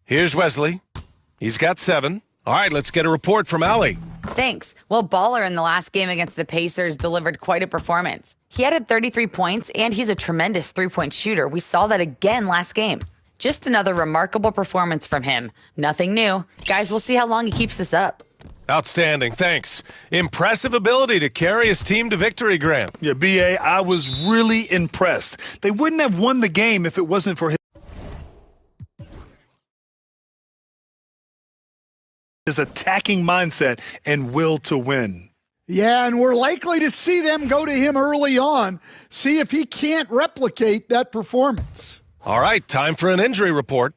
Here's Wesley. He's got 7. All right, let's get a report from Allie. Thanks. Well, Baller in the last game against the Pacers delivered quite a performance. He added 33 points, and he's a tremendous three-point shooter. We saw that again last game. Just another remarkable performance from him. Nothing new. Guys, we'll see how long he keeps this up. Outstanding, thanks. Impressive ability to carry his team to victory, Grant. Yeah, B.A., I was really impressed. They wouldn't have won the game if it wasn't for his attacking mindset and will to win. Yeah, and we're likely to see them go to him early on, see if he can't replicate that performance. All right, time for an injury report.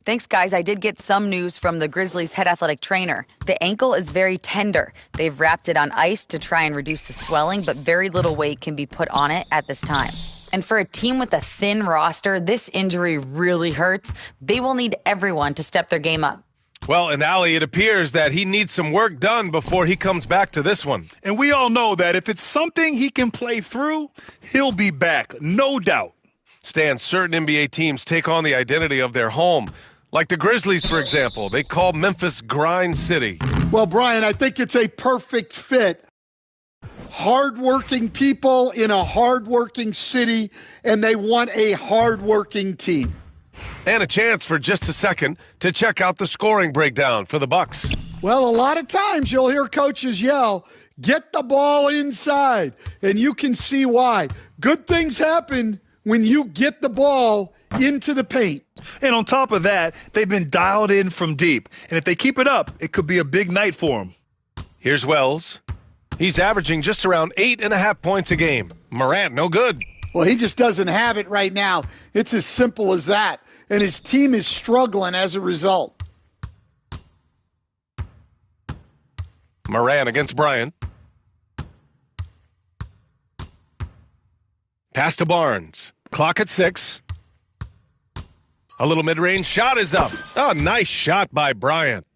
Thanks, guys. I did get some news from the Grizzlies' head athletic trainer. The ankle is very tender. They've wrapped it on ice to try and reduce the swelling, but very little weight can be put on it at this time. And for a team with a thin roster, this injury really hurts. They will need everyone to step their game up. Well, and Allie, it appears that he needs some work done before he comes back to this one. And we all know that if it's something he can play through, he'll be back, no doubt. Stan, certain NBA teams take on the identity of their home. Like the Grizzlies, for example. They call Memphis Grind City. Well, Brian, I think it's a perfect fit. Hardworking people in a hardworking city, and they want a hardworking team. And a chance for just a second to check out the scoring breakdown for the Bucks. Well, a lot of times you'll hear coaches yell, "Get the ball inside," and you can see why. Good things happen when you get the ball into the paint. And on top of that, they've been dialed in from deep. And if they keep it up, it could be a big night for them. Here's Wells. He's averaging just around 8.5 points a game. Morant, no good. Well, he just doesn't have it right now. It's as simple as that. And his team is struggling as a result. Morant against Bryant. Pass to Barnes. Clock at 6. A little mid-range shot is up. Oh, nice shot by Bryant.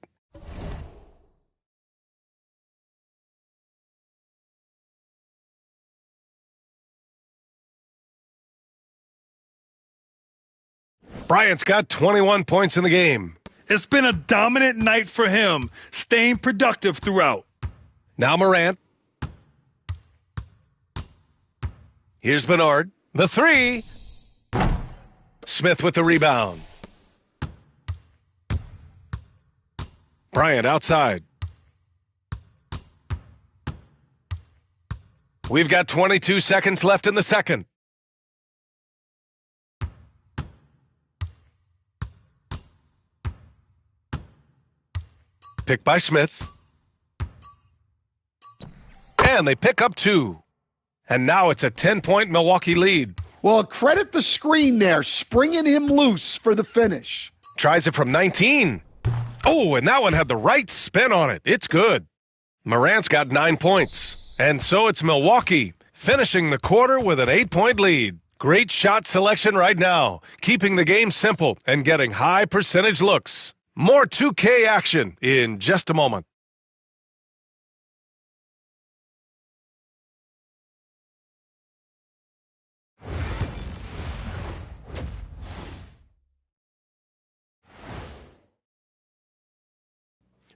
Bryant's got 21 points in the game. It's been a dominant night for him, staying productive throughout. Now Morant. Here's Bernard. The 3. Smith with the rebound. Bryant outside. We've got 22 seconds left in the second. Pick by Smith. And they pick up 2. And now it's a 10-point Milwaukee lead. Well, credit the screen there, springing him loose for the finish. Tries it from 19. Oh, and that one had the right spin on it. It's good. Morant's got 9 points. And so it's Milwaukee, finishing the quarter with an 8-point lead. Great shot selection right now, keeping the game simple and getting high percentage looks. More 2K action in just a moment.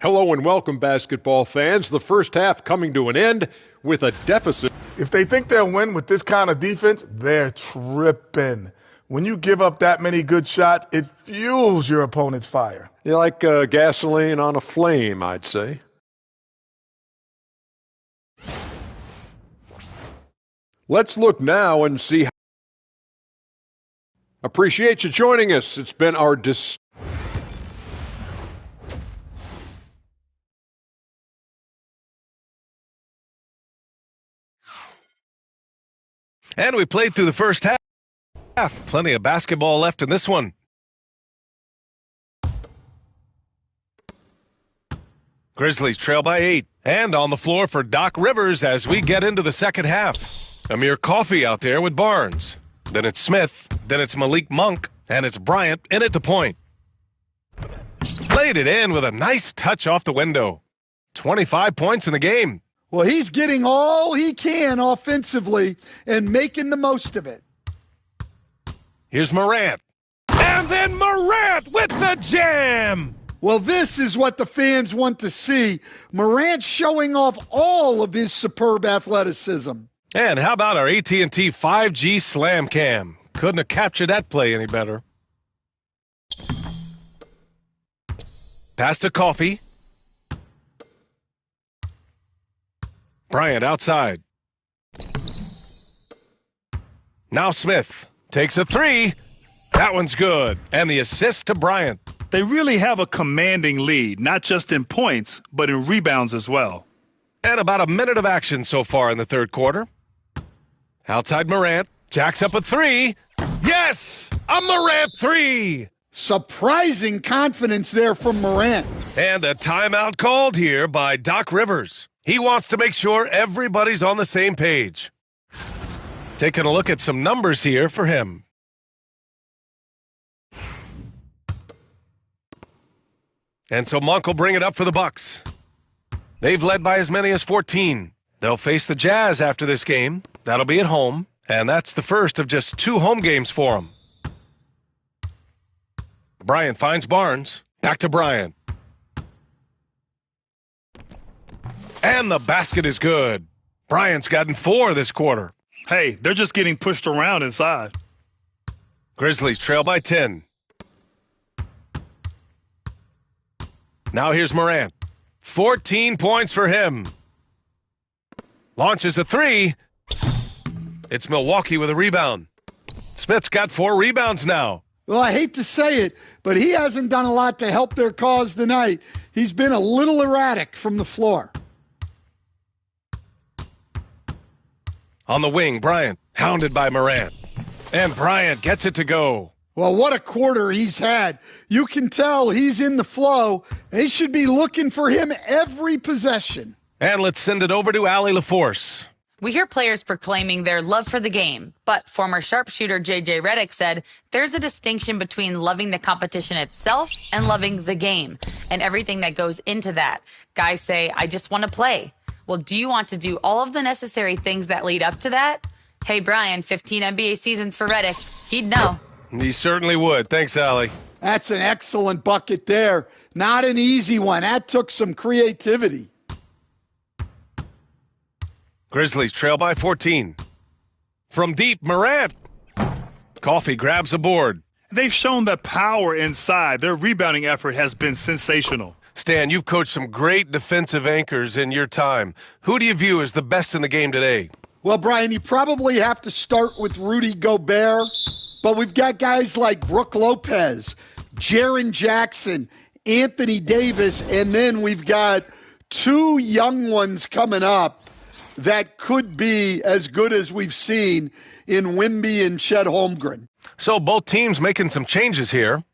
Hello and welcome, basketball fans. The first half coming to an end with a deficit. If they think they'll win with this kind of defense, they're tripping. When you give up that many good shots, it fuels your opponent's fire. You're like gasoline on a flame, I'd say. Let's look now and see how. Appreciate you joining us. It's been our And we played through the first half. Plenty of basketball left in this one. Grizzlies trail by 8. And on the floor for Doc Rivers as we get into the second half. Amir Coffey out there with Barnes. Then it's Smith. Then it's Malik Monk. And it's Bryant in at the point. Played it in with a nice touch off the window. 25 points in the game. Well, he's getting all he can offensively and making the most of it. Here's Morant. And then Morant with the jam. Well, this is what the fans want to see. Morant showing off all of his superb athleticism. And how about our AT&T 5G Slam Cam? Couldn't have captured that play any better. Pass to Coffee. Bryant outside. Now Smith takes a three. That one's good. And the assist to Bryant. They really have a commanding lead, not just in points, but in rebounds as well. And about a minute of action so far in the third quarter. Outside Morant. Jacks up a three. Yes! A Morant three! Surprising confidence there from Morant. And a timeout called here by Doc Rivers. He wants to make sure everybody's on the same page. Taking a look at some numbers here for him. And so Monk will bring it up for the Bucks. They've led by as many as 14. They'll face the Jazz after this game. That'll be at home. And that's the first of just 2 home games for them. Bryant finds Barnes. Back to Bryant. And the basket is good. Bryant's gotten 4 this quarter. Hey, they're just getting pushed around inside. Grizzlies trail by 10. Now here's Morant. 14 points for him. Launches a three. It's Milwaukee with a rebound. Smith's got 4 rebounds now. Well, I hate to say it, but he hasn't done a lot to help their cause tonight. He's been a little erratic from the floor. On the wing, Bryant, hounded by Morant. And Bryant gets it to go. Well, what a quarter he's had. You can tell he's in the flow. They should be looking for him every possession. And let's send it over to Allie LaForce. We hear players proclaiming their love for the game, but former sharpshooter J.J. Redick said there's a distinction between loving the competition itself and loving the game and everything that goes into that. Guys say, I just want to play. Well, do you want to do all of the necessary things that lead up to that? Hey, Brian, 15 NBA seasons for Redick. He'd know. He certainly would. Thanks, Allie. That's an excellent bucket there. Not an easy one. That took some creativity. Grizzlies trail by 14. From deep, Morant. Coffee grabs a board. They've shown that power inside. Their rebounding effort has been sensational. Stan, you've coached some great defensive anchors in your time. Who do you view as the best in the game today? Well, Brian, you probably have to start with Rudy Gobert, but we've got guys like Brook Lopez, Jaren Jackson, Anthony Davis, and then we've got 2 young ones coming up that could be as good as we've seen in Wemby and Chet Holmgren. So both teams making some changes here.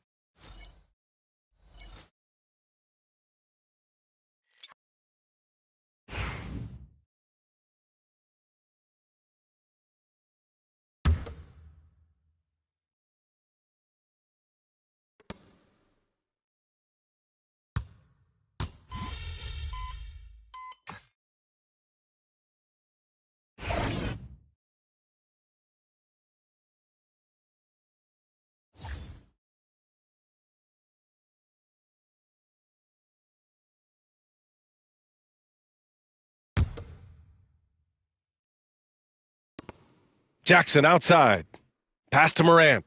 Jackson outside. Pass to Morant.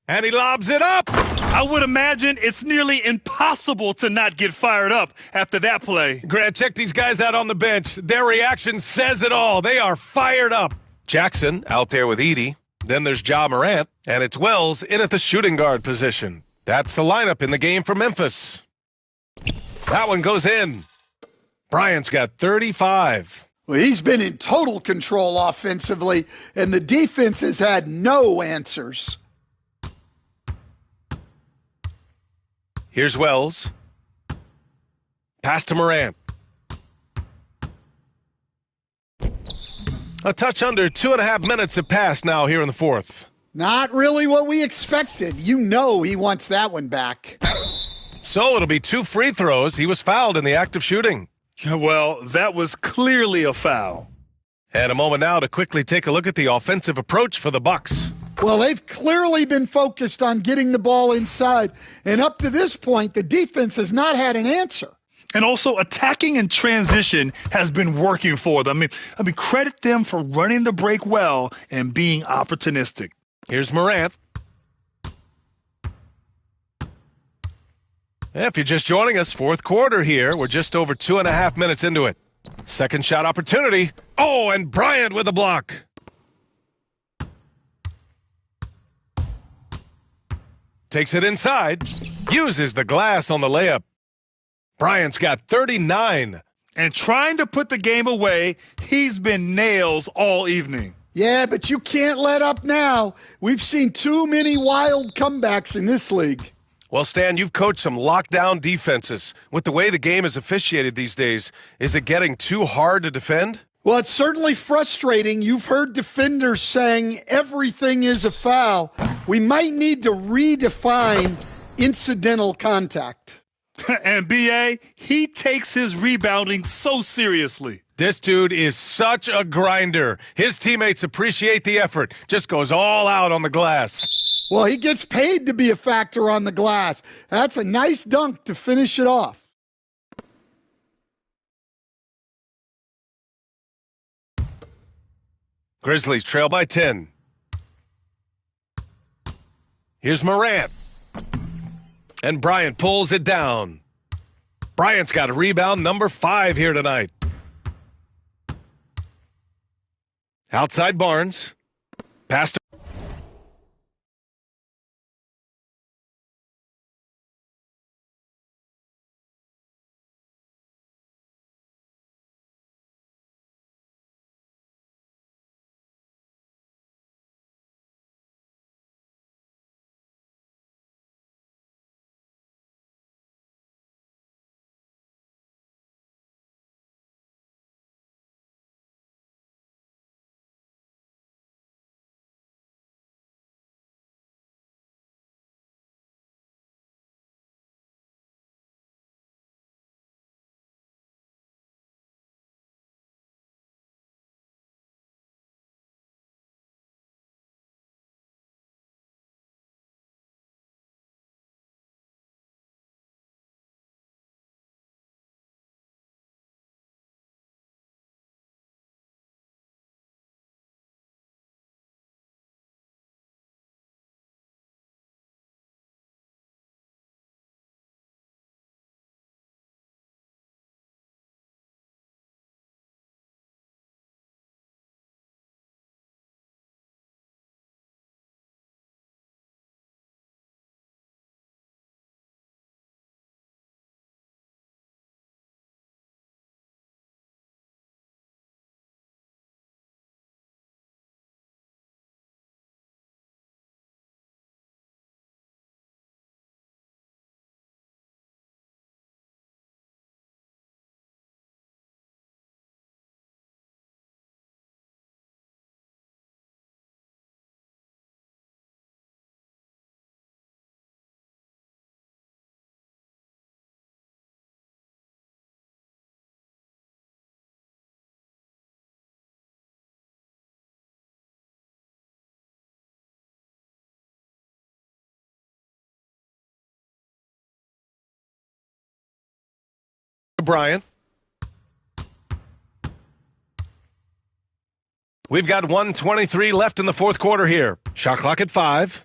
And he lobs it up. I would imagine it's nearly impossible to not get fired up after that play. Grant, check these guys out on the bench. Their reaction says it all. They are fired up. Jackson out there with Edey. Then there's Ja Morant. And it's Wells in at the shooting guard position. That's the lineup in the game for Memphis. That one goes in. Bryant's got 35. Well, he's been in total control offensively, and the defense has had no answers. Here's Wells. Pass to Morant. A touch under 2.5 minutes have passed now here in the fourth. Not really what we expected. You know he wants that one back. So it'll be 2 free throws. He was fouled in the act of shooting. Well, that was clearly a foul. And a moment now to quickly take a look at the offensive approach for the Bucks. Well, they've clearly been focused on getting the ball inside. And up to this point, the defense has not had an answer. And also, attacking in transition has been working for them. I mean, credit them for running the break well and being opportunistic. Here's Morant. If you're just joining us, fourth quarter here. We're just over 2.5 minutes into it. Second shot opportunity. Oh, and Bryant with a block. Takes it inside. Uses the glass on the layup. Bryant's got 39. And trying to put the game away, he's been nails all evening. Yeah, but you can't let up now. We've seen too many wild comebacks in this league. Well, Stan, you've coached some lockdown defenses. With the way the game is officiated these days, is it getting too hard to defend? Well, it's certainly frustrating. You've heard defenders saying everything is a foul. We might need to redefine incidental contact. And B.A., he takes his rebounding so seriously. This dude is such a grinder. His teammates appreciate the effort. Just goes all out on the glass. Well, he gets paid to be a factor on the glass. That's a nice dunk to finish it off. Grizzlies trail by 10. Here's Morant. And Bryant pulls it down. Bryant's got a rebound number 5 here tonight. Outside Barnes. Pass to Bryant. We've got 1:23 left in the fourth quarter here. Shot clock at 5.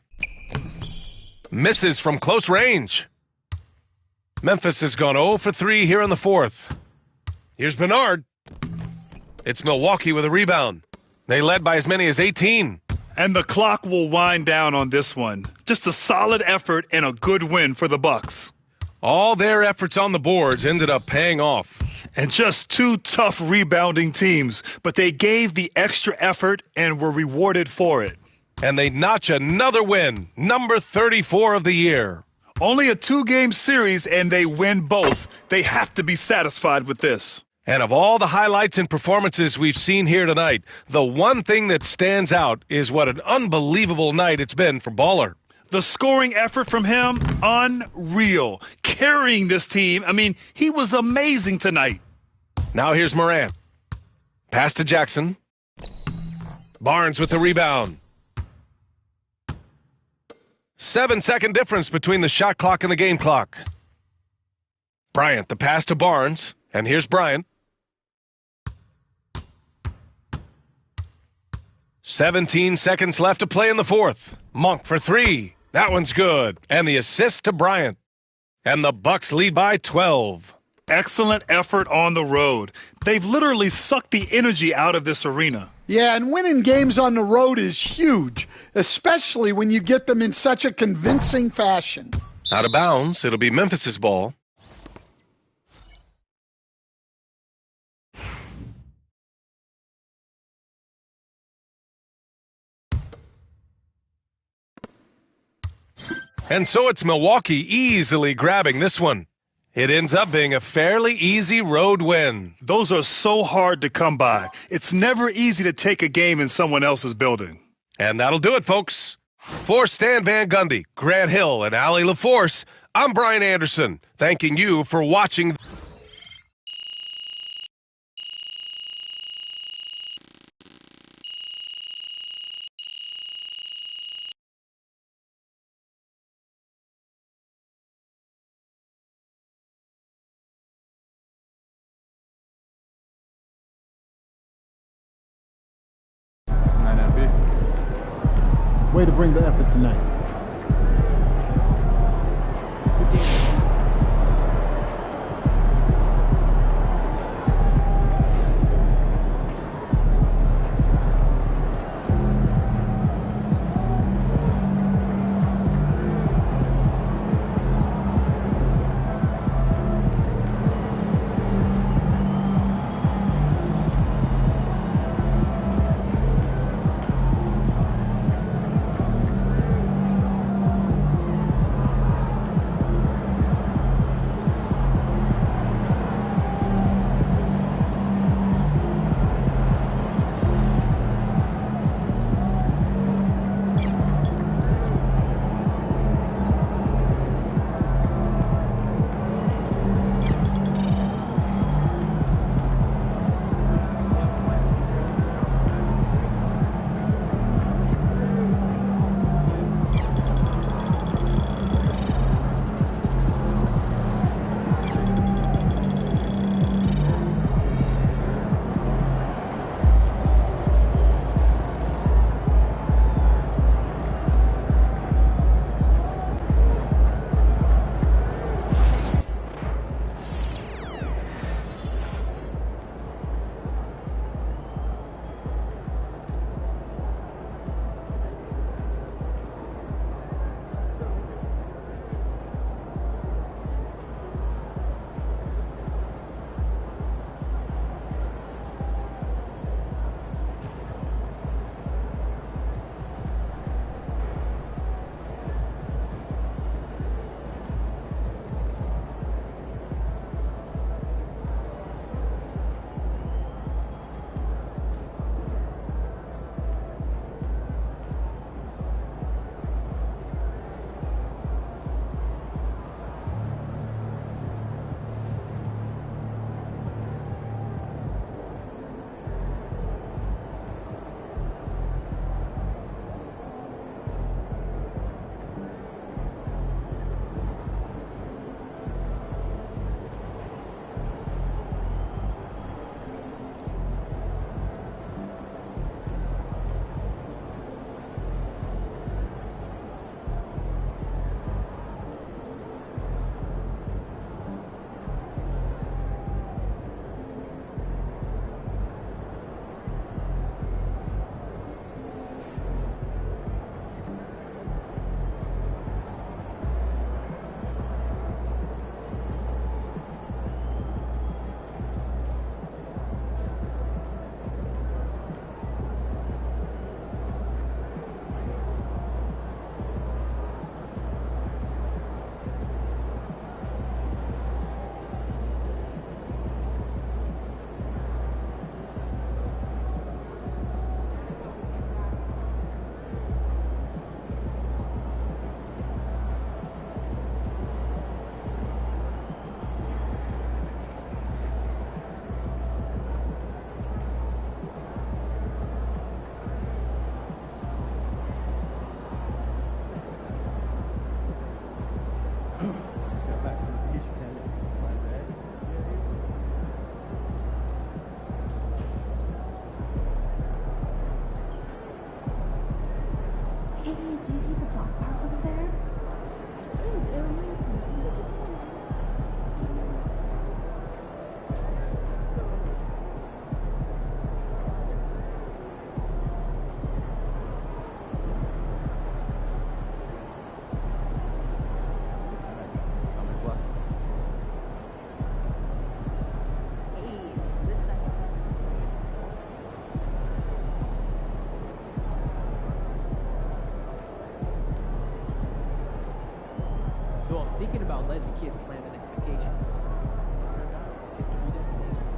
Misses from close range. Memphis has gone 0 for 3 here in the fourth. Here's Bernard. It's Milwaukee with a rebound. They led by as many as 18. And the clock will wind down on this one. Just a solid effort and a good win for the Bucks. All their efforts on the boards ended up paying off. And just 2 tough rebounding teams, but they gave the extra effort and were rewarded for it. And they notch another win, number 34 of the year. Only a 2-game series, and they win both. They have to be satisfied with this. And of all the highlights and performances we've seen here tonight, the one thing that stands out is what an unbelievable night it's been for Baller. The scoring effort from him, unreal. Carrying this team, he was amazing tonight. Now here's Morant. Pass to Jackson. Barnes with the rebound. 7-second difference between the shot clock and the game clock. Bryant, the pass to Barnes. And here's Bryant. 17 seconds left to play in the fourth. Monk for three. That one's good. And the assist to Bryant. And the Bucks lead by 12. Excellent effort on the road. They've literally sucked the energy out of this arena. Yeah, and winning games on the road is huge, especially when you get them in such a convincing fashion. Out of bounds, it'll be Memphis's ball. And so it's Milwaukee easily grabbing this one. It ends up being a fairly easy road win. Those are so hard to come by. It's never easy to take a game in someone else's building. And that'll do it, folks. For Stan Van Gundy, Grant Hill, and Allie LaForce, I'm Brian Anderson, thanking you for watching. Way to bring the effort tonight. did you see the dog park over there? Dude, it reminds me. Did you So I'm thinking about letting the kids plan the next vacation. Pick 3 destinations.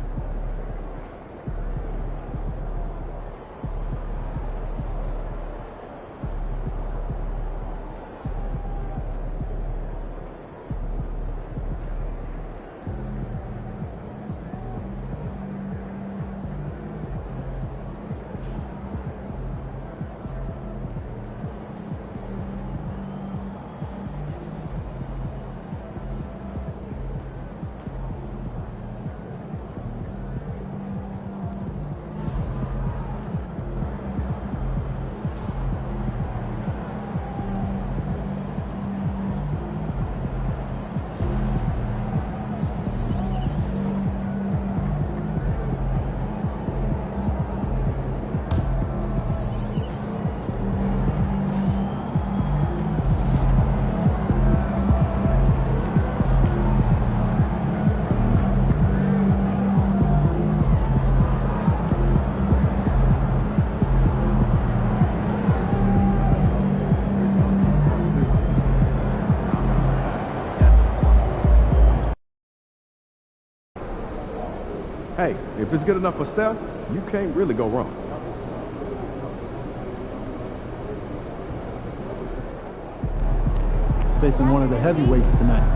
Hey, if it's good enough for Steph, you can't really go wrong. Facing one of the heavyweights tonight.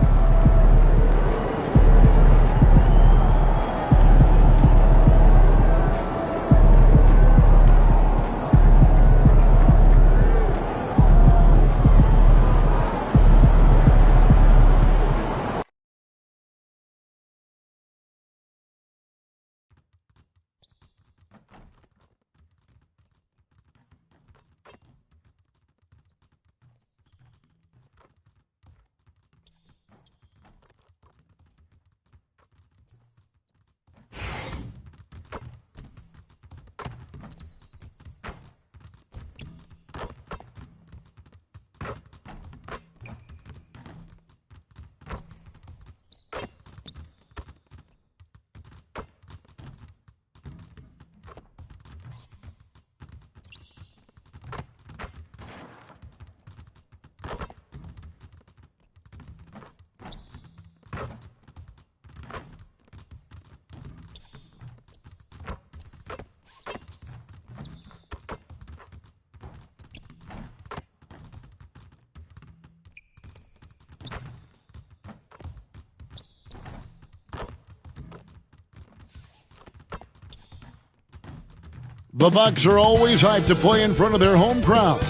The Bucks are always hyped to play in front of their home crowd,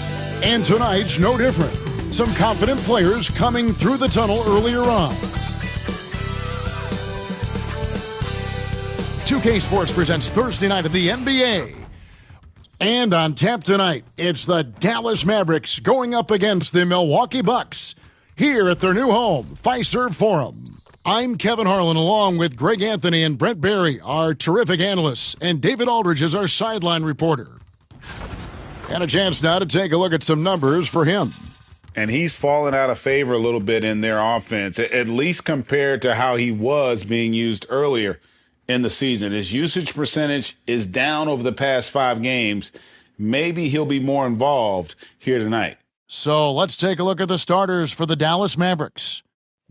and tonight's no different. Some confident players coming through the tunnel earlier on. 2K Sports presents Thursday night of the NBA. And on tap tonight, it's the Dallas Mavericks going up against the Milwaukee Bucks here at their new home, Fiserv Forum. I'm Kevin Harlan, along with Greg Anthony and Brent Barry, our terrific analysts, and David Aldridge is our sideline reporter. And a chance now to take a look at some numbers for him. And he's fallen out of favor a little bit in their offense, at least compared to how he was being used earlier in the season. His usage percentage is down over the past 5 games. Maybe he'll be more involved here tonight. So let's take a look at the starters for the Dallas Mavericks.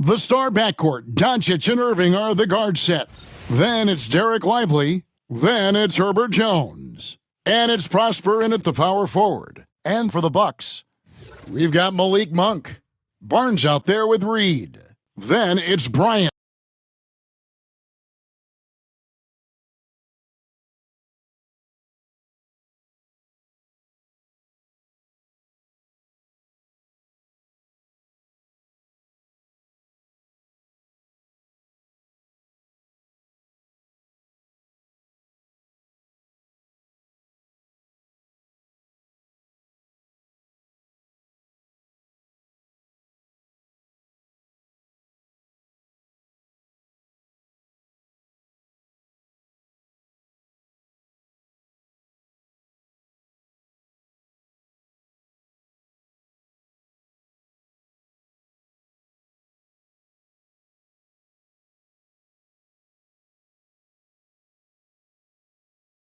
The star backcourt, Doncic and Irving, are the guard set. Then it's Derek Lively. Then it's Herbert Jones. And it's Prosper in at the power forward. And for the Bucks, we've got Malik Monk. Barnes out there with Reed. Then it's Bryant.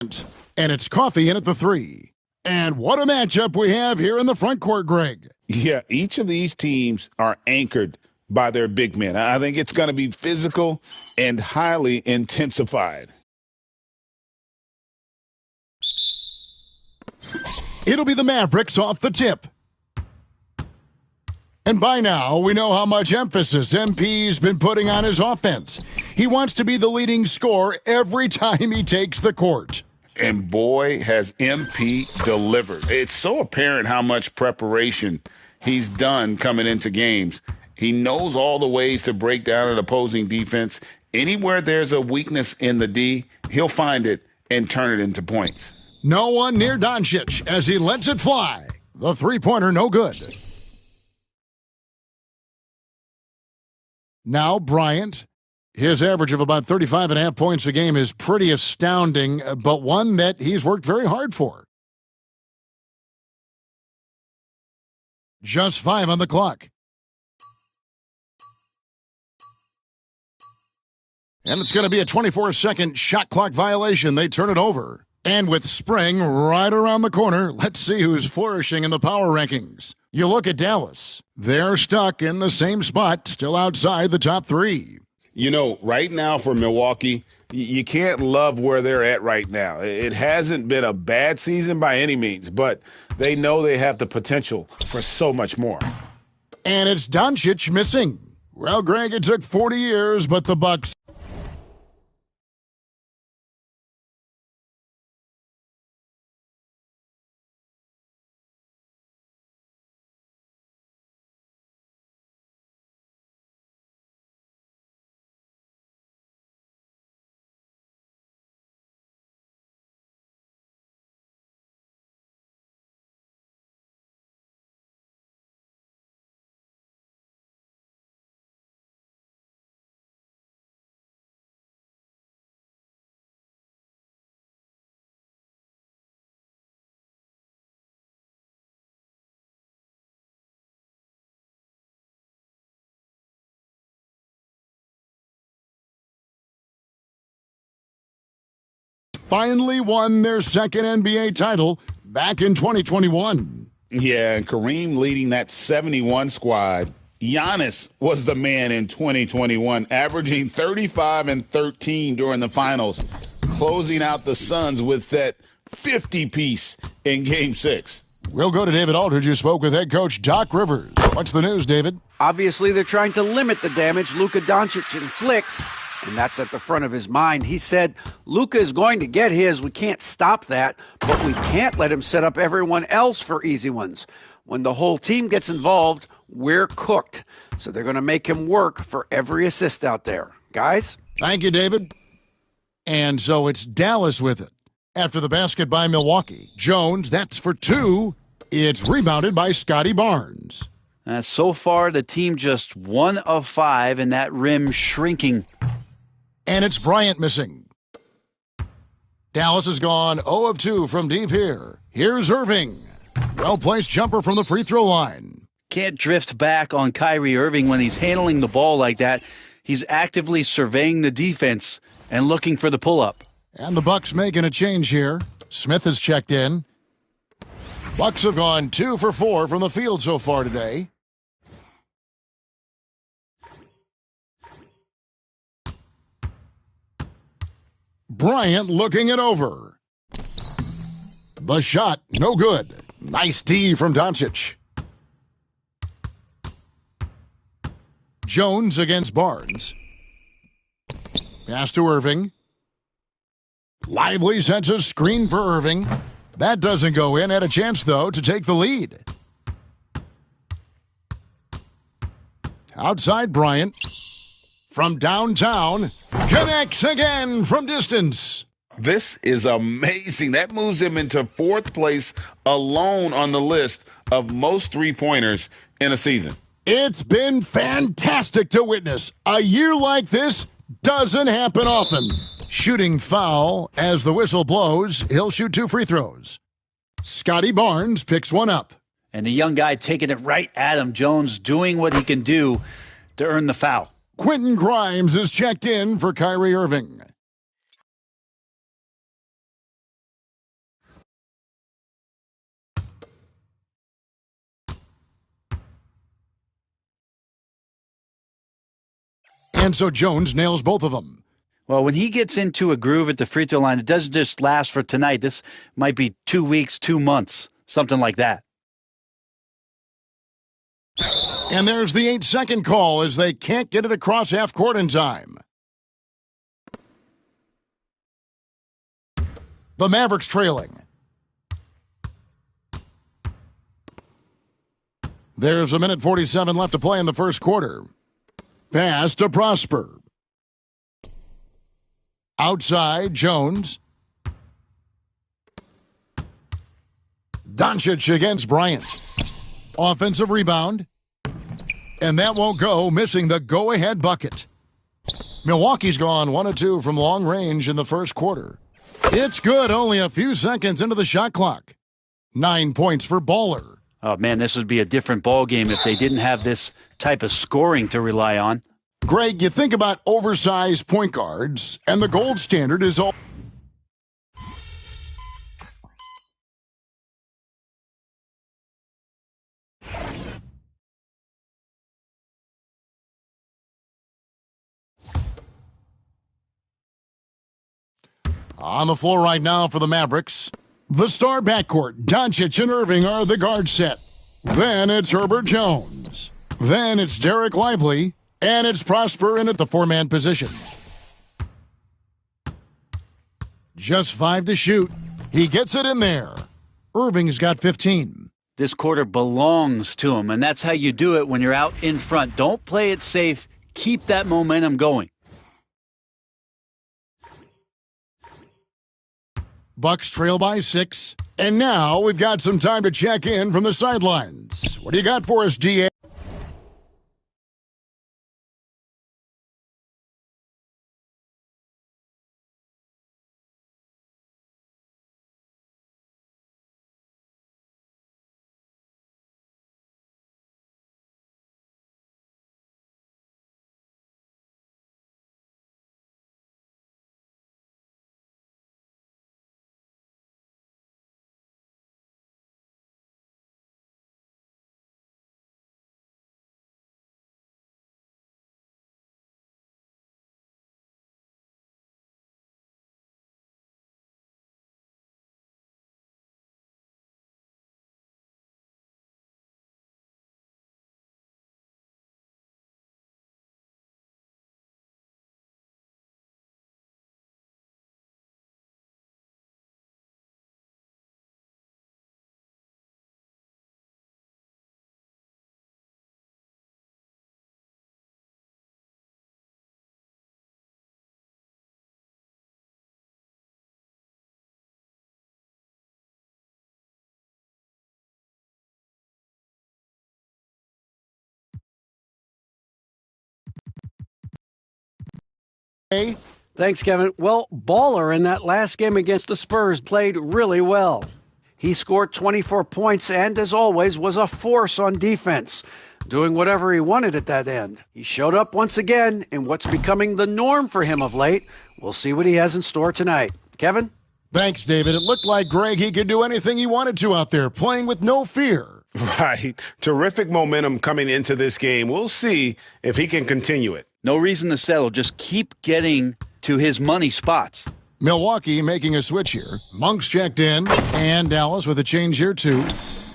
And it's Coffee in at the 3. And what a matchup we have here in the front court, Greg. Yeah, each of these teams are anchored by their big men. I think it's going to be physical and highly intensified. It'll be the Mavericks off the tip. And by now, we know how much emphasis MP's been putting on his offense. He wants to be the leading scorer every time he takes the court. And boy, has MP delivered. It's so apparent how much preparation he's done coming into games. He knows all the ways to break down an opposing defense. Anywhere there's a weakness in the D, he'll find it and turn it into points. No one near Doncic as he lets it fly. The three-pointer no good. Now Bryant. His average of about 35.5 points a game is pretty astounding, but one that he's worked very hard for. Just 5 on the clock. And it's going to be a 24-second shot clock violation. They turn it over. And with spring right around the corner, let's see who's flourishing in the power rankings. You look at Dallas. They're stuck in the same spot, still outside the top 3. You know, right now for Milwaukee, you can't love where they're at right now. It hasn't been a bad season by any means, but they know they have the potential for so much more. And it's Doncic missing. Well, Greg, it took 40 years, but the Bucks. Finally won their second NBA title back in 2021. Yeah, and Kareem leading that 71 squad. Giannis was the man in 2021, averaging 35 and 13 during the finals, closing out the Suns with that 50-piece in Game 6. We'll go to David Aldridge, who spoke with head coach Doc Rivers. What's the news, David? Obviously, they're trying to limit the damage Luka Doncic inflicts, and that's at the front of his mind. He said, Luka is going to get his. We can't stop that, but we can't let him set up everyone else for easy ones. When the whole team gets involved, we're cooked. So they're going to make him work for every assist out there. Guys? Thank you, David. And so it's Dallas with it. After the basket by Milwaukee. Jones, that's for 2. It's rebounded by Scotty Barnes. So far, the team just 1 of 5, and that rim shrinking. And it's Bryant missing. Dallas has gone 0 of 2 from deep here. Here's Irving. Well-placed jumper from the free throw line. Can't drift back on Kyrie Irving when he's handling the ball like that. He's actively surveying the defense and looking for the pull-up. And the Bucks making a change here. Smith has checked in. Bucks have gone 2 for 4 from the field so far today. Bryant looking it over. The shot, no good. Nice D from Doncic. Jones against Barnes. Pass to Irving. Lively sets a screen for Irving. That doesn't go in. Had a chance, though, to take the lead. Outside Bryant. From downtown. Connects again from distance. This is amazing. That moves him into 4th place alone on the list of most three-pointers in a season. It's been fantastic to witness. A year like this doesn't happen often. Shooting foul as the whistle blows. He'll shoot 2 free throws. Scotty Barnes picks one up. And the young guy taking it right at him. Jones doing what he can do to earn the foul. Quentin Grimes is checked in for Kyrie Irving. And so Jones nails both of them. Well, when he gets into a groove at the free throw line, it doesn't just last for tonight. This might be 2 weeks, 2 months, something like that. And there's the 8-second call as they can't get it across half court in time. The Mavericks trailing. There's 1:47 left to play in the first quarter. Pass to Prosper. Outside, Jones. Doncic against Bryant. Offensive rebound. And that won't go, missing the go-ahead bucket. Milwaukee's gone 1 of 2 from long range in the first quarter. It's good, only a few seconds into the shot clock. 9 points for Baller. Oh, man, this would be a different ball game if they didn't have this type of scoring to rely on. Greg, you think about oversized point guards, and the gold standard is all. On the floor right now for the Mavericks, the star backcourt, Doncic and Irving, are the guard set. Then it's Herbert Jones. Then it's Derek Lively. And it's Prosper in at the 4-man position. Just 5 to shoot. He gets it in there. Irving's got 15. This quarter belongs to him, and that's how you do it when you're out in front. Don't play it safe. Keep that momentum going. Bucks trail by 6. And now we've got some time to check in from the sidelines. What do you got for us, DA? Thanks, Kevin. Well, Baller in that last game against the Spurs played really well. He scored 24 points and, as always, was a force on defense, doing whatever he wanted at that end. He showed up once again in what's becoming the norm for him of late. We'll see what he has in store tonight. Kevin? Thanks, David. It looked like Greg, he could do anything he wanted to out there, playing with no fear. Right. Terrific momentum coming into this game. We'll see if he can continue it. No reason to settle. Just keep getting to his money spots. Milwaukee making a switch here. Monk's checked in, and Dallas with a change here too.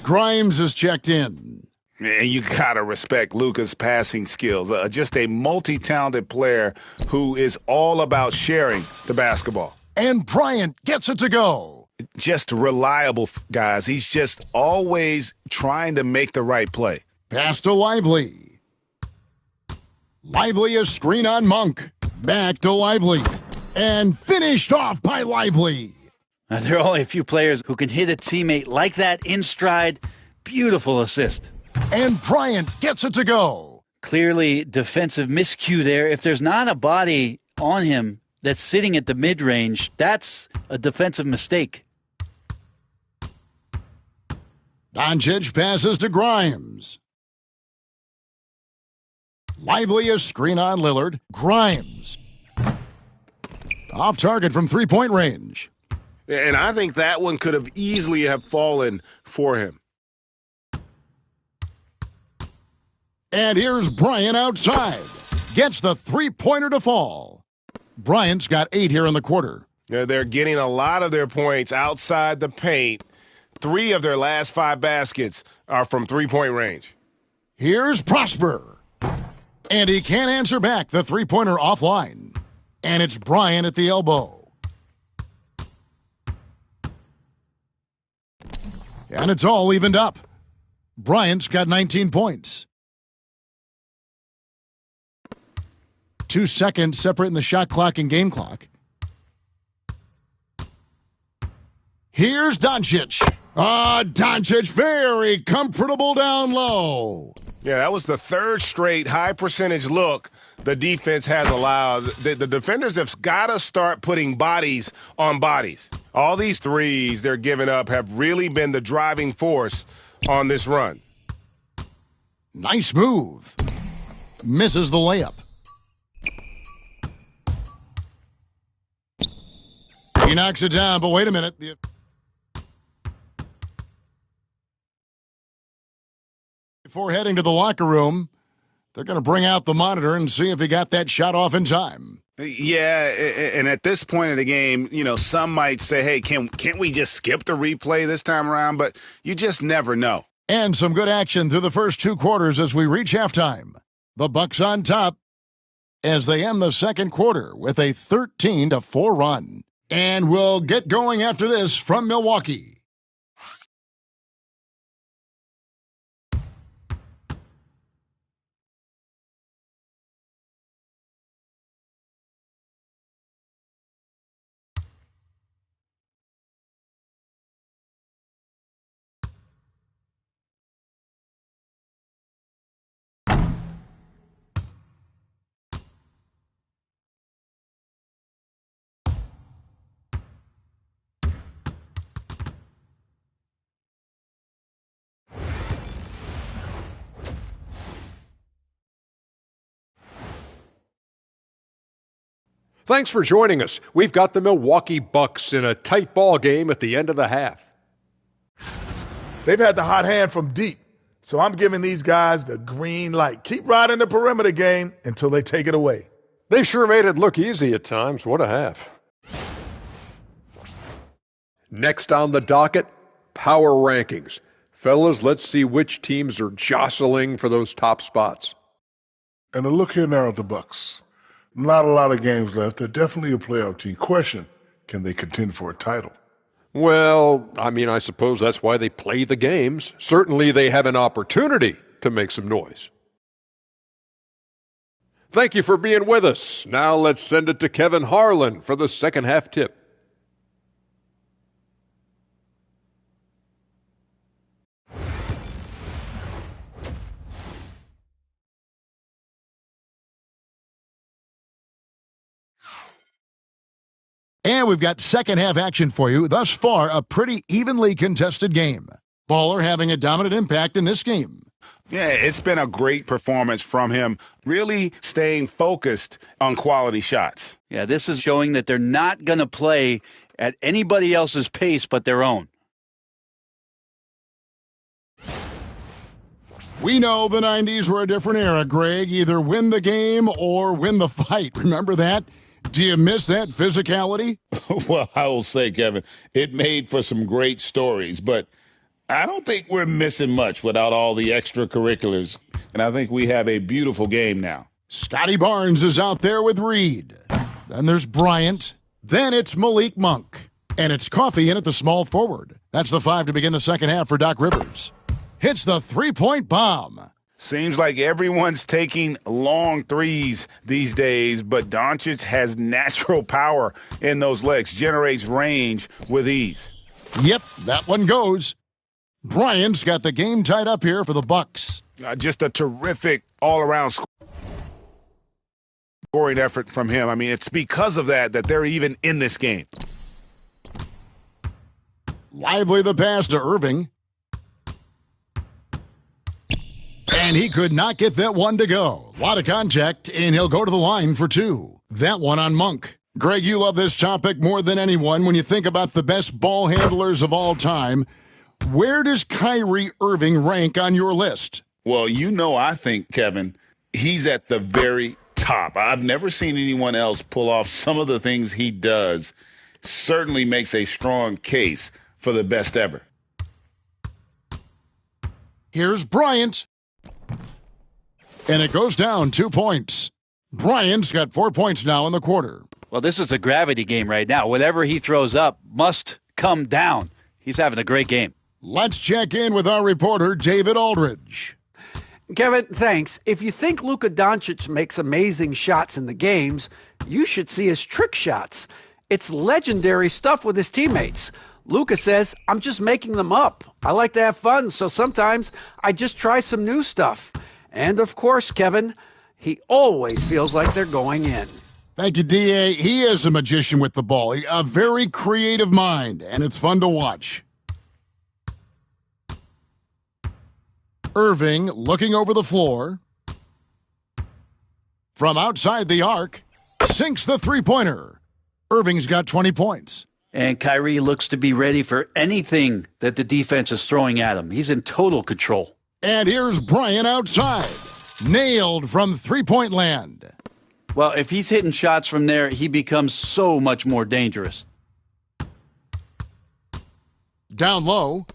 Grimes is checked in. And you got to respect Luka's passing skills. Just a multi-talented player who is all about sharing the basketball. And Bryant gets it to go. Just reliable, guys. He's just always trying to make the right play. Pass to Lively. Lively a screen on Monk. Back to Lively. And finished off by Lively. There are only a few players who can hit a teammate like that in stride. Beautiful assist. And Bryant gets it to go. Clearly defensive miscue there. If there's not a body on him that's sitting at the mid-range, that's a defensive mistake. Doncic passes to Grimes. Lively a screen on Lillard. Grimes. Off target from three-point range. And I think that one could have easily have fallen for him. And here's Bryant outside. gets the three-pointer to fall. Bryant's got 8 here in the quarter. They're getting a lot of their points outside the paint. 3 of their last 5 baskets are from three-point range. Here's Prosper. And he can't answer back, the three-pointer offline. And it's Bryant at the elbow. And it's all evened up. Bryant's got 19 points. 2 seconds separating the shot clock and game clock. Here's Doncic. Doncic very comfortable down low. Yeah, that was the 3rd straight high-percentage look the defense has allowed. The defenders have got to start putting bodies on bodies. All these threes they're giving up have really been the driving force on this run. Nice move. Misses the layup. He knocks it down, but wait a minute. Before heading to the locker room, they're going to bring out the monitor and see if he got that shot off in time. Yeah, and at this point in the game, some might say, hey, can't we just skip the replay this time around? But you just never know. And some good action through the first 2 quarters as we reach halftime. The Bucks on top as they end the second quarter with a 13-4 run. And we'll get going after this from Milwaukee. Thanks for joining us. We've got the Milwaukee Bucks in a tight ball game at the end of the half. They've had the hot hand from deep, so I'm giving these guys the green light. Keep riding the perimeter game until they take it away. They sure made it look easy at times. What a half. Next on the docket, power rankings. Fellas, let's see which teams are jostling for those top spots. And a look here now at the Bucks. Not a lot of games left. They're definitely a playoff team. Question, can they contend for a title? Well, I suppose that's why they play the games. Certainly they have an opportunity to make some noise. Thank you for being with us. Now let's send it to Kevin Harlan for the second half tip. And we've got second half action for you. Thus far, a pretty evenly contested game. Baller having a dominant impact in this game. Yeah, it's been a great performance from him, really staying focused on quality shots. Yeah, this is showing that they're not going to play at anybody else's pace but their own. We know the 90s were a different era, Greg. Either win the game or win the fight. Remember that? Do you miss that physicality? Well, I will say, Kevin, it made for some great stories, but I don't think we're missing much without all the extracurriculars, and I think we have a beautiful game now. Scotty Barnes is out there with Reed. Then there's Bryant. Then it's Malik Monk. And it's Coffey in at the small forward. That's the 5 to begin the second half for Doc Rivers. Hits the three-point bomb. Seems like everyone's taking long threes these days, but Doncic has natural power in those legs, generates range with ease. Yep, that one goes. Bryant's got the game tied up here for the Bucks. Just a terrific all-around scoring effort from him. It's because of that they're even in this game. Lively the pass to Irving. And he could not get that one to go. A lot of contact, and he'll go to the line for 2. That one on Monk. Greg, you love this topic more than anyone when you think about the best ball handlers of all time. Where does Kyrie Irving rank on your list? Well, I think, Kevin, he's at the very top. I've never seen anyone else pull off some of the things he does. Certainly makes a strong case for the best ever. Here's Bryant. And it goes down 2 points. Bryant's got 4 points now in the quarter. Well, this is a gravity game right now. Whatever he throws up must come down. He's having a great game. Let's check in with our reporter, David Aldridge. Kevin, thanks. If you think Luka Doncic makes amazing shots in the games, you should see his trick shots. It's legendary stuff with his teammates. Luka says, I'm just making them up. I like to have fun, so sometimes I just try some new stuff. And of course, Kevin, he always feels like they're going in. Thank you, D.A. He is a magician with the ball. A very creative mind, and it's fun to watch. Irving looking over the floor. From outside the arc, sinks the three-pointer. Irving's got 20 points. And Kyrie looks to be ready for anything that the defense is throwing at him. He's in total control. And here's Bryant outside. Nailed from three-point land. Well, if he's hitting shots from there, he becomes so much more dangerous. Down low.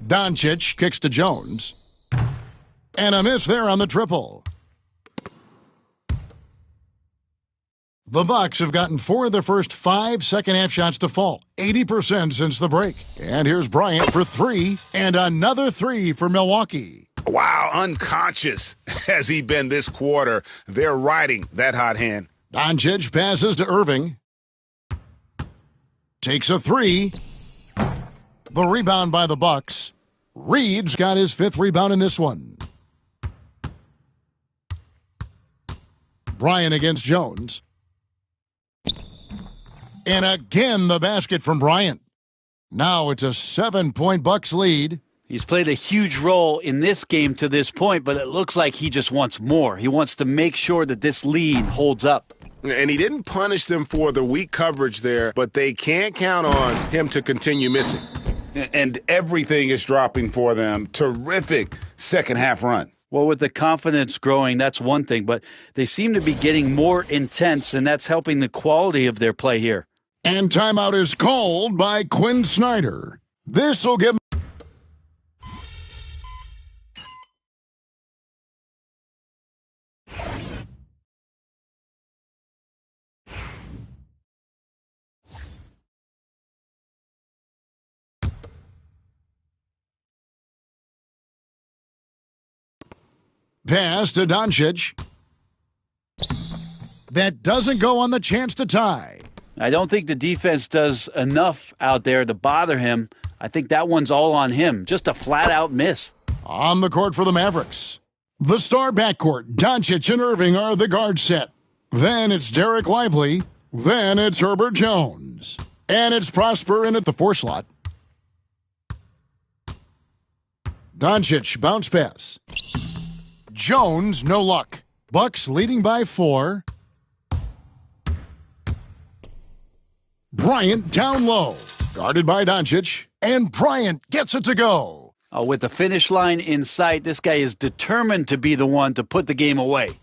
Doncic kicks to Jones. And a miss there on the triple. The Bucks have gotten 4 of their first 5 second-half shots to fall, 80% since the break. And here's Bryant for 3, and another 3 for Milwaukee. Wow, unconscious has he been this quarter. They're riding that hot hand. Doncic passes to Irving. Takes a 3. The rebound by the Bucks. Reed's got his 5th rebound in this one. Bryant against Jones. And again, the basket from Bryant. Now it's a 7-point Bucks lead. He's played a huge role in this game to this point, but it looks like he just wants more. He wants to make sure that this lead holds up. And he didn't punish them for the weak coverage there, but they can't count on him to continue missing. And everything is dropping for them. Terrific second-half run. Well, with the confidence growing, that's one thing, but they seem to be getting more intense, and that's helping the quality of their play here. And timeout is called by Quinn Snyder. This will give... Pass to Doncic. That doesn't go on the chance to tie. I don't think the defense does enough out there to bother him. I think that one's all on him. Just a flat-out miss. On the court for the Mavericks. The star backcourt, Doncic and Irving, are the guard set. Then it's Derek Lively. Then it's Herbert Jones. And it's Prosper in at the 4 slot. Doncic, bounce pass. Jones, no luck. Bucks leading by 4. Bryant down low. Guarded by Doncic. And Bryant gets it to go. Oh, with the finish line in sight, this guy is determined to be the one to put the game away.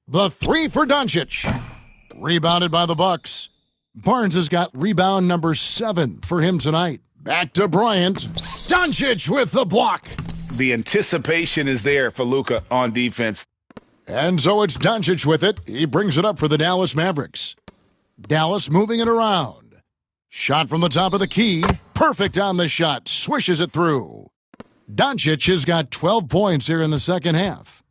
The 3 for Doncic. Rebounded by the Bucks. Barnes has got rebound number 7 for him tonight. Back to Bryant. Doncic with the block. The anticipation is there for Luka on defense. And so it's Doncic with it. He brings it up for the Dallas Mavericks. Dallas moving it around. Shot from the top of the key. Perfect on the shot. Swishes it through. Doncic has got 12 points here in the second half.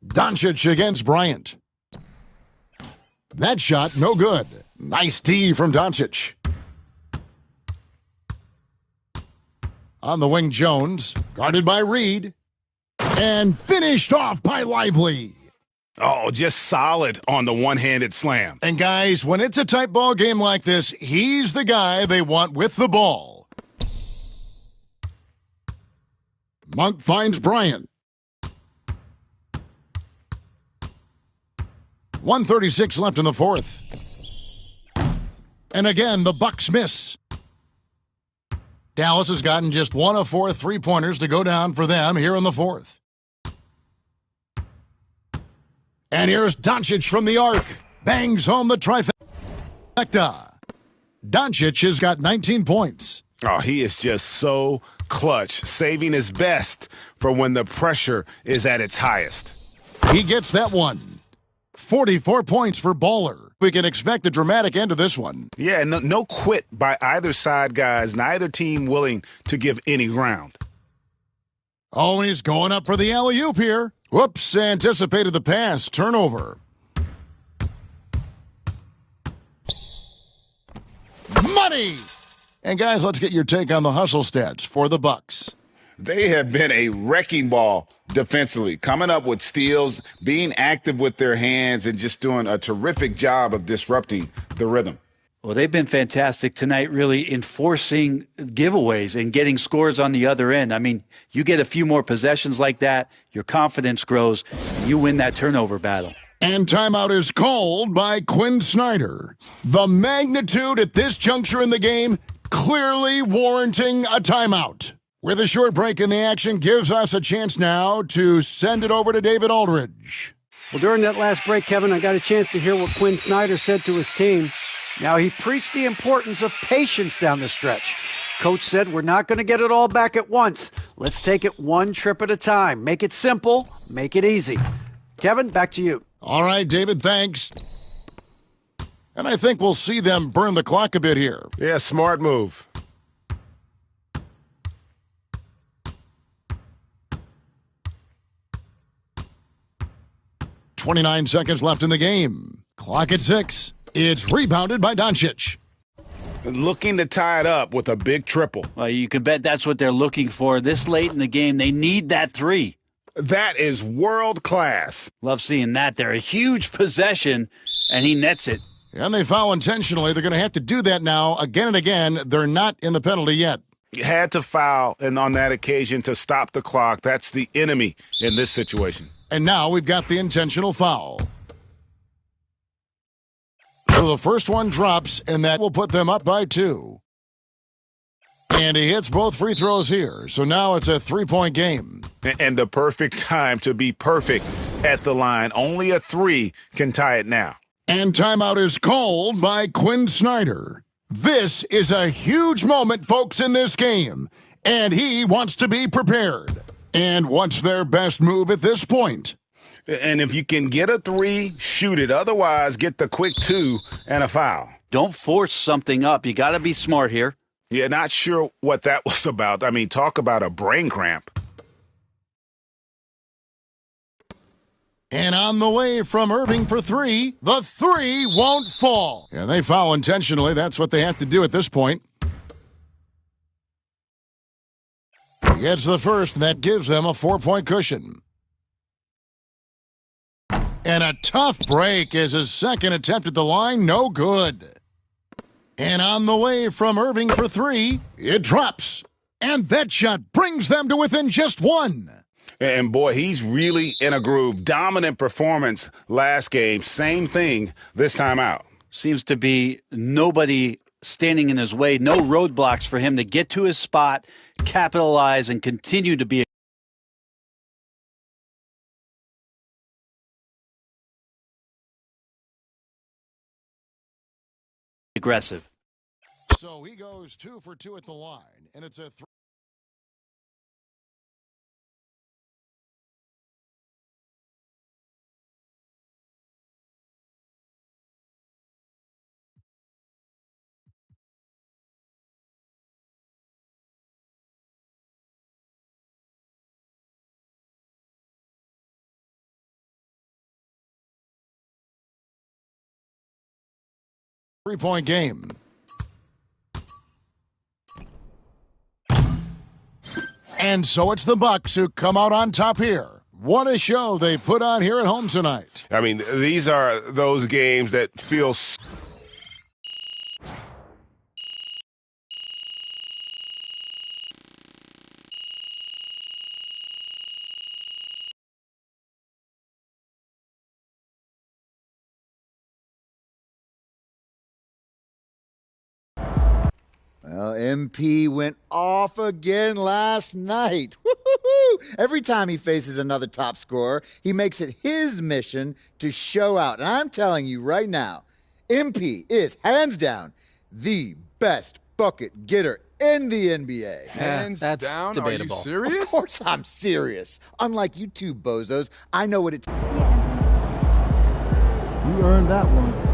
Doncic against Bryant. That shot, no good. Nice D from Doncic. On the wing, Jones, guarded by Reed, and finished off by Lively. Oh, just solid on the one-handed slam. And guys, when it's a tight ball game like this, he's the guy they want with the ball. Monk finds Bryant. 1:36 left in the fourth. And again, the Bucks miss. Dallas has gotten just 1 of 4 3-pointers to go down for them here in the fourth. And here's Doncic from the arc. Bangs home the trifecta. Doncic has got 19 points. Oh, he is just so clutch, saving his best for when the pressure is at its highest. He gets that one. 44 points for Baller. We can expect a dramatic end to this one. Yeah, no quit by either side, guys. Neither team willing to give any ground. Oh, he's going up for the alley-oop here. Whoops, anticipated the pass. Turnover. Money! And guys, let's get your take on the hustle stats for the Bucks. They have been a wrecking ball defensively, coming up with steals, being active with their hands, and just doing a terrific job of disrupting the rhythm. Well, they've been fantastic tonight, really enforcing giveaways and getting scores on the other end. I mean, you get a few more possessions like that, your confidence grows, and you win that turnover battle. And timeout is called by Quinn Snyder. The magnitude at this juncture in the game clearly warranting a timeout. With a short break in the action gives us a chance now to send it over to David Aldridge. Well, during that last break, Kevin, I got a chance to hear what Quinn Snyder said to his team. Now, he preached the importance of patience down the stretch. Coach said, we're not going to get it all back at once. Let's take it one trip at a time. Make it simple, make it easy. Kevin, back to you. All right, David, thanks. And I think we'll see them burn the clock a bit here. Yeah, smart move. .29 seconds left in the game. Clock at 6. It's rebounded by Doncic. Looking to tie it up with a big triple. Well, you can bet that's what they're looking for. This late in the game, they need that three. That is world class. Love seeing that there. A huge possession, and he nets it. And they foul intentionally. They're going to have to do that now again and again. They're not in the penalty yet. You had to foul, and on that occasion to stop the clock. That's the enemy in this situation. And now we've got the intentional foul. So the first one drops, and that will put them up by 2. And he hits both free throws here. So now it's a 3-point game. And the perfect time to be perfect at the line. Only a 3 can tie it now. And timeout is called by Quinn Snyder. This is a huge moment, folks, in this game. And he wants to be prepared. And what's their best move at this point? And if you can get a 3, shoot it. Otherwise, get the quick 2 and a foul. Don't force something up. You got to be smart here. Yeah, not sure what that was about. I mean, talk about a brain cramp. And on the way from Irving for 3, the 3 won't fall. And they foul intentionally. That's what they have to do at this point. He gets the first, and that gives them a 4-point cushion. And a tough break is his second attempt at the line. No good. And on the way from Irving for 3, it drops. And that shot brings them to within just 1. And boy, he's really in a groove. Dominant performance last game. Same thing this time out. Seems to be nobody standing in his way. No roadblocks for him to get to his spot, capitalize, and continue to be aggressive. So he goes 2 for 2 at the line, and it's a 3. Three-point game. And so it's the Bucks who come out on top here. What a show they put on here at home tonight. I mean, these are those games that feel Well, MP went off again last night. Woo-hoo-hoo! Every time he faces another top scorer, he makes it his mission to show out. And I'm telling you right now, MP is hands down the best bucket getter in the NBA. Hands down? debatable. Are you serious? Of course I'm serious. Unlike you two bozos, I know what it's... You earned that one.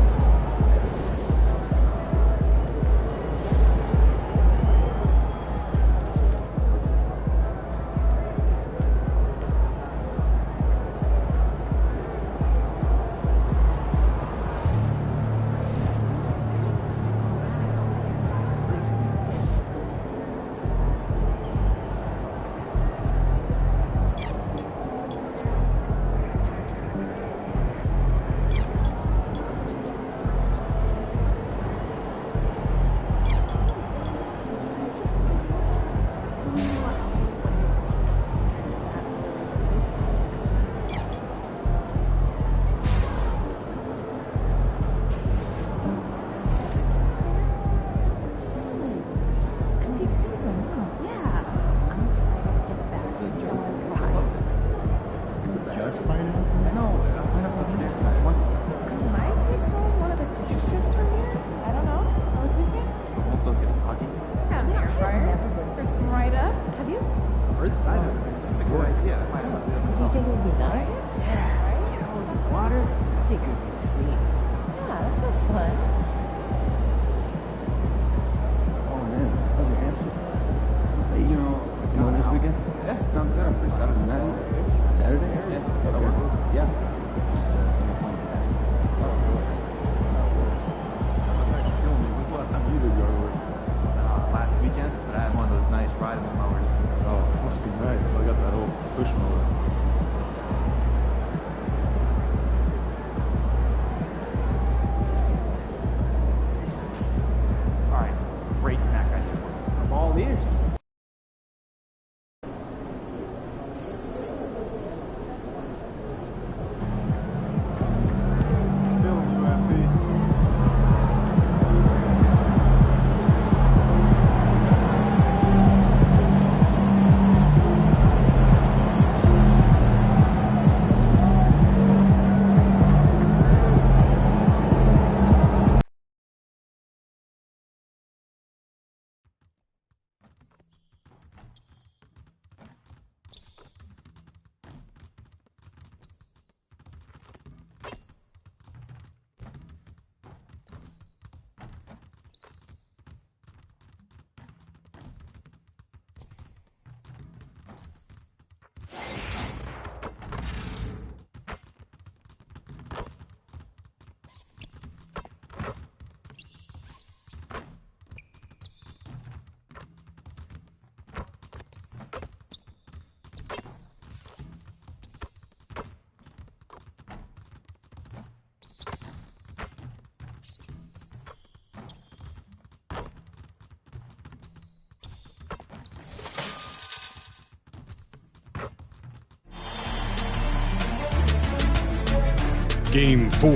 Game 4,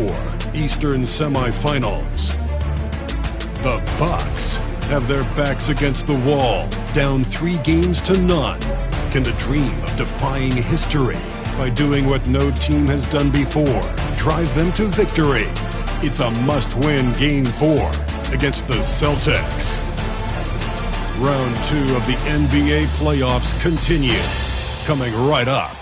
Eastern Semifinals. The Bucks have their backs against the wall, down 3 games to none. Can the dream of defying history by doing what no team has done before drive them to victory? It's a must-win Game 4 against the Celtics. Round 2 of the NBA playoffs continue, coming right up.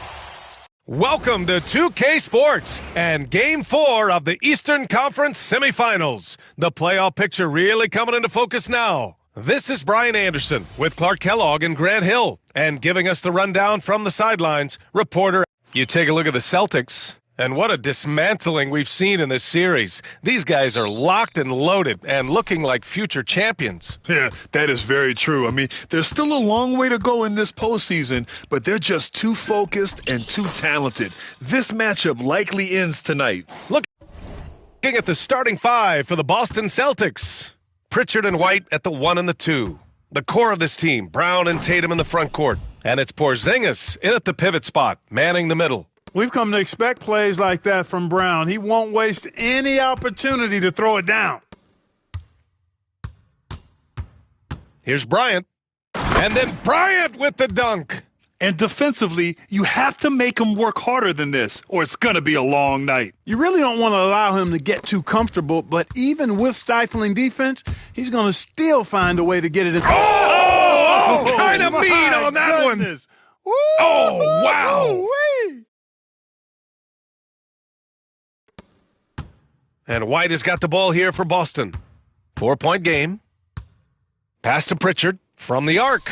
Welcome to 2K Sports and Game 4 of the Eastern Conference Semifinals. The playoff picture really coming into focus now. This is Brian Anderson with Clark Kellogg and Grant Hill. And giving us the rundown from the sidelines, reporter. You take a look at the Celtics, and what a dismantling we've seen in this series. These guys are locked and loaded and looking like future champions. Yeah, that is very true. I mean, there's still a long way to go in this postseason, but they're just too focused and too talented. This matchup likely ends tonight. Looking at the starting 5 for the Boston Celtics. Pritchard and White at the 1 and the 2. The core of this team, Brown and Tatum in the front court. And it's Porzingis in at the pivot spot, manning the middle. We've come to expect plays like that from Brown. He won't waste any opportunity to throw it down. Here's Bryant. And then Bryant with the dunk. And defensively, you have to make him work harder than this, or it's going to be a long night. You really don't want to allow him to get too comfortable, but even with stifling defense, he's going to still find a way to get it in. Oh, kind of mean on that one. Woo! Oh, wow. Woo-wee. And White has got the ball here for Boston. 4-point game. Pass to Pritchard from the arc.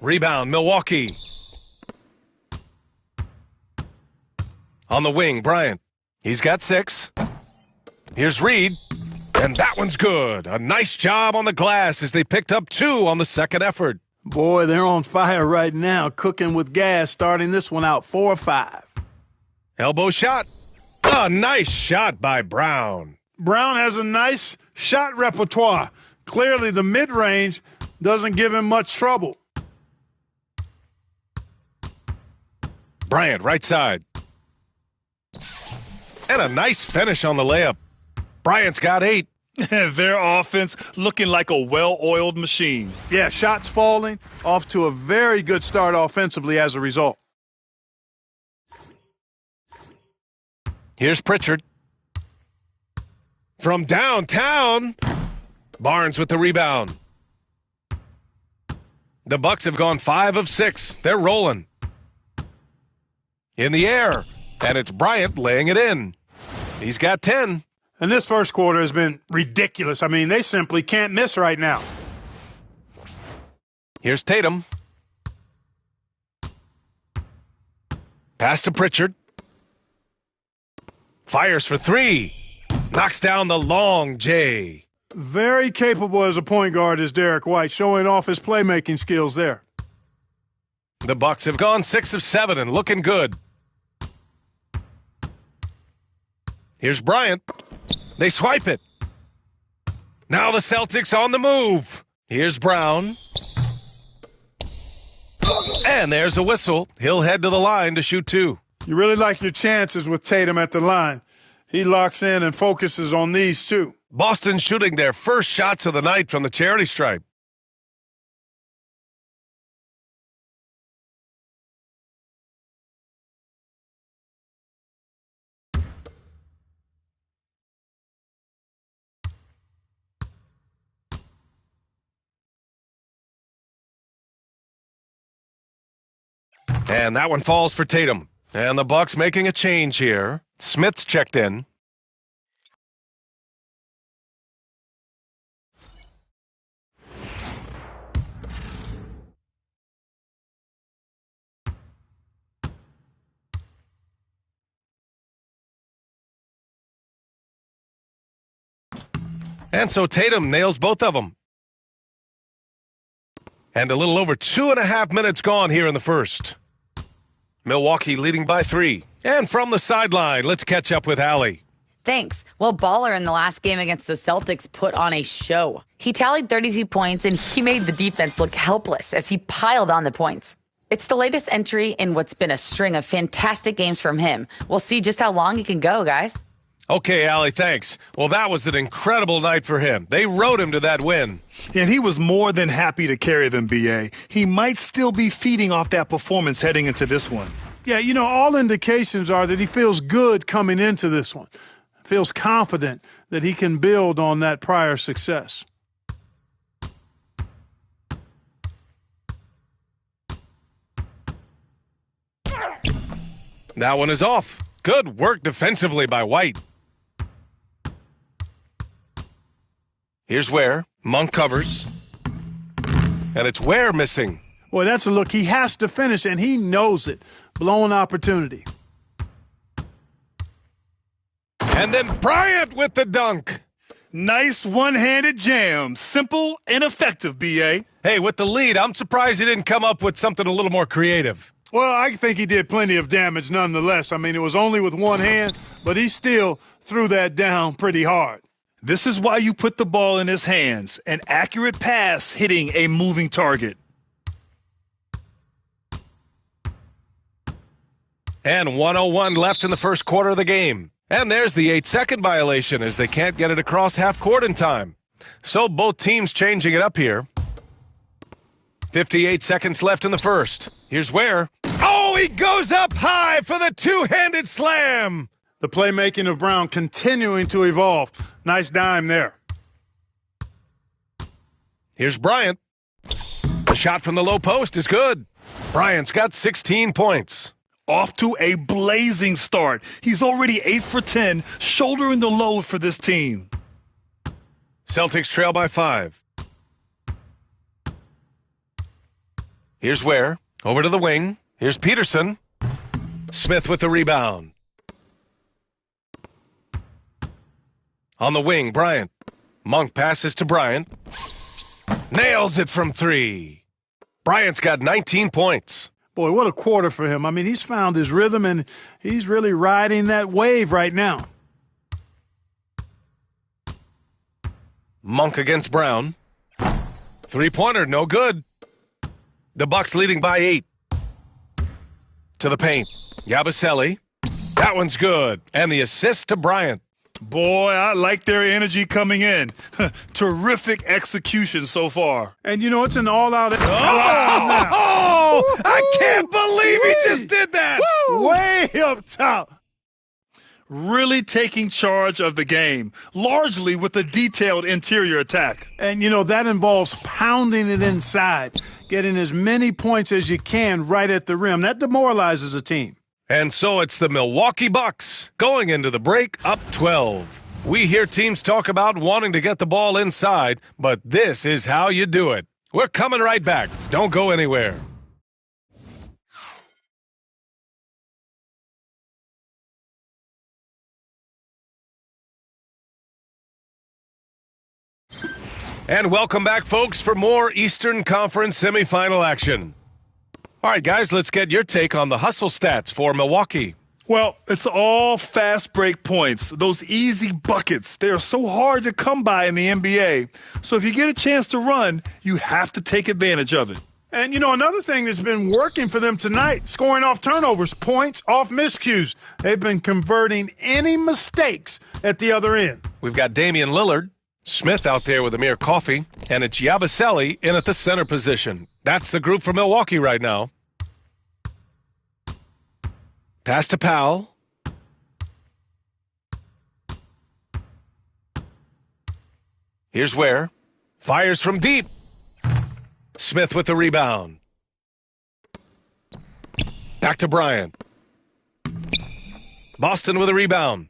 Rebound, Milwaukee. On the wing, Bryant. He's got 6. Here's Reed. And that one's good. A nice job on the glass as they picked up 2 on the second effort. Boy, they're on fire right now, cooking with gas, starting this one out 4-5. Elbow shot. A nice shot by Brown. Brown has a nice shot repertoire. Clearly, the mid-range doesn't give him much trouble. Bryant, right side. And a nice finish on the layup. Bryant's got 8. Their offense looking like a well-oiled machine. Yeah, shots falling, off to a very good start offensively as a result. Here's Pritchard. From downtown, Barnes with the rebound. The Bucks have gone 5 of 6. They're rolling. In the air, and it's Bryant laying it in. He's got 10. And this first quarter has been ridiculous. I mean, they simply can't miss right now. Here's Tatum. Pass to Pritchard. Fires for 3. Knocks down the long J. Very capable as a point guard is Derek White, showing off his playmaking skills there. The Bucks have gone 6 of 7 and looking good. Here's Bryant. They swipe it. Now the Celtics on the move. Here's Brown. And there's a whistle. He'll head to the line to shoot 2. You really like your chances with Tatum at the line. He locks in and focuses on these 2. Boston shooting their first shots of the night from the charity stripe. And that one falls for Tatum. And the Bucks making a change here. Smith's checked in. And so Tatum nails both of them. And a little over 2.5 minutes gone here in the first. Milwaukee leading by 3. And from the sideline, let's catch up with Allie. Thanks. Well, Baller in the last game against the Celtics put on a show. He tallied 32 points, and he made the defense look helpless as he piled on the points. It's the latest entry in what's been a string of fantastic games from him. We'll see just how long he can go, guys. Okay, Allie, thanks. Well, that was an incredible night for him. They rode him to that win. And he was more than happy to carry them, B.A. He might still be feeding off that performance heading into this one. Yeah, you know, all indications are that he feels good coming into this one. Feels confident that he can build on that prior success. That one is off. Good work defensively by White. Here's Ware. Monk covers. And it's Ware missing. Boy, that's a look he has to finish, and he knows it. Blown opportunity. And then Bryant with the dunk. Nice one-handed jam. Simple and effective, B.A. Hey, with the lead, I'm surprised he didn't come up with something a little more creative. Well, I think he did plenty of damage nonetheless. I mean, it was only with one hand, but he still threw that down pretty hard. This is why you put the ball in his hands. An accurate pass hitting a moving target. And 101 left in the first quarter of the game. And there's the 8-second violation as they can't get it across half court in time. So both teams changing it up here. 58 seconds left in the first. Here's Ware. Oh, he goes up high for the two-handed slam. The playmaking of Brown continuing to evolve. Nice dime there. Here's Bryant. The shot from the low post is good. Bryant's got 16 points. Off to a blazing start. He's already 8 for 10, shouldering the load for this team. Celtics trail by 5. Here's Ware. Over to the wing. Here's Peterson. Smith with the rebound. On the wing, Bryant. Monk passes to Bryant. Nails it from 3. Bryant's got 19 points. Boy, what a quarter for him. I mean, he's found his rhythm, and he's really riding that wave right now. Monk against Brown. Three-pointer, no good. The Bucks leading by 8. To the paint. Yabusele. That one's good. And the assist to Bryant. Boy, I like their energy coming in. Terrific execution so far. And you know, it's an all-out. Oh, I can't believe he just did that. Way up top. Really taking charge of the game, largely with a detailed interior attack. And, you know, that involves pounding it inside, getting as many points as you can right at the rim. That demoralizes a team. And so it's the Milwaukee Bucks going into the break up 12. We hear teams talk about wanting to get the ball inside, but this is how you do it. We're coming right back. Don't go anywhere. And welcome back, folks, for more Eastern Conference semifinal action. All right, guys, let's get your take on the hustle stats for Milwaukee. Well, it's all fast break points, those easy buckets. They are so hard to come by in the NBA. So if you get a chance to run, you have to take advantage of it. And, you know, another thing that's been working for them tonight, scoring off turnovers, points off miscues. They've been converting any mistakes at the other end. We've got Damian Lillard, Smith out there with Amir Coffey, and it's Yabusele in at the center position. That's the group for Milwaukee right now. Pass to Powell. Here's Ware. Fires from deep. Smith with the rebound. Back to Bryant. Boston with a rebound.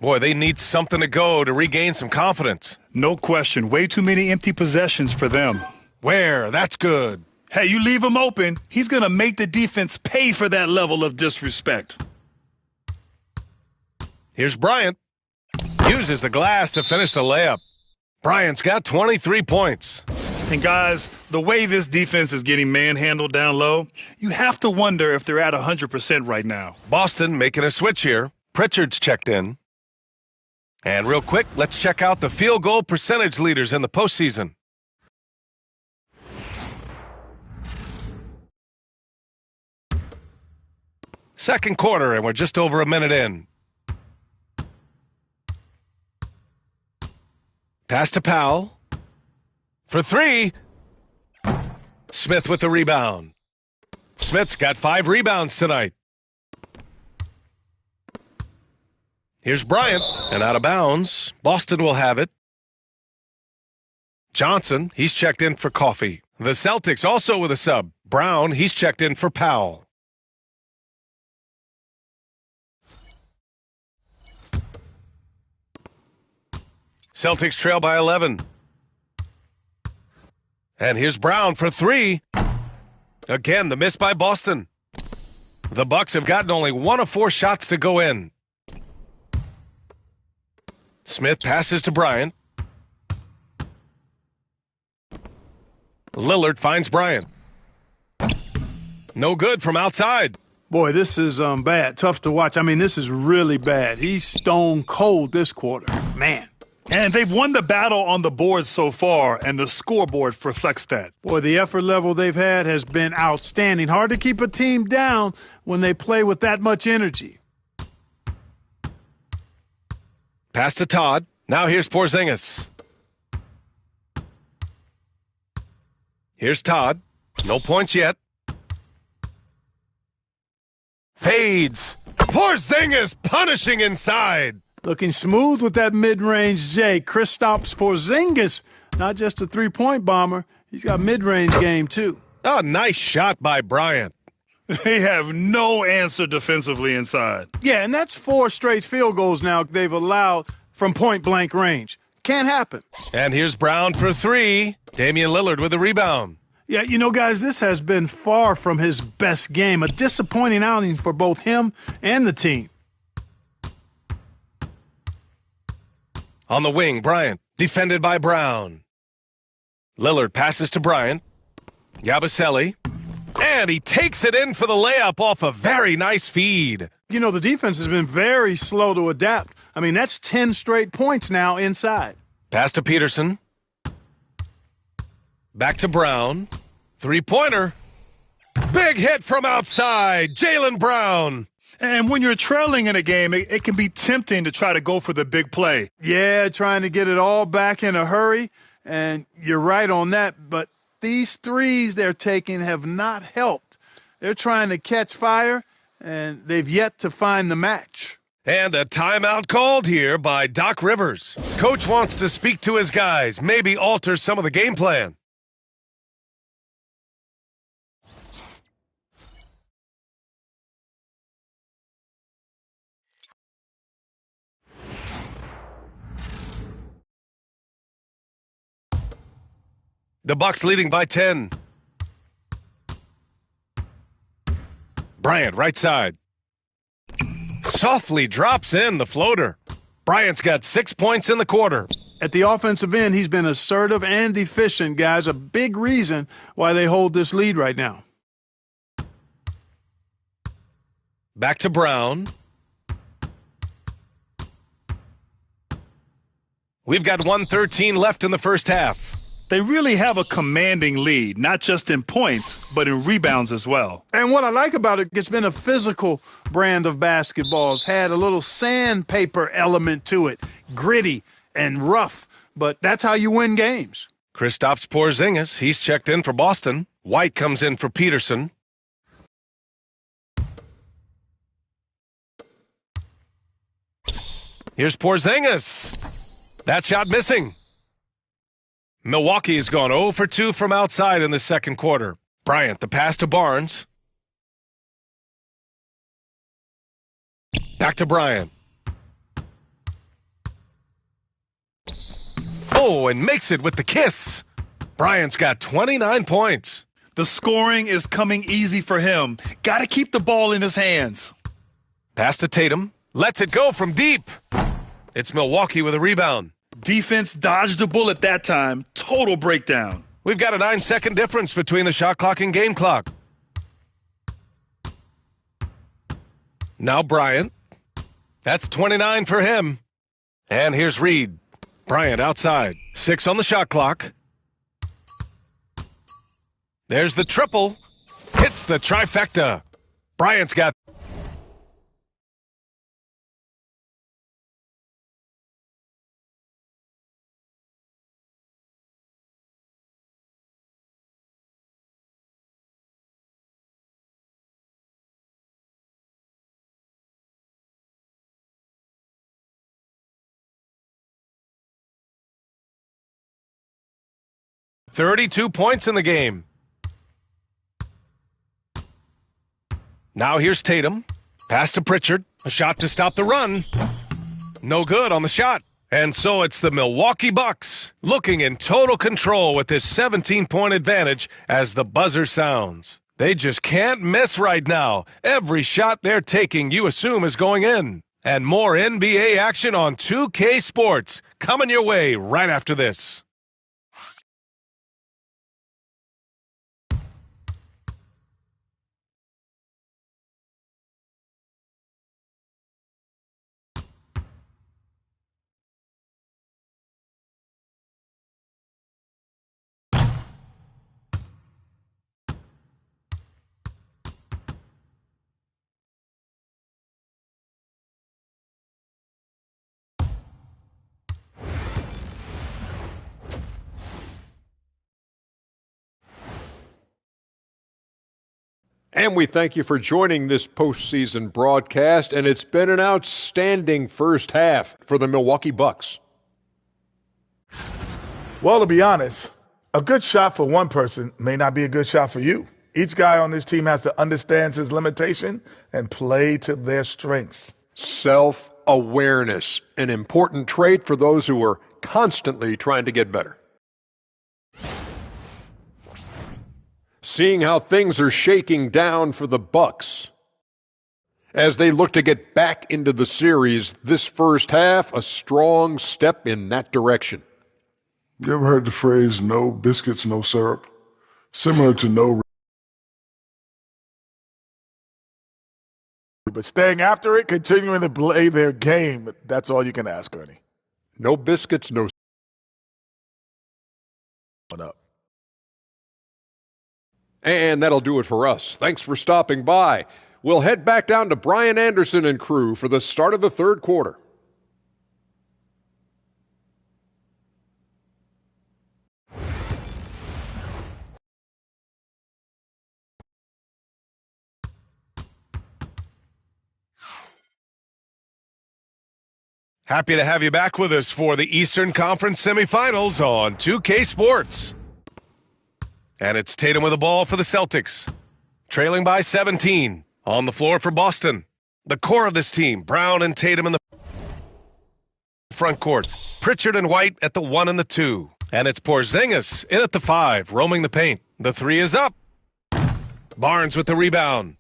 Boy, they need something to go to regain some confidence. No question. Way too many empty possessions for them. Ware, that's good. Hey, you leave him open, he's going to make the defense pay for that level of disrespect. Here's Bryant. Uses the glass to finish the layup. Bryant's got 23 points. And guys, the way this defense is getting manhandled down low, you have to wonder if they're at 100% right now. Boston making a switch here. Pritchard's checked in. And real quick, let's check out the field goal percentage leaders in the postseason. Second quarter, and we're just over a minute in. Pass to Powell. For 3. Smith with the rebound. Smith's got 5 rebounds tonight. Here's Bryant, and out of bounds. Boston will have it. Johnson, he's checked in for Coffey. The Celtics also with a sub. Brown, he's checked in for Powell. Celtics trail by 11. And here's Brown for 3. Again, the miss by Boston. The Bucks have gotten only 1 of 4 shots to go in. Smith passes to Bryant. Lillard finds Bryant. No good from outside. Boy, this is bad. Tough to watch. I mean, this is really bad. He's stone cold this quarter. Man. And they've won the battle on the board so far, and the scoreboard reflects that. Boy, the effort level they've had has been outstanding. Hard to keep a team down when they play with that much energy. Pass to Todd. Now here's Porzingis. Here's Todd. No points yet. Fades. Porzingis punishing inside. Looking smooth with that mid-range J. Kristaps Porzingis, not just a three-point bomber. He's got mid-range game, too. Oh, nice shot by Bryant. They have no answer defensively inside. Yeah, and that's 4 straight field goals now they've allowed from point-blank range. Can't happen. And here's Brown for 3. Damian Lillard with a rebound. Yeah, you know, guys, this has been far from his best game. A disappointing outing for both him and the team. On the wing, Bryant, defended by Brown. Lillard passes to Bryant. Yabusele. And he takes it in for the layup off a very nice feed. You know, the defense has been very slow to adapt. I mean, that's 10 straight points now inside. Pass to Peterson. Back to Brown. Three-pointer. Big hit from outside. Jaylen Brown. And when you're trailing in a game, it can be tempting to try to go for the big play. Yeah, trying to get it all back in a hurry. And you're right on that. But these threes they're taking have not helped. They're trying to catch fire, and they've yet to find the match. And a timeout called here by Doc Rivers. Coach wants to speak to his guys, maybe alter some of the game plan. The Bucks leading by 10. Bryant, right side. Softly drops in the floater. Bryant's got 6 points in the quarter. At the offensive end, he's been assertive and efficient, guys. A big reason why they hold this lead right now. Back to Brown. We've got 1:13 left in the first half. They really have a commanding lead, not just in points, but in rebounds as well. And what I like about it, it's been a physical brand of basketball. It's had a little sandpaper element to it, gritty and rough, but that's how you win games. Kristaps Porzingis, he's checked in for Boston. White comes in for Peterson. Here's Porzingis. That shot missing. Milwaukee's gone 0 for 2 from outside in the second quarter. Bryant, the pass to Barnes. Back to Bryant. Oh, and makes it with the kiss. Bryant's got 29 points. The scoring is coming easy for him. Got to keep the ball in his hands. Pass to Tatum. Lets it go from deep. It's Milwaukee with a rebound. Defense dodged a bullet that time. Total breakdown. We've got a 9-second difference between the shot clock and game clock. Now Bryant. That's 29 for him. And here's Reed. Bryant outside. 6 on the shot clock. There's the triple. Hits the trifecta. Bryant's got $32 points in the game. Now here's Tatum. Pass to Pritchard. A shot to stop the run. No good on the shot. And so it's the Milwaukee Bucks looking in total control with this 17-point advantage as the buzzer sounds. They just can't miss right now. Every shot they're taking you assume is going in. And more NBA action on 2K Sports coming your way right after this. And we thank you for joining this postseason broadcast, and it's been an outstanding first half for the Milwaukee Bucks. Well, to be honest, a good shot for one person may not be a good shot for you. Each guy on this team has to understand his limitation and play to their strengths. Self-awareness, an important trait for those who are constantly trying to get better. Seeing how things are shaking down for the Bucks as they look to get back into the series, this first half, a strong step in that direction. You ever heard the phrase, no biscuits, no syrup? Similar to no... But staying after it, continuing to play their game, that's all you can ask, Ernie. No biscuits, no... Up. And that'll do it for us. Thanks for stopping by. We'll head back down to Brian Anderson and crew for the start of the third quarter. Happy to have you back with us for the Eastern Conference semifinals on 2K Sports. And it's Tatum with the ball for the Celtics. Trailing by 17. On the floor for Boston. The core of this team, Brown and Tatum in the front court. Pritchard and White at the 1 and the 2. And it's Porzingis in at the 5, roaming the paint. The 3 is up. Barnes with the rebound.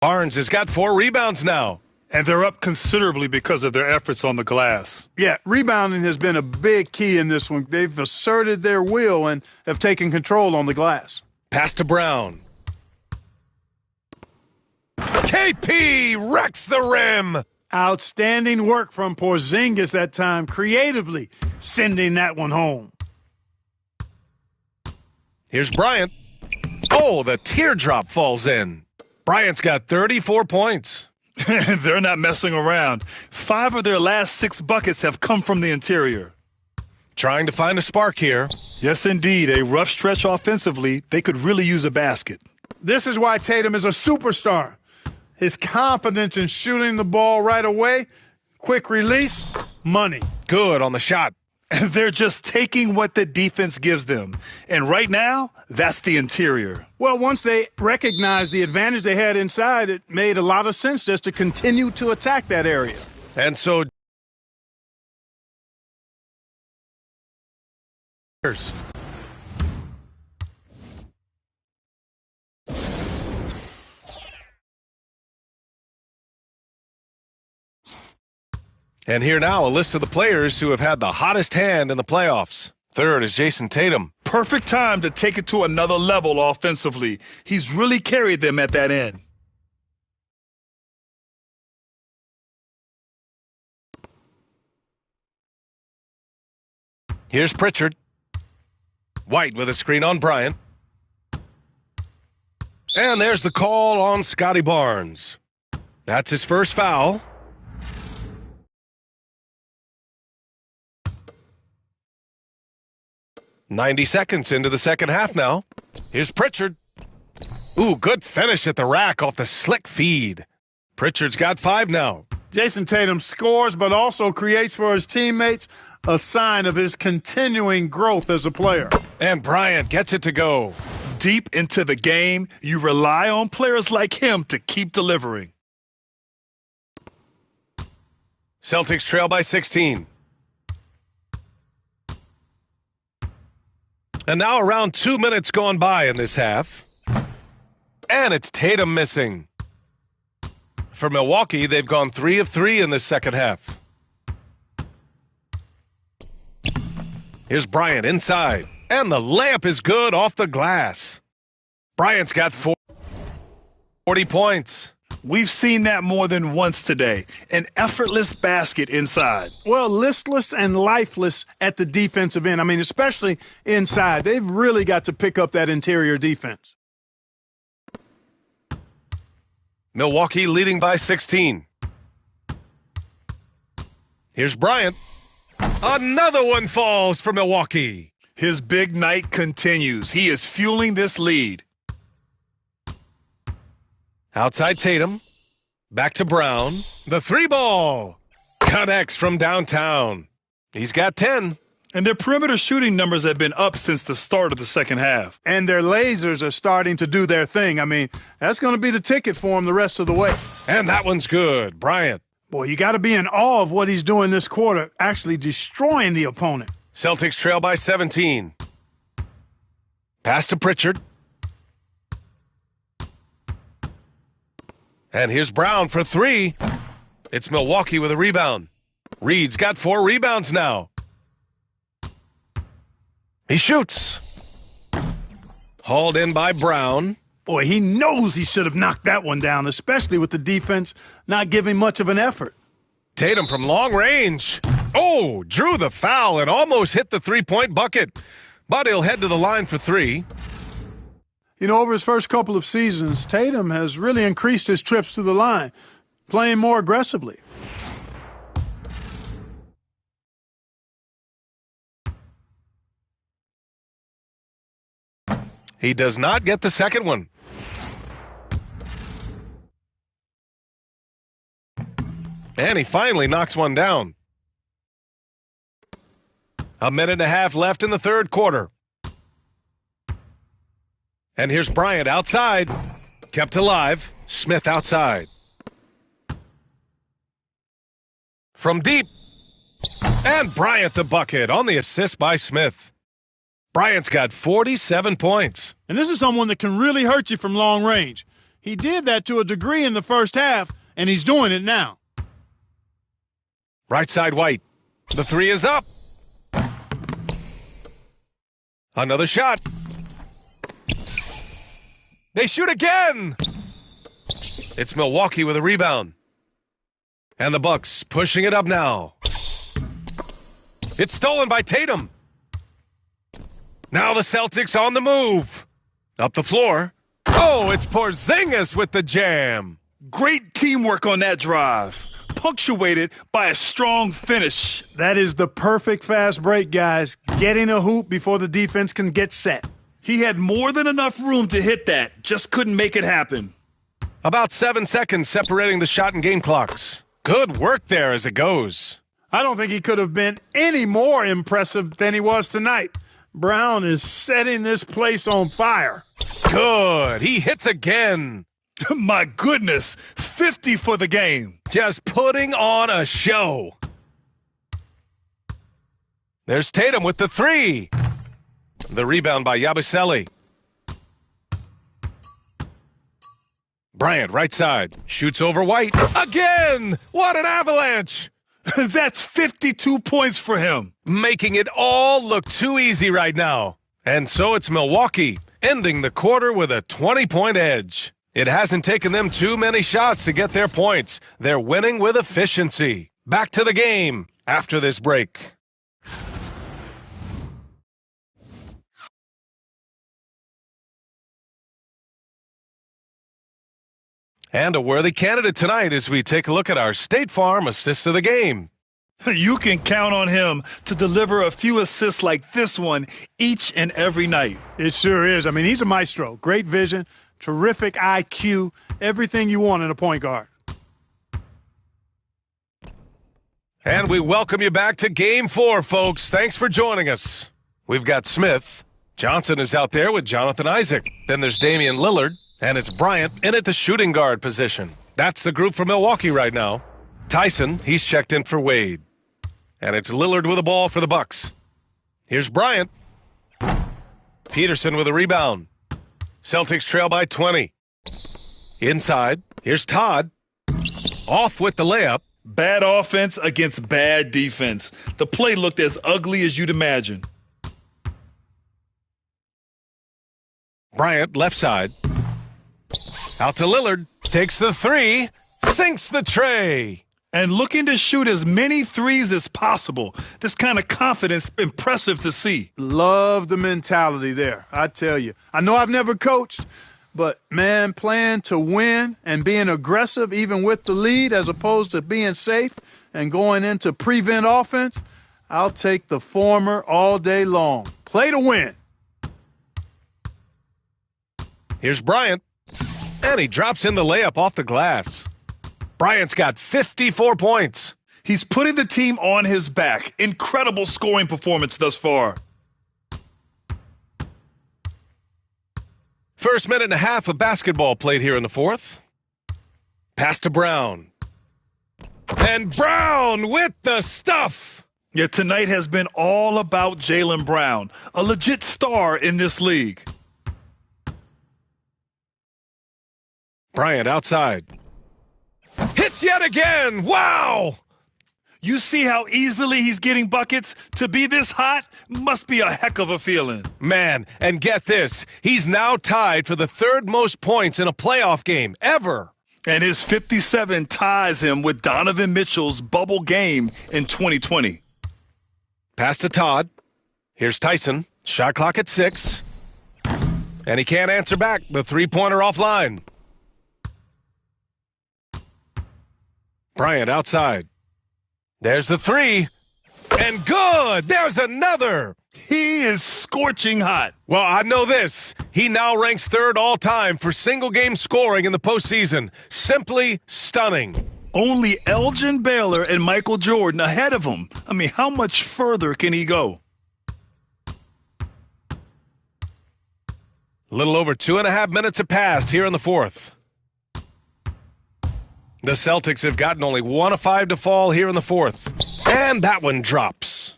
Barnes has got 4 rebounds now. And they're up considerably because of their efforts on the glass. Yeah, rebounding has been a big key in this one. They've asserted their will and have taken control on the glass. Pass to Brown. KP wrecks the rim. Outstanding work from Porzingis that time, creatively sending that one home. Here's Bryant. Oh, the teardrop falls in. Bryant's got 34 points. They're not messing around. 5 of their last 6 buckets have come from the interior. Trying to find a spark here. Yes, indeed. A rough stretch offensively. They could really use a basket. This is why Tatum is a superstar. His confidence in shooting the ball right away, quick release, money. Good on the shot. They're just taking what the defense gives them. And right now, that's the interior. Well, once they recognized the advantage they had inside, it made a lot of sense just to continue to attack that area. And so... And here now, a list of the players who have had the hottest hand in the playoffs. Third is Jason Tatum. Perfect time to take it to another level offensively. He's really carried them at that end. Here's Pritchard. White with a screen on Bryant. And there's the call on Scotty Barnes. That's his first foul. "90 seconds into the second half now. Here's Pritchard. Ooh, good finish at the rack off the slick feed. Pritchard's got 5 now. Jason Tatum scores but also creates for his teammates, a sign of his continuing growth as a player. And Bryant gets it to go. Deep into the game, you rely on players like him to keep delivering. Celtics trail by 16. And now around 2 minutes gone by in this half. And it's Tatum missing. For Milwaukee, they've gone 3 of 3 in this second half. Here's Bryant inside. And the layup is good off the glass. Bryant's got 40 points. We've seen that more than once today. An effortless basket inside. Well, listless and lifeless at the defensive end. I mean, especially inside. They've really got to pick up that interior defense. Milwaukee leading by 16. Here's Bryant. Another one falls for Milwaukee. His big night continues. He is fueling this lead. Outside Tatum. Back to Brown. The 3-ball. Connects from downtown. He's got 10. And their perimeter shooting numbers have been up since the start of the second half. And their lasers are starting to do their thing. I mean, that's going to be the ticket for him the rest of the way. And that one's good. Bryant. Boy, you got to be in awe of what he's doing this quarter, actually destroying the opponent. Celtics trail by 17. Pass to Pritchard. And here's Brown for 3. It's Milwaukee with a rebound. Reed's got 4 rebounds now. He shoots. Hauled in by Brown. Boy, he knows he should have knocked that one down, especially with the defense not giving much of an effort. Tatum from long range. Oh, drew the foul and almost hit the 3-point bucket. But he'll head to the line for 3. You know, over his first couple of seasons, Tatum has really increased his trips to the line, playing more aggressively. He does not get the second one. And he finally knocks one down. 1.5 minutes left in the third quarter. And here's Bryant outside. Kept alive. Smith outside. From deep. And Bryant the bucket on the assist by Smith. Bryant's got 47 points. And this is someone that can really hurt you from long range. He did that to a degree in the first half, and he's doing it now. Right side White. The 3 is up. Another shot. They shoot again. It's Milwaukee with a rebound. And the Bucks pushing it up now. It's stolen by Tatum. Now the Celtics on the move. Up the floor. Oh, it's Porzingis with the jam. Great teamwork on that drive, punctuated by a strong finish. That is the perfect fast break, guys. Getting a hoop before the defense can get set. He had more than enough room to hit that, just couldn't make it happen. About 7 seconds separating the shot and game clocks. Good work there as it goes. I don't think he could have been any more impressive than he was tonight. Brown is setting this place on fire. Good. He hits again. My goodness. 50 for the game. Just putting on a show. There's Tatum with the 3. The rebound by Yabusele. Bryant, right side. Shoots over White. Again! What an avalanche! That's 52 points for him. Making it all look too easy right now. And so it's Milwaukee, ending the quarter with a 20-point edge. It hasn't taken them too many shots to get their points. They're winning with efficiency. Back to the game after this break. And a worthy candidate tonight as we take a look at our State Farm assist of the game. You can count on him to deliver a few assists like this one each and every night. It sure is. I mean, he's a maestro. Great vision, terrific IQ, everything you want in a point guard. And we welcome you back to Game 4, folks. Thanks for joining us. We've got Smith. Johnson is out there with Jonathan Isaac. Then there's Damian Lillard. And it's Bryant in at the shooting guard position. That's the group for Milwaukee right now. Tyson, he's checked in for Wade. And it's Lillard with a ball for the Bucks. Here's Bryant. Peterson with a rebound. Celtics trail by 20. Inside, here's Todd. Off with the layup. Bad offense against bad defense. The play looked as ugly as you'd imagine. Bryant, left side. Out to Lillard, takes the 3, sinks the tray. And looking to shoot as many threes as possible. This kind of confidence, impressive to see. Love the mentality there, I tell you. I know I've never coached, but, man, playing to win and being aggressive even with the lead as opposed to being safe and going into prevent offense, I'll take the former all day long. Play to win. Here's Bryant, and he drops in the layup off the glass. Bryant's got 54 points. He's putting the team on his back. Incredible scoring performance thus far. First minute and a half of basketball played here in the fourth. Pass to Brown. And Brown with the stuff. Yeah, tonight has been all about Jaylen Brown, a legit star in this league. Bryant outside. Hits yet again. Wow. You see how easily he's getting buckets? To be this hot must be a heck of a feeling. Man, and get this. He's now tied for the third most points in a playoff game ever. And his 57 ties him with Donovan Mitchell's bubble game in 2020. Pass to Todd. Here's Tyson. Shot clock at 6. And he can't answer back. The three-pointer offline. Bryant outside. There's the three. And good! There's another! He is scorching hot. Well, I know this. He now ranks third all-time for single-game scoring in the postseason. Simply stunning. Only Elgin Baylor and Michael Jordan ahead of him. I mean, how much further can he go? A little over 2.5 minutes have passed here in the fourth. The Celtics have gotten only 1 of 5 to fall here in the fourth. And that one drops.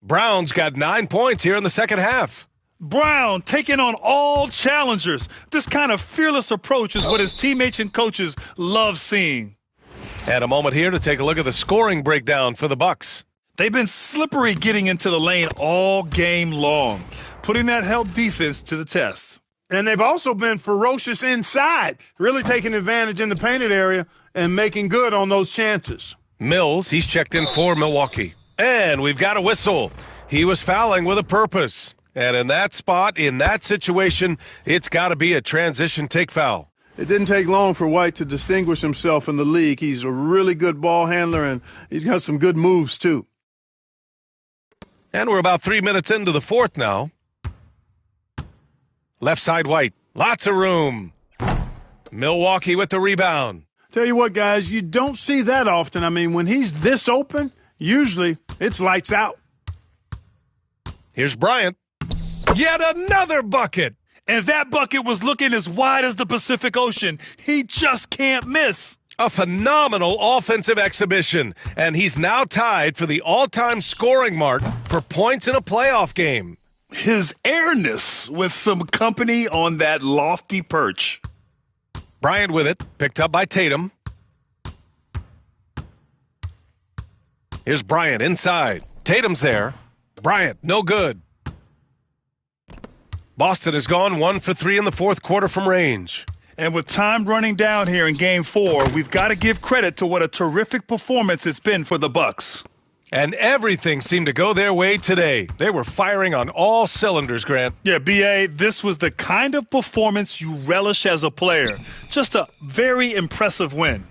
Brown's got 9 points here in the second half. Brown taking on all challengers. This kind of fearless approach is what his teammates and coaches love seeing. And a moment here to take a look at the scoring breakdown for the Bucks. They've been slippery getting into the lane all game long, putting that help defense to the test. And they've also been ferocious inside, really taking advantage in the painted area and making good on those chances. Mills, he's checked in for Milwaukee. And we've got a whistle. He was fouling with a purpose. And in that spot, in that situation, it's got to be a transition take foul. It didn't take long for White to distinguish himself in the league. He's a really good ball handler, and he's got some good moves, too. And we're about 3 minutes into the fourth now. Left side White. Lots of room. Milwaukee with the rebound. Tell you what, guys, you don't see that often. I mean, when he's this open, usually it's lights out. Here's Bryant. Yet another bucket. And that bucket was looking as wide as the Pacific Ocean. He just can't miss. A phenomenal offensive exhibition. And he's now tied for the all-time scoring mark for points in a playoff game. His airness with some company on that lofty perch. Bryant with it, picked up by Tatum. Here's Bryant inside. Tatum's there. Bryant, no good. Boston has gone 1 for 3 in the fourth quarter from range. And with time running down here in Game 4, we've got to give credit to what a terrific performance it's been for the Bucks. And everything seemed to go their way today. They were firing on all cylinders, Grant. Yeah, B.A., this was the kind of performance you relish as a player. Just a very impressive win.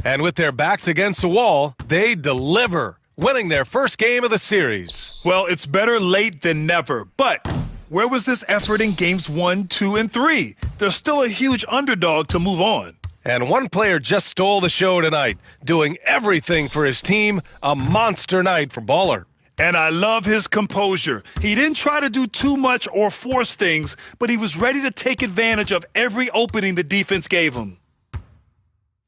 And with their backs against the wall, they deliver, winning their first game of the series. Well, it's better late than never. But where was this effort in Games 1, 2, and 3? They're still a huge underdog to move on. And one player just stole the show tonight, doing everything for his team. A monster night for Baller. And I love his composure. He didn't try to do too much or force things, but he was ready to take advantage of every opening the defense gave him.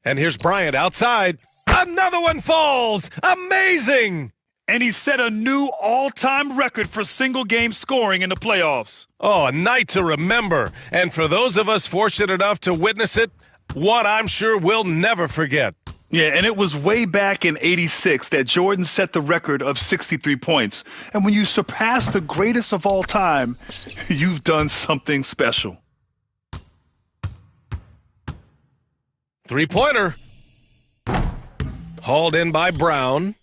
And here's Bryant outside. Another one falls. Amazing. And he set a new all-time record for single-game scoring in the playoffs. Oh, a night to remember. And for those of us fortunate enough to witness it, what I'm sure we'll never forget. Yeah, and it was way back in '86 that Jordan set the record of 63 points. And when you surpass the greatest of all time, you've done something special. Three-pointer. Hauled in by Brown.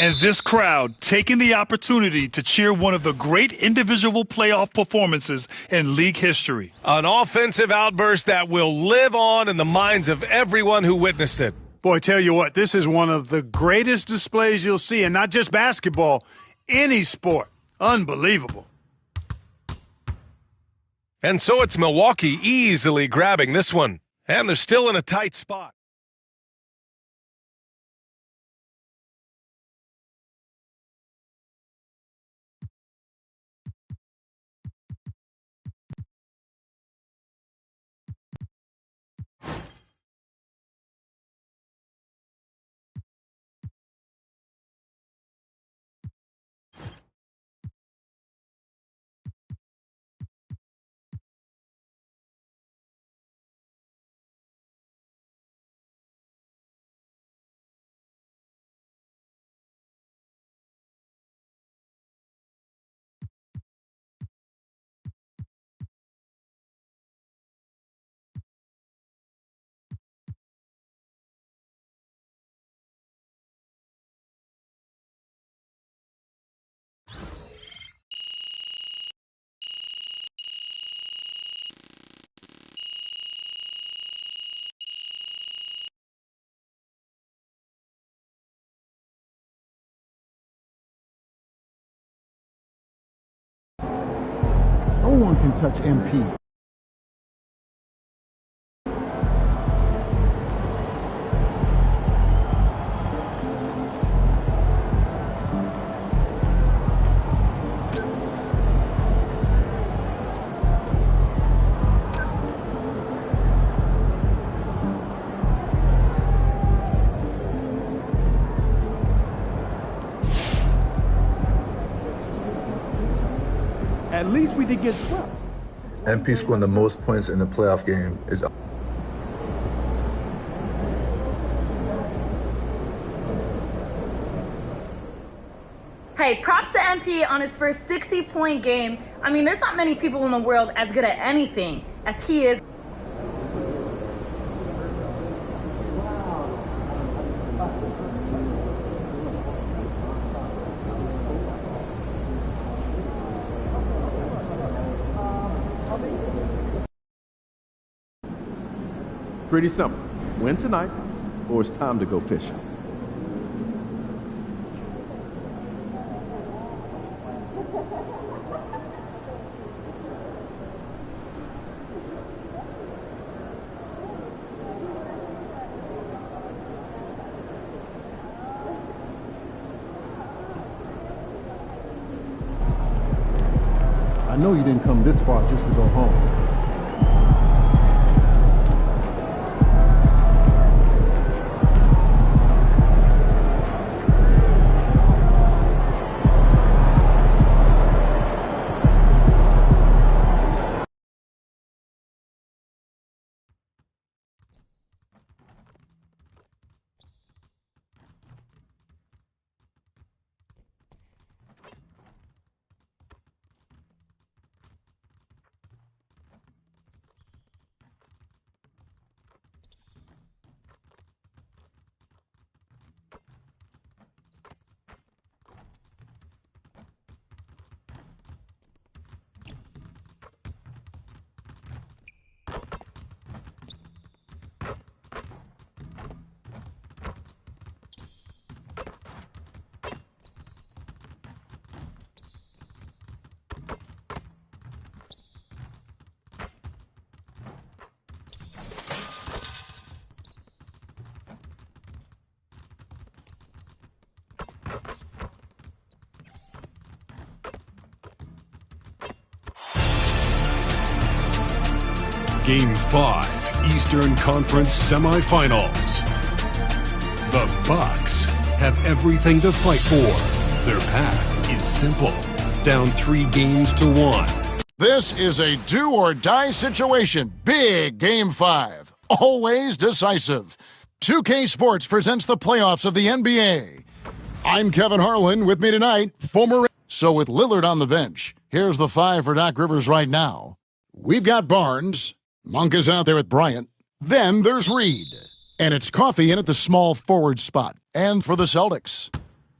And this crowd taking the opportunity to cheer one of the great individual playoff performances in league history. An offensive outburst that will live on in the minds of everyone who witnessed it. Boy, tell you what, this is one of the greatest displays you'll see, and not just basketball, any sport. Unbelievable. And so it's Milwaukee easily grabbing this one. And they're still in a tight spot. No one can touch MP. At least we did get swept. MP scoring the most points in the playoff game is Hey, props to MP on his first 60-point game. I mean, there's not many people in the world as good at anything as he is. Pretty simple. Win tonight, or it's time to go fishing. I know you didn't come this far just to go home. Game 5, Eastern Conference Semifinals. The Bucks have everything to fight for. Their path is simple. Down 3 games to 1. This is a do-or-die situation. Big Game 5. Always decisive. 2K Sports presents the playoffs of the NBA. I'm Kevin Harlan. With me tonight, former... So with Lillard on the bench, here's the 5 for Doc Rivers right now. We've got Barnes. Monk is out there with Bryant. Then there's Reed. And it's Coffee in at the small forward spot. And for the Celtics.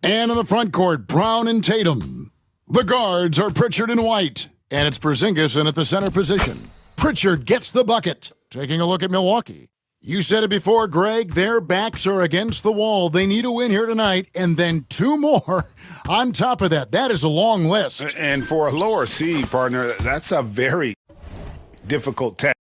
And in the front court, Brown and Tatum. The guards are Pritchard and White. And it's Porzingis in at the center position. Pritchard gets the bucket. Taking a look at Milwaukee. You said it before, Greg. Their backs are against the wall. They need a win here tonight, and then 2 more on top of that. That is a long list. And for a lower seed, partner, that's a very difficult task.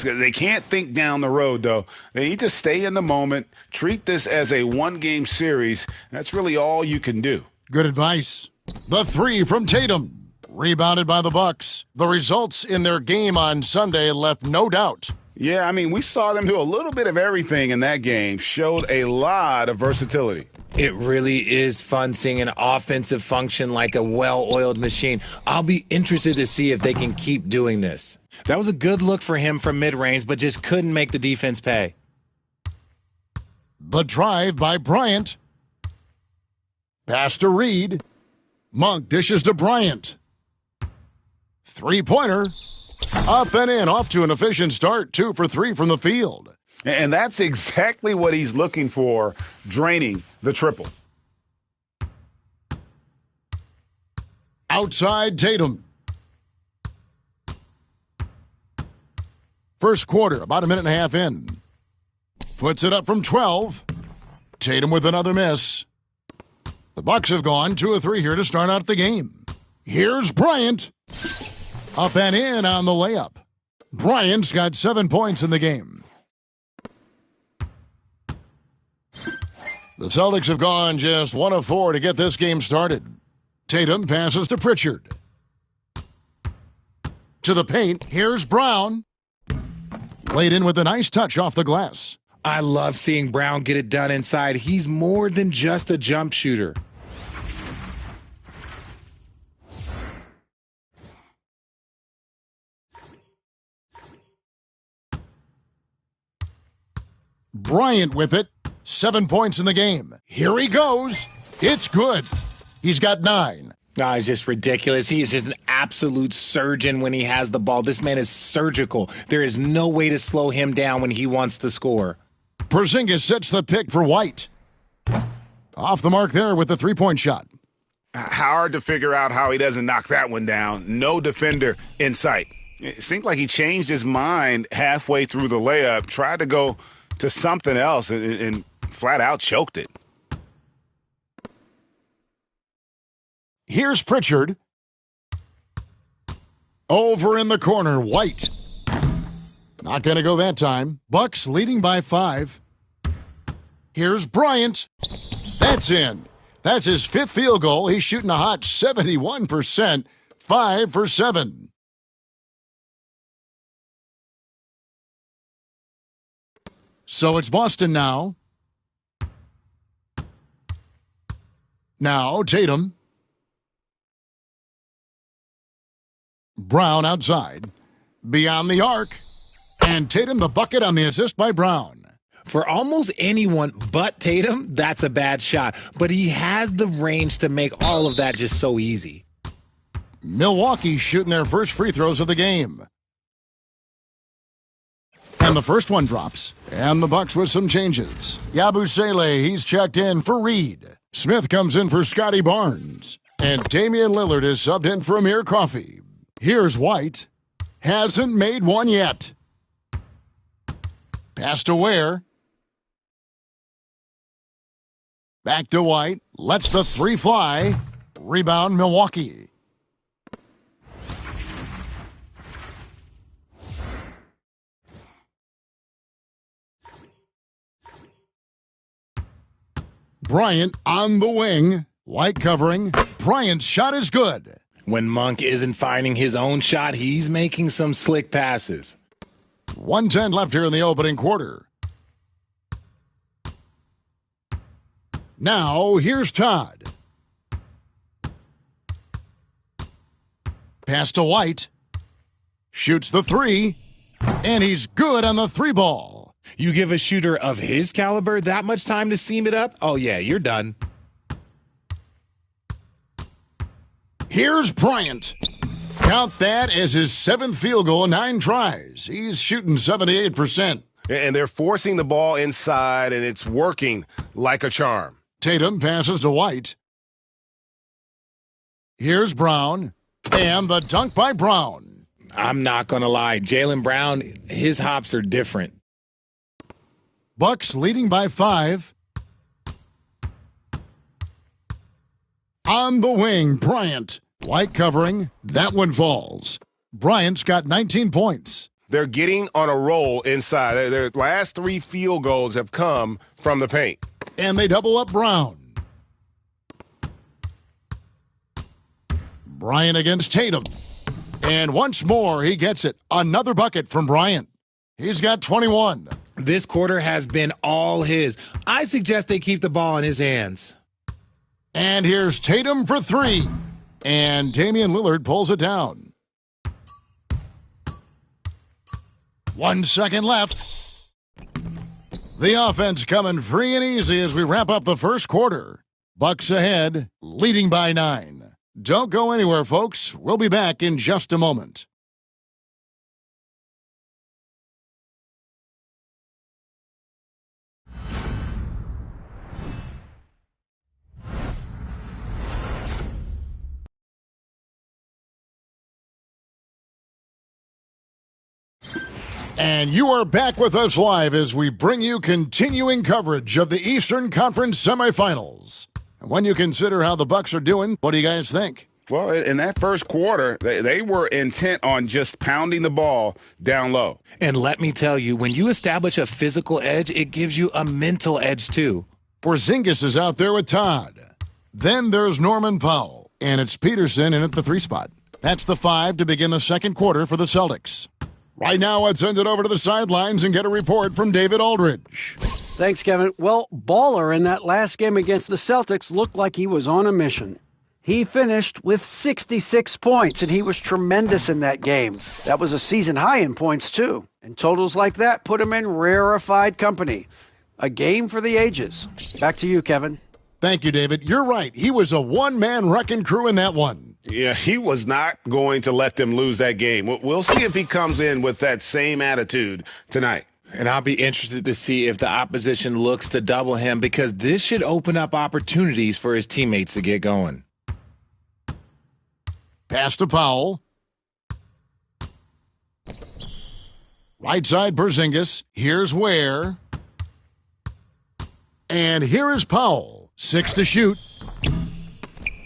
They can't think down the road, though. They need to stay in the moment, treat this as a one-game series. That's really all you can do. Good advice. The 3 from Tatum, rebounded by the Bucks. The results in their game on Sunday left no doubt. Yeah, I mean, we saw them do a little bit of everything in that game. Showed a lot of versatility. It really is fun seeing an offensive function like a well-oiled machine. I'll be interested to see if they can keep doing this. That was a good look for him from mid-range, but just couldn't make the defense pay. The drive by Bryant. Pass to Reed. Monk dishes to Bryant. 3-pointer. Up and in, off to an efficient start. 2 for 3 from the field. And that's exactly what he's looking for, draining the triple. Outside Tatum. First quarter, about a minute and a half in. Puts it up from 12. Tatum with another miss. The Bucks have gone 2 of 3 here to start out the game. Here's Bryant. Up and in on the layup. Bryant's got 7 points in the game. The Celtics have gone just 1 of 4 to get this game started. Tatum passes to Pritchard. To the paint, here's Brown. Laid in with a nice touch off the glass. I love seeing Brown get it done inside. He's more than just a jump shooter. Bryant with it. 7 points in the game. Here he goes. It's good. He's got 9. No, it's just ridiculous. He is just an absolute surgeon when he has the ball. This man is surgical. There is no way to slow him down when he wants to score. Porzingis sets the pick for White. Off the mark there with the 3-point shot. Hard to figure out how he doesn't knock that one down. No defender in sight. It seemed like he changed his mind halfway through the layup, tried to go to something else, and flat out choked it. Here's Pritchard. Over in the corner, White. Not going to go that time. Bucks leading by 5. Here's Bryant. That's in. That's his 5th field goal. He's shooting a hot 71%. 5 for 7. So it's Boston now. Now Tatum. Brown outside. Beyond the arc. And Tatum the bucket on the assist by Brown. For almost anyone but Tatum, that's a bad shot. But he has the range to make all of that just so easy. Milwaukee shooting their first free throws of the game. And the first one drops. And the Bucks with some changes. Yabusele, he's checked in for Reed. Smith comes in for Scotty Barnes. And Damian Lillard is subbed in for Amir Coffey. Here's White. Hasn't made one yet. Pass to Ware. Back to White. Lets the 3 fly. Rebound Milwaukee. Bryant on the wing. White covering. Bryant's shot is good. When Monk isn't finding his own shot, he's making some slick passes. 1:10 left here in the opening quarter. Now, here's Todd. Pass to White. Shoots the 3. And he's good on the 3 ball. You give a shooter of his caliber that much time to seam it up? Oh, yeah, you're done. Here's Bryant. Count that as his 7th field goal in 9 tries. He's shooting 78%. And they're forcing the ball inside, and it's working like a charm. Tatum passes to White. Here's Brown. And the dunk by Brown. I'm not going to lie. Jaylen Brown, his hops are different. Bucks leading by 5. On the wing, Bryant. White covering. That one falls. Bryant's got 19 points. They're getting on a roll inside. Their last 3 field goals have come from the paint. And they double up Brown. Bryant against Tatum. And once more, he gets it. Another bucket from Bryant. He's got 21. This quarter has been all his. I suggest they keep the ball in his hands. And here's Tatum for 3. And Damian Lillard pulls it down. 1 second left. The offense coming free and easy as we wrap up the first quarter. Bucks ahead, leading by 9. Don't go anywhere, folks. We'll be back in just a moment. And you are back with us live as we bring you continuing coverage of the Eastern Conference semifinals. And when you consider how the Bucks are doing, what do you guys think? Well, in that first quarter, they were intent on just pounding the ball down low. And let me tell you, when you establish a physical edge, it gives you a mental edge too. Porzingis is out there with Todd. Then there's Norman Powell, and it's Peterson in at the 3 spot. That's the 5 to begin the second quarter for the Celtics. Right now, let's send it over to the sidelines and get a report from David Aldridge. Thanks, Kevin. Well, Baller in that last game against the Celtics looked like he was on a mission. He finished with 66 points, and he was tremendous in that game. That was a season high in points, too. And totals like that put him in rarefied company. A game for the ages. Back to you, Kevin. Thank you, David. You're right. He was a one-man wrecking crew in that one. Yeah, he was not going to let them lose that game. We'll see if he comes in with that same attitude tonight. And I'll be interested to see if the opposition looks to double him, because this should open up opportunities for his teammates to get going. Pass to Powell. Right side, Porzingis. Here's Ware. And here is Powell. 6 to shoot.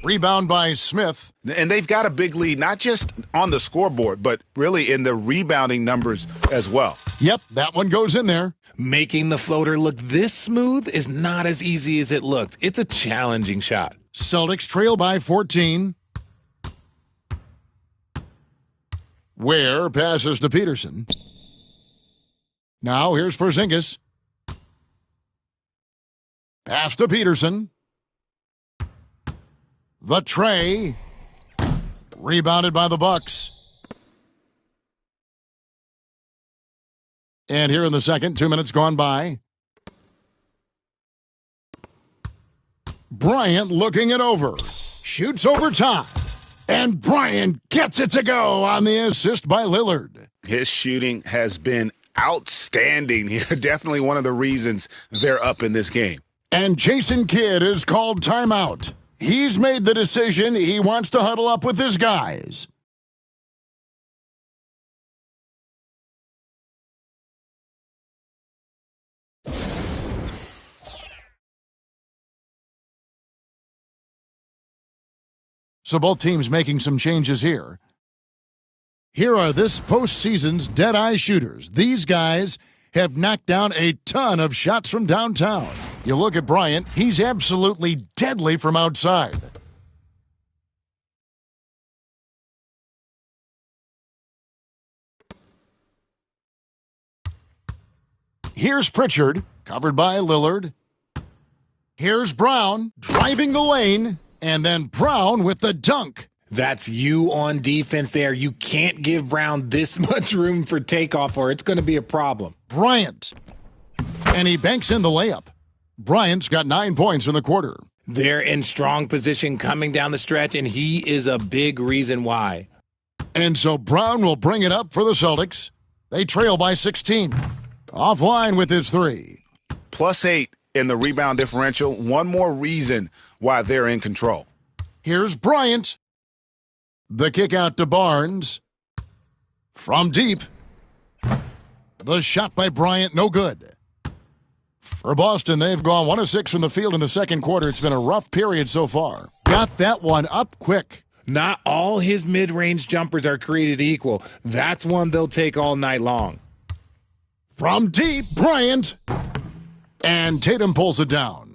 Rebound by Smith. And they've got a big lead, not just on the scoreboard, but really in the rebounding numbers as well. Yep, that one goes in there. Making the floater look this smooth is not as easy as it looked. It's a challenging shot. Celtics trail by 14. Ware passes to Peterson. Now here's Porzingis. Pass to Peterson. The tray. Rebounded by the Bucks. And here in the second, 2 minutes gone by. Bryant looking it over. Shoots over top. And Bryant gets it to go on the assist by Lillard. His shooting has been outstanding here. Definitely one of the reasons they're up in this game. And Jason Kidd is called timeout. He's made the decision he wants to huddle up with his guys. So both teams making some changes here. Here are this postseason's dead-eye shooters. These guys have knocked down a ton of shots from downtown. You look at Bryant, he's absolutely deadly from outside. Here's Pritchard, covered by Lillard. Here's Brown, driving the lane, and then Brown with the dunk. That's you on defense there. You can't give Brown this much room for takeoff or it's going to be a problem. Bryant. And he banks in the layup. Bryant's got 9 points in the quarter. They're in strong position coming down the stretch, and he is a big reason why. And so Brown will bring it up for the Celtics. They trail by 16. Offline with his 3. +8 in the rebound differential. One more reason why they're in control. Here's Bryant. The kick out to Barnes. From deep. The shot by Bryant, no good. For Boston, they've gone 1 of 6 from the field in the second quarter. It's been a rough period so far. Got that one up quick. Not all his mid-range jumpers are created equal. That's one they'll take all night long. From deep, Bryant. And Tatum pulls it down.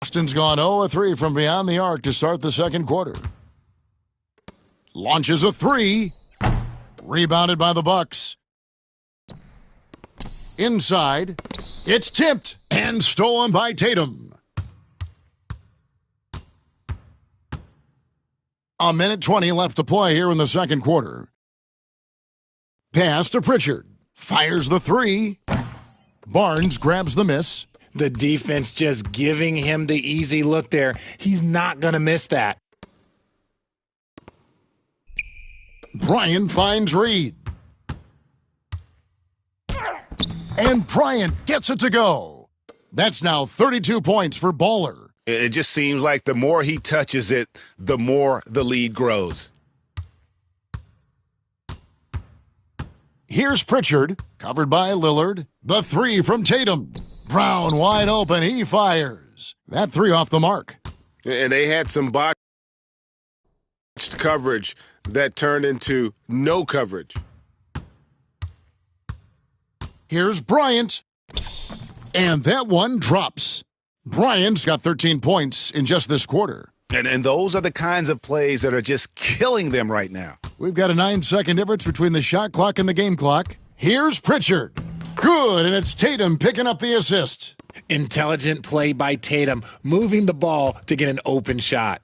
Boston's gone 0-3 from beyond the arc to start the second quarter. Launches a three. Rebounded by the Bucks. Inside. It's tipped and stolen by Tatum. 1:20 left to play here in the second quarter. Pass to Pritchard. Fires the three. Barnes grabs the miss. The defense just giving him the easy look there. He's not going to miss that. Bryant finds Reed. And Bryant gets it to go. That's now 32 points for Baller. It just seems like the more he touches it, the more the lead grows. Here's Pritchard, covered by Lillard. The three from Tatum. Brown wide open, he fires. That three off the mark. And they had some botched coverage that turned into no coverage. Here's Bryant. And that one drops. Bryant's got 13 points in just this quarter. And those are the kinds of plays that are just killing them right now. We've got a 9-second difference between the shot clock and the game clock. Here's Pritchard. Good, and it's Tatum picking up the assist. Intelligent play by Tatum, moving the ball to get an open shot.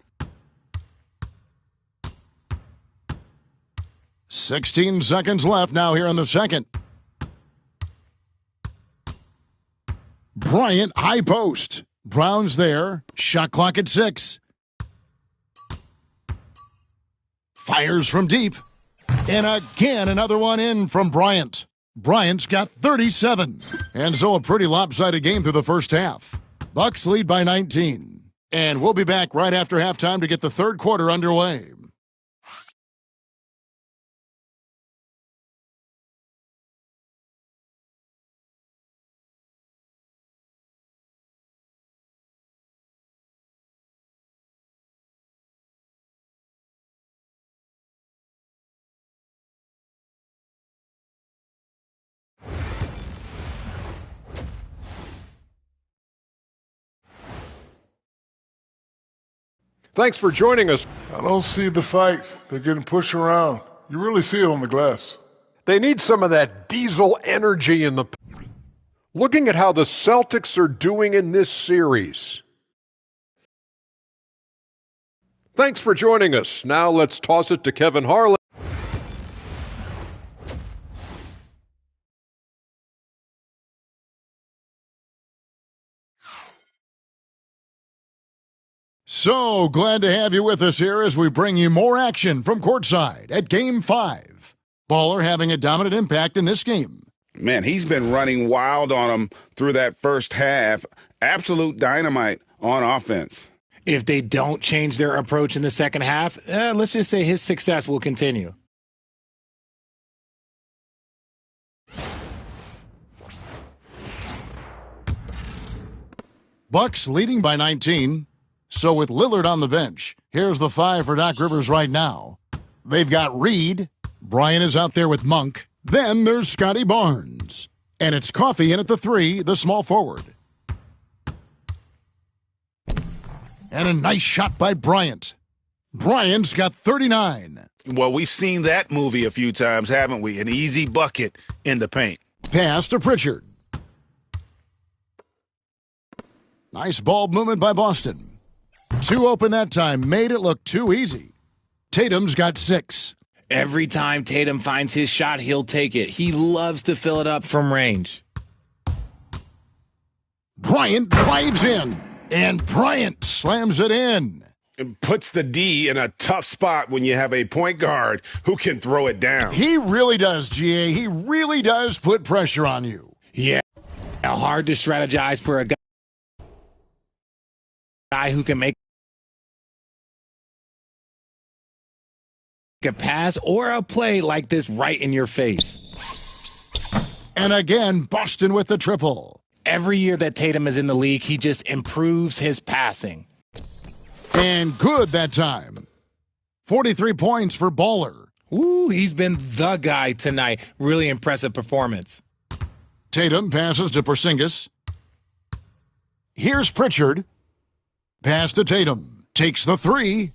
16 seconds left now here in the second. Bryant, high post. Brown's there. Shot clock at 6. Fires from deep. And again, another one in from Bryant. Bryant's got 37. And so a pretty lopsided game through the first half. Bucks lead by 19. And we'll be back right after halftime to get the third quarter underway. Thanks for joining us. I don't see the fight. They're getting pushed around. You really see it on the glass. They need some of that diesel energy in the... Looking at how the Celtics are doing in this series. Thanks for joining us. Now let's toss it to Kevin Harlan. So glad to have you with us here as we bring you more action from courtside at Game 5. Baller having a dominant impact in this game. Man, he's been running wild on them through that first half. Absolute dynamite on offense. If they don't change their approach in the second half, let's just say his success will continue. Bucks leading by 19. So with Lillard on the bench, here's the 5 for Doc Rivers right now. They've got Reed. Bryant is out there with Monk. Then there's Scotty Barnes. And it's Coffey in at the 3, the small forward. And a nice shot by Bryant. Bryant's got 39. Well, we've seen that movie a few times, haven't we? An easy bucket in the paint. Pass to Pritchard. Nice ball movement by Boston. 2 open that time, made it look too easy. Tatum's got 6. Every time Tatum finds his shot, he'll take it. He loves to fill it up from range. Bryant drives in, and Bryant slams it in. And puts the D in a tough spot when you have a point guard who can throw it down. He really does, GA. He really does put pressure on you. Yeah, hard to strategize for a guy who can make a pass or a play like this right in your face. And again, Boston with the triple. Every year that Tatum is in the league, he just improves his passing. And good that time. 43 points for Baller. Ooh, he's been the guy tonight. Really impressive performance. Tatum passes to Porzingis. Here's Pritchard. Pass to Tatum. Takes the three.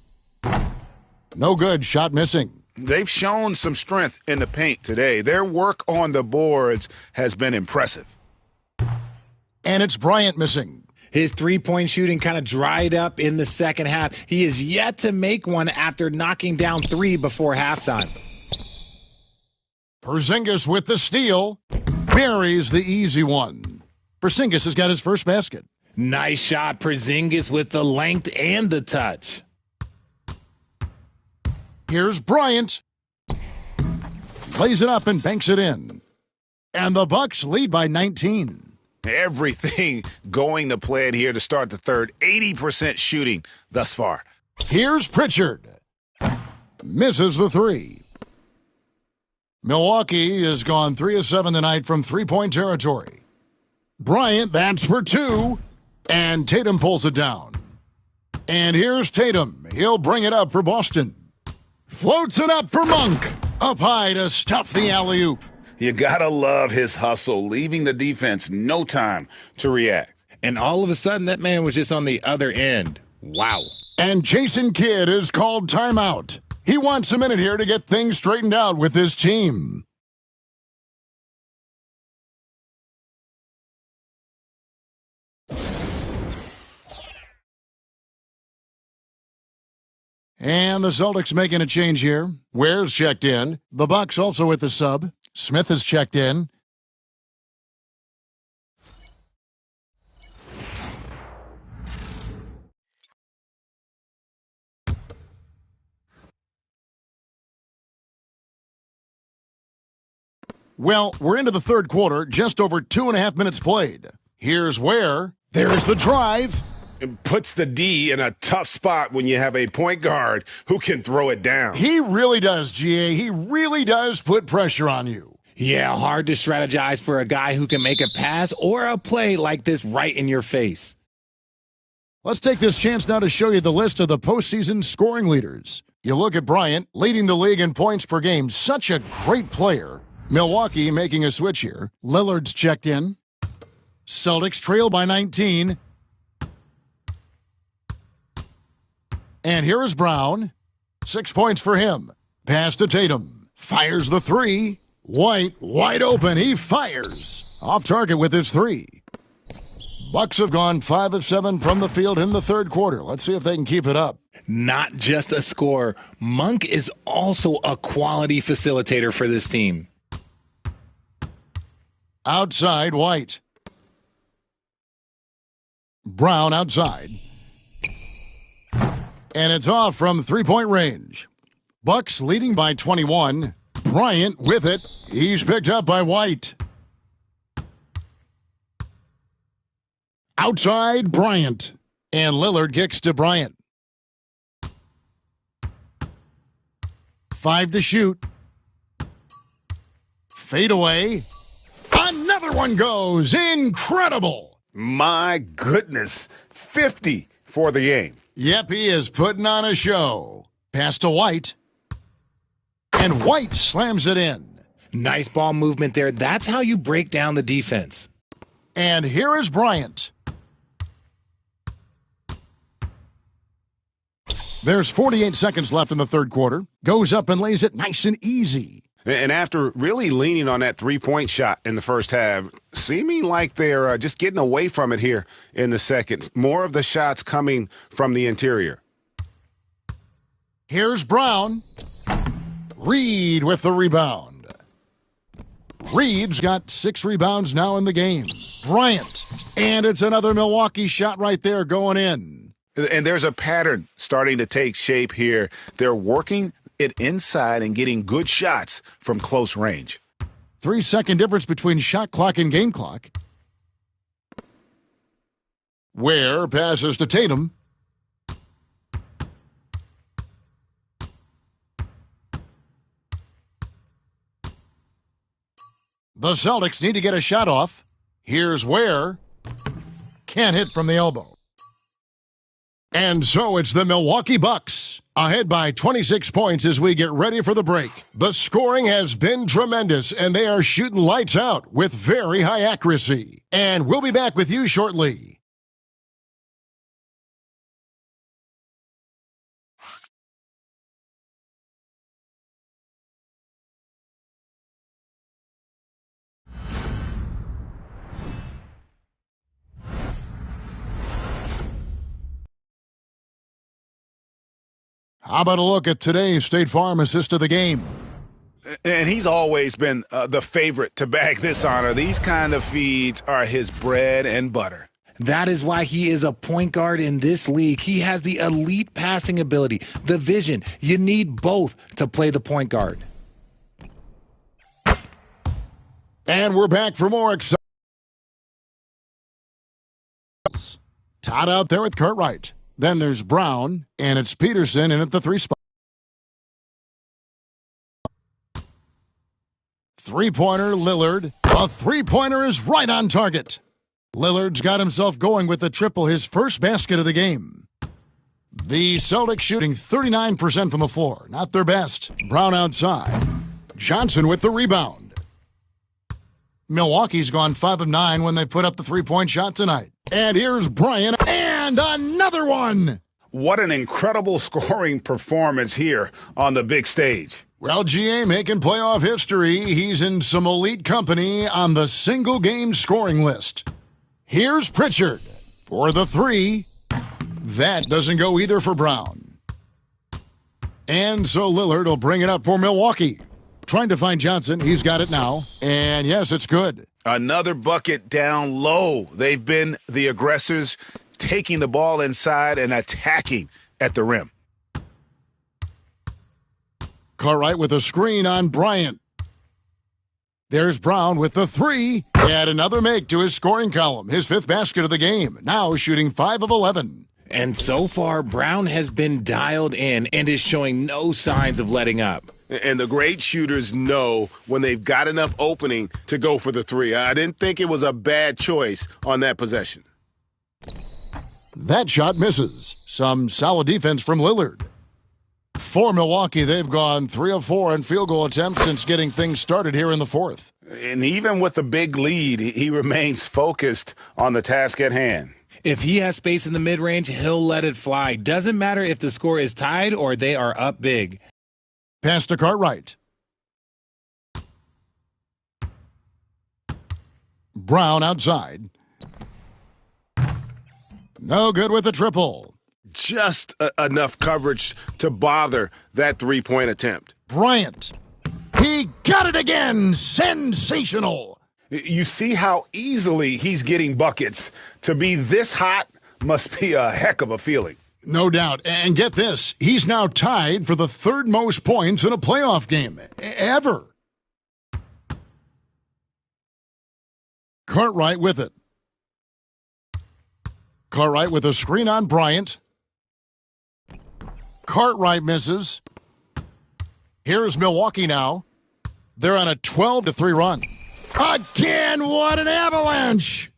No good. Shot missing. They've shown some strength in the paint today. Their work on the boards has been impressive. And it's Bryant missing. His three-point shooting kind of dried up in the second half. He is yet to make one after knocking down 3 before halftime. Porzingis with the steal. Buries the easy one. Porzingis has got his first basket. Nice shot, Porzingis with the length and the touch. Here's Bryant. Plays it up and banks it in. And the Bucks lead by 19. Everything going to plan here to start the third. 80% shooting thus far. Here's Pritchard. Misses the three. Milwaukee has gone 3 of 7 tonight from three-point territory. Bryant, that's for 2. And Tatum pulls it down. And here's Tatum. He'll bring it up for Boston. Floats it up for Monk. Up high to stuff the alley-oop. You gotta love his hustle, leaving the defense no time to react. And all of a sudden, that man was just on the other end. Wow. And Jason Kidd is called timeout. He wants a minute here to get things straightened out with his team. And the Celtics making a change here. Ware's checked in. The Bucks also with the sub. Smith has checked in. Well, we're into the third quarter, just over 2.5 minutes played. Here's Ware. There's the drive. It puts the D in a tough spot when you have a point guard who can throw it down. He really does, GA. He really does put pressure on you. Yeah, hard to strategize for a guy who can make a pass or a play like this right in your face. Let's take this chance now to show you the list of the postseason scoring leaders. You look at Bryant, leading the league in points per game. Such a great player. Milwaukee making a switch here. Lillard's checked in. Celtics trail by 19. And here is Brown. 6 points for him. Pass to Tatum. Fires the three. White, wide open. He fires. Off target with his three. Bucks have gone 5 of 7 from the field in the third quarter. Let's see if they can keep it up. Not just a scorer. Monk is also a quality facilitator for this team. Outside, White. Brown outside. And it's off from three-point range. Bucks leading by 21. Bryant with it. He's picked up by White. Outside, Bryant. And Lillard kicks to Bryant. 5 to shoot. Fade away. Another one goes. Incredible. My goodness. 50 for the game. Yep, he is putting on a show. Pass to White. And White slams it in. Nice ball movement there. That's how you break down the defense. And here is Bryant. There's 48 seconds left in the third quarter. Goes up and lays it nice and easy. And after really leaning on that three-point shot in the first half, seeming like they're just getting away from it here in the second. More of the shots coming from the interior. Here's Brown. Reed with the rebound. Reed's got 6 rebounds now in the game. Bryant. And it's another Milwaukee shot right there going in. And there's a pattern starting to take shape here. They're working it inside and getting good shots from close range. 3-second difference between shot clock and game clock. Ware passes to Tatum. The Celtics need to get a shot off. Here's Ware. Can't hit from the elbow. And so it's the Milwaukee Bucks, ahead by 26 points as we get ready for the break. The scoring has been tremendous, and they are shooting lights out with very high accuracy. And we'll be back with you shortly. How about a look at today's State Farm assist of the game? And he's always been the favorite to bag this honor. These kind of feeds are his bread and butter. That is why he is a point guard in this league. He has the elite passing ability, the vision. You need both to play the point guard. And we're back for more exciting. Todd out there with Cartwright. Then there's Brown, and it's Peterson in at the 3 spot. Three-pointer, Lillard. A three-pointer is right on target. Lillard's got himself going with the triple, his first basket of the game. The Celtics shooting 39% from the floor. Not their best. Brown outside. Johnson with the rebound. Milwaukee's gone 5 of 9 when they put up the three-point shot tonight. And here's Bryant, and another one! What an incredible scoring performance here on the big stage. Well, GA making playoff history. He's in some elite company on the single-game scoring list. Here's Pritchard for the 3. That doesn't go either for Brown. And so Lillard will bring it up for Milwaukee. Trying to find Johnson. He's got it now. And yes, it's good. Another bucket down low. They've been the aggressors, taking the ball inside and attacking at the rim. Cartwright with a screen on Bryant. There's Brown with the 3. Add another make to his scoring column. His 5th basket of the game. Now shooting 5 of 11. And so far, Brown has been dialed in and is showing no signs of letting up. And the great shooters know when they've got enough opening to go for the 3. I didn't think it was a bad choice on that possession. That shot misses. Some solid defense from Lillard. For Milwaukee, they've gone 3 of 4 in field goal attempts since getting things started here in the 4th. And even with the big lead, he remains focused on the task at hand. If he has space in the mid-range, he'll let it fly. Doesn't matter if the score is tied or they are up big. Pass to Cartwright. Brown outside. No good with the triple. Just enough coverage to bother that three-point attempt. Bryant. He got it again. Sensational. You see how easily he's getting buckets. To be this hot must be a heck of a feeling. No doubt. And get this, he's now tied for the 3rd most points in a playoff game ever. Cartwright with it. Cartwright with a screen on Bryant. Cartwright misses. Here's Milwaukee now. They're on a 12-3 run. Again, what an avalanche!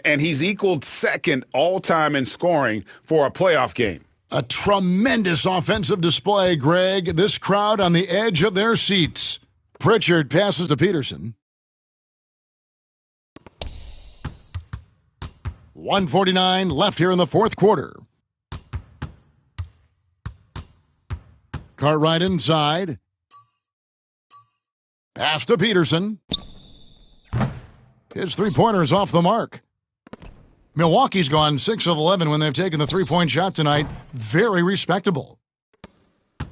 And he's equaled 2nd all-time in scoring for a playoff game. A tremendous offensive display, Greg. This crowd on the edge of their seats. Pritchard passes to Peterson. 1:49 left here in the 4th quarter. Cartwright inside. Pass to Peterson. His three-pointer is off the mark. Milwaukee's gone 6 of 11 when they've taken the three-point shot tonight. Very respectable.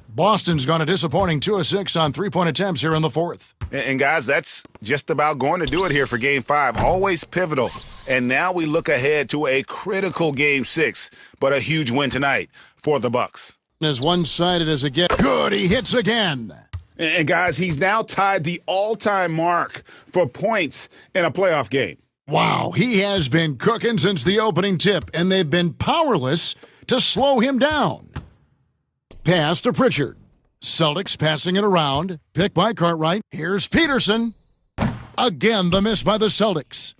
Boston's gone a disappointing 2 of 6 on three-point attempts here in the 4th. And guys, that's just about going to do it here for Game 5. Always pivotal. And now we look ahead to a critical Game 6, but a huge win tonight for the Bucks. As one-sided as it gets. Good, he hits again. And guys, he's now tied the all-time mark for points in a playoff game. Wow, he has been cooking since the opening tip, and they've been powerless to slow him down. Pass to Pritchard. Celtics passing it around. Pick by Cartwright. Here's Peterson. Again, the miss by the Celtics.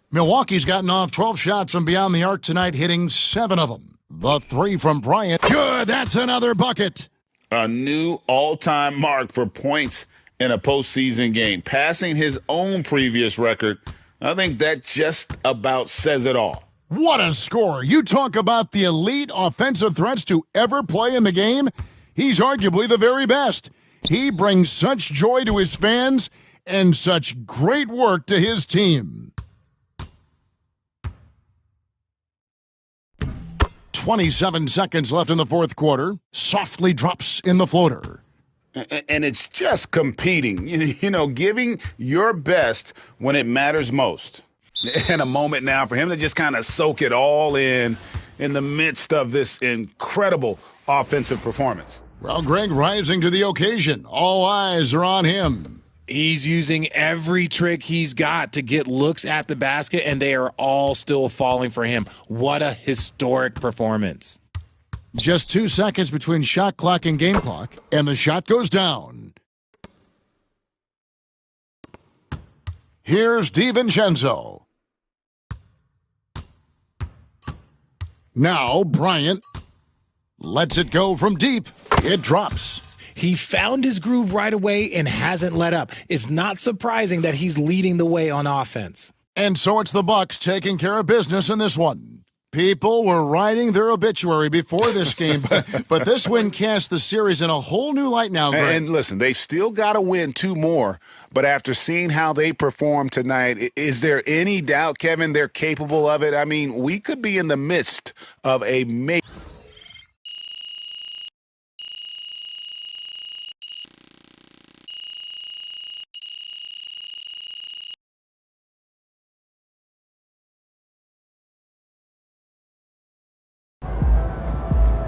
Milwaukee's gotten off 12 shots from beyond the arc tonight, hitting 7 of them. The 3 from Bryant. Good, that's another bucket. A new all-time mark for points in a postseason game, passing his own previous record. I think that just about says it all. What a score. You talk about the elite offensive threats to ever play in the game. He's arguably the very best. He brings such joy to his fans and such great work to his team. 27 seconds left in the fourth quarter. Softly drops in the floater. And it's just competing, giving your best when it matters most. And a moment now for him to just kind of soak it all in the midst of this incredible offensive performance. Well, Greg rising to the occasion. All eyes are on him. He's using every trick he's got to get looks at the basket, and they are all still falling for him. What a historic performance. Just 2 seconds between shot clock and game clock, and the shot goes down. Here's DiVincenzo. Now Bryant lets it go from deep. It drops. He found his groove right away and hasn't let up. It's not surprising that he's leading the way on offense. And so it's the Bucks taking care of business in this one. People were writing their obituary before this game, but this win casts the series in a whole new light now, Greg. And listen, they've still got to win 2 more, but after seeing how they performed tonight, is there any doubt, Kevin, they're capable of it? I mean, we could be in the midst of a major...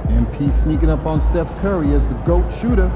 MP sneaking up on Steph Curry as the GOAT shooter.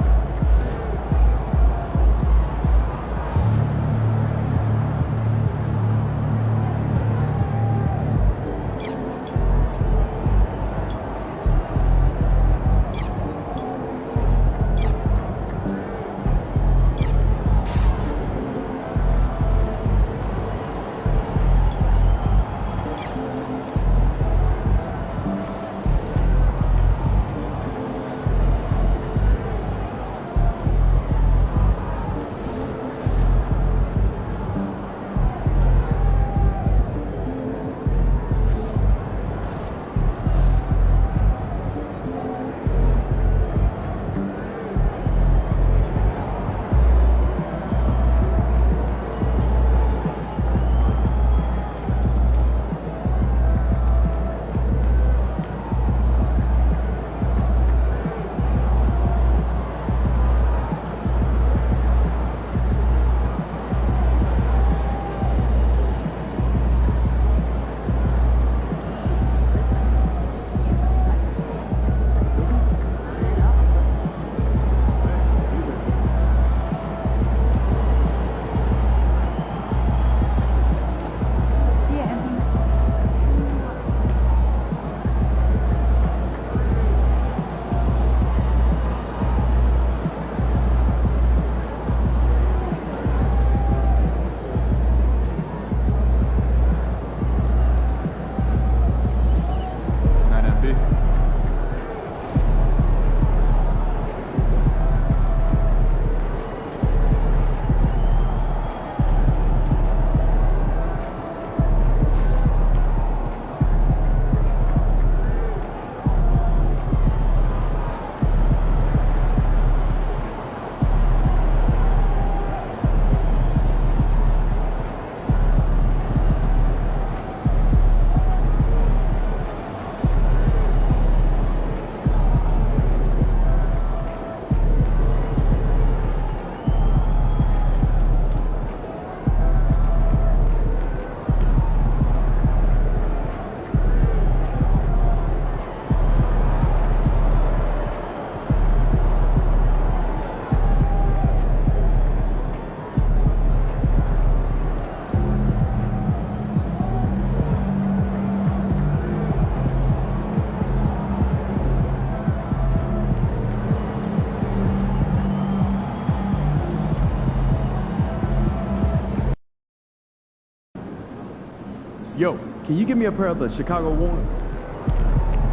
Yo, can you give me a pair of the Chicago Warriors?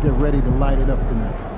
Get ready to light it up tonight.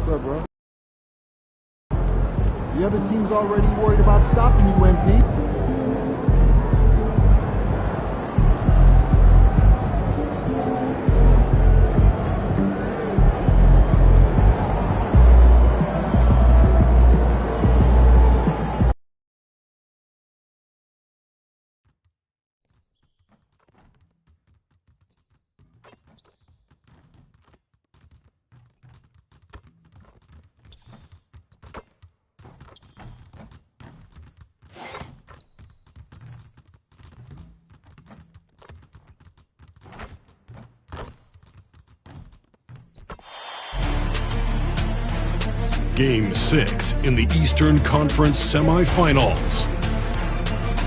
What's up, bro? The other team's already worried about stopping you, MP. Game 6 in the Eastern Conference semifinals.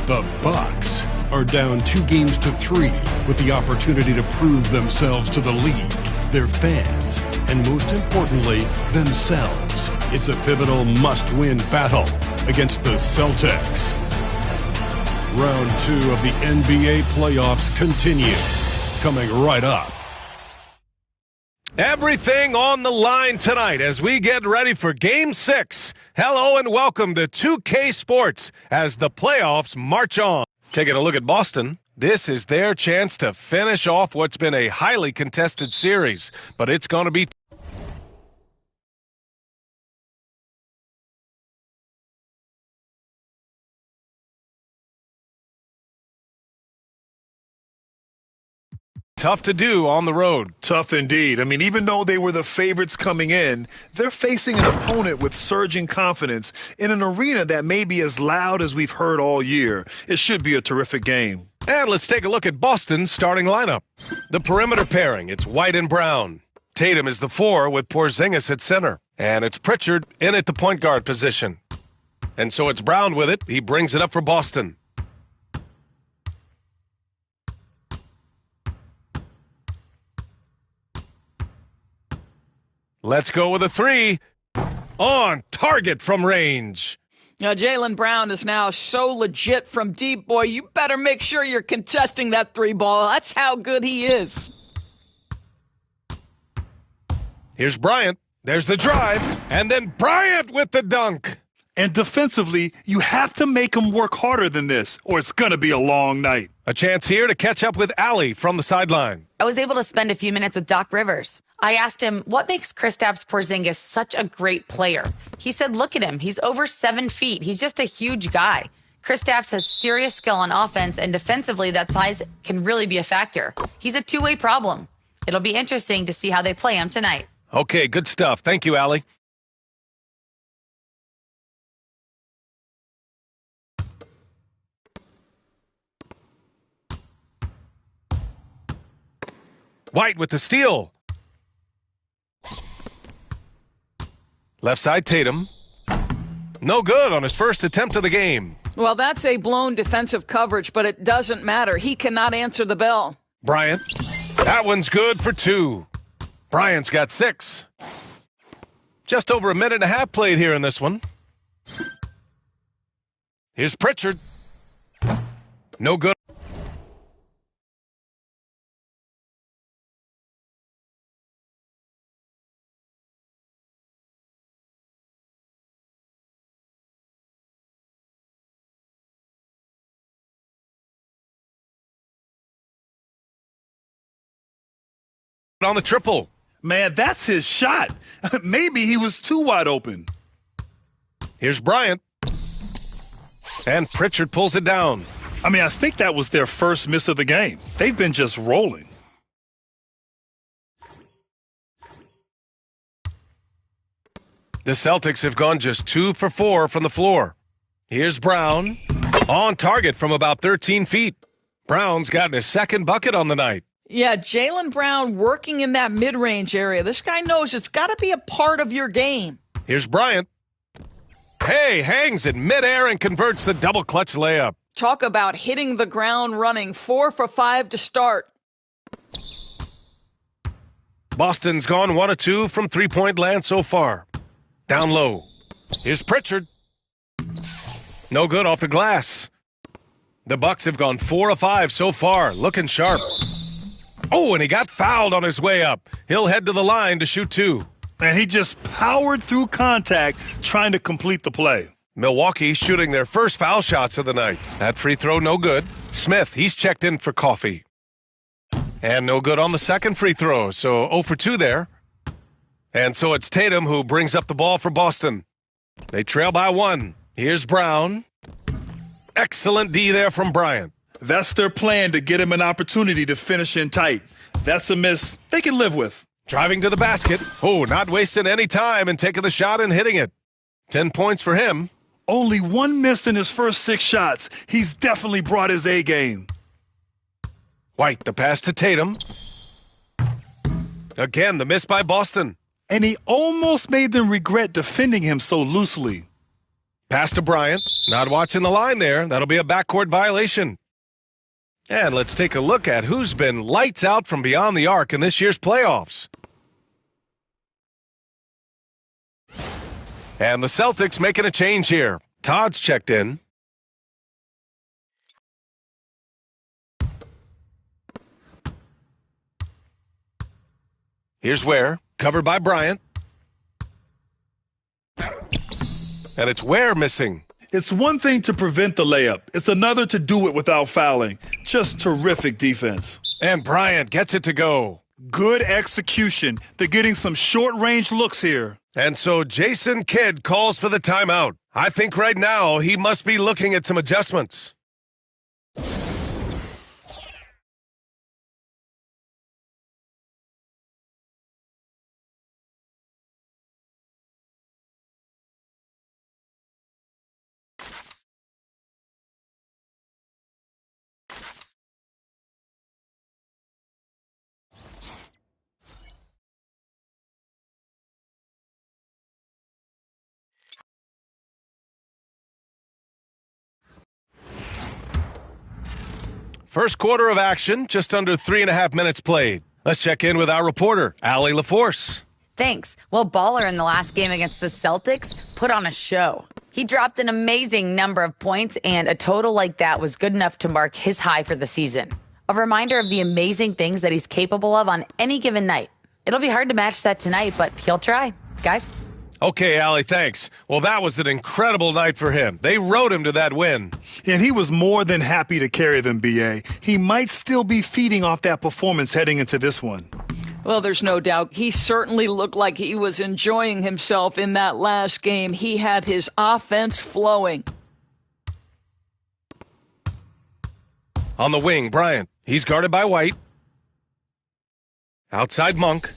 The Bucks are down 2-3 with the opportunity to prove themselves to the league, their fans, and most importantly, themselves. It's a pivotal must-win battle against the Celtics. Round 2 of the NBA playoffs continue, coming right up. Everything on the line tonight as we get ready for Game 6. Hello and welcome to 2K Sports as the playoffs march on. Taking a look at Boston, this is their chance to finish off what's been a highly contested series, but it's going to be tough to do on the road. Tough indeed. I mean, even though they were the favorites coming in, they're facing an opponent with surging confidence in an arena that may be as loud as we've heard all year. It should be a terrific game. And let's take a look at Boston's starting lineup. The perimeter pairing, it's White and Brown. Tatum is the 4 with Porzingis at center. And it's Pritchard in at the point guard position. And so it's Brown with it. He brings it up for Boston. Let's go with a 3. On target from range. Now, Jaylen Brown is now so legit from deep, boy. You better make sure you're contesting that 3 ball. That's how good he is. Here's Bryant. There's the drive. And then Bryant with the dunk. And defensively, you have to make them work harder than this, or it's going to be a long night. A chance here to catch up with Allie from the sideline. I was able to spend a few minutes with Doc Rivers. I asked him, what makes Kristaps Porzingis such a great player? He said, look at him. He's over 7 feet. He's just a huge guy. Kristaps has serious skill on offense, and defensively, that size can really be a factor. He's a two-way problem. It'll be interesting to see how they play him tonight. Okay, good stuff. Thank you, Allie. White with the steal. Left side, Tatum. No good on his first attempt of the game. Well, that's a blown defensive coverage, but it doesn't matter. He cannot answer the bell. Bryant. That one's good for 2. Bryant's got 6. Just over a minute and a half played here in this one. Here's Pritchard. No good. On the triple. Man, that's his shot. Maybe he was too wide open. Here's Bryant. And Pritchard pulls it down. I mean, I think that was their first miss of the game. They've been just rolling. The Celtics have gone just 2 for 4 from the floor. Here's Brown. On target from about 13 feet. Brown's gotten his second bucket on the night. Yeah, Jaylen Brown working in that mid-range area. This guy knows it's got to be a part of your game. Here's Bryant. Hey, hangs in midair and converts the double clutch layup. Talk about hitting the ground running. 4 for 5 to start. Boston's gone 1 of 2 from three-point land so far. Down low. Here's Pritchard. No good off the glass. The Bucks have gone 4 of 5 so far, looking sharp. Oh, and he got fouled on his way up. He'll head to the line to shoot 2. And he just powered through contact trying to complete the play. Milwaukee shooting their first foul shots of the night. That free throw no good. Smith, he's checked in for coffee. And no good on the second free throw, so 0 for 2 there. And so it's Tatum who brings up the ball for Boston. They trail by 1. Here's Brown. Excellent D there from Bryant. That's their plan, to get him an opportunity to finish in tight. That's a miss they can live with. Driving to the basket. Oh, not wasting any time and taking the shot and hitting it. 10 points for him. Only 1 miss in his first 6 shots. He's definitely brought his A game. White, the pass to Tatum. Again, the miss by Boston. And he almost made them regret defending him so loosely. Pass to Bryant. Not watching the line there. That'll be a backcourt violation. And let's take a look at who's been lights out from beyond the arc in this year's playoffs. And the Celtics making a change here. Todd's checked in. Here's Ware, covered by Bryant. And it's Ware missing. It's one thing to prevent the layup. It's another to do it without fouling. Just terrific defense. And Bryant gets it to go. Good execution. They're getting some short-range looks here. And so Jason Kidd calls for the timeout. I think right now he must be looking at some adjustments. First quarter of action, just under 3.5 minutes played. Let's check in with our reporter, Allie LaForce. Thanks. Well, Baller in the last game against the Celtics put on a show. He dropped an amazing number of points, and a total like that was good enough to mark his high for the season. A reminder of the amazing things that he's capable of on any given night. It'll be hard to match that tonight, but he'll try. Guys? Okay, Allie, thanks. Well, that was an incredible night for him. They rode him to that win. And he was more than happy to carry them, B.A. He might still be feeding off that performance heading into this one. Well, there's no doubt. He certainly looked like he was enjoying himself in that last game. He had his offense flowing. On the wing, Bryant. He's guarded by White. Outside Monk.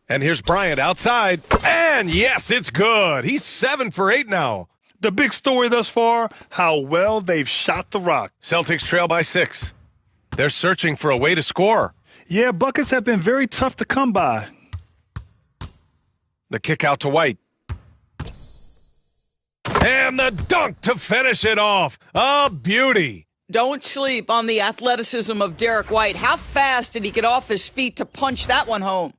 And here's Bryant outside. And yes, it's good. He's 7 for 8 now. The big story thus far, how well they've shot the rock. Celtics trail by 6. They're searching for a way to score. Yeah, buckets have been very tough to come by. The kick out to White. And the dunk to finish it off. A beauty. Don't sleep on the athleticism of Derek White. How fast did he get off his feet to punch that one home?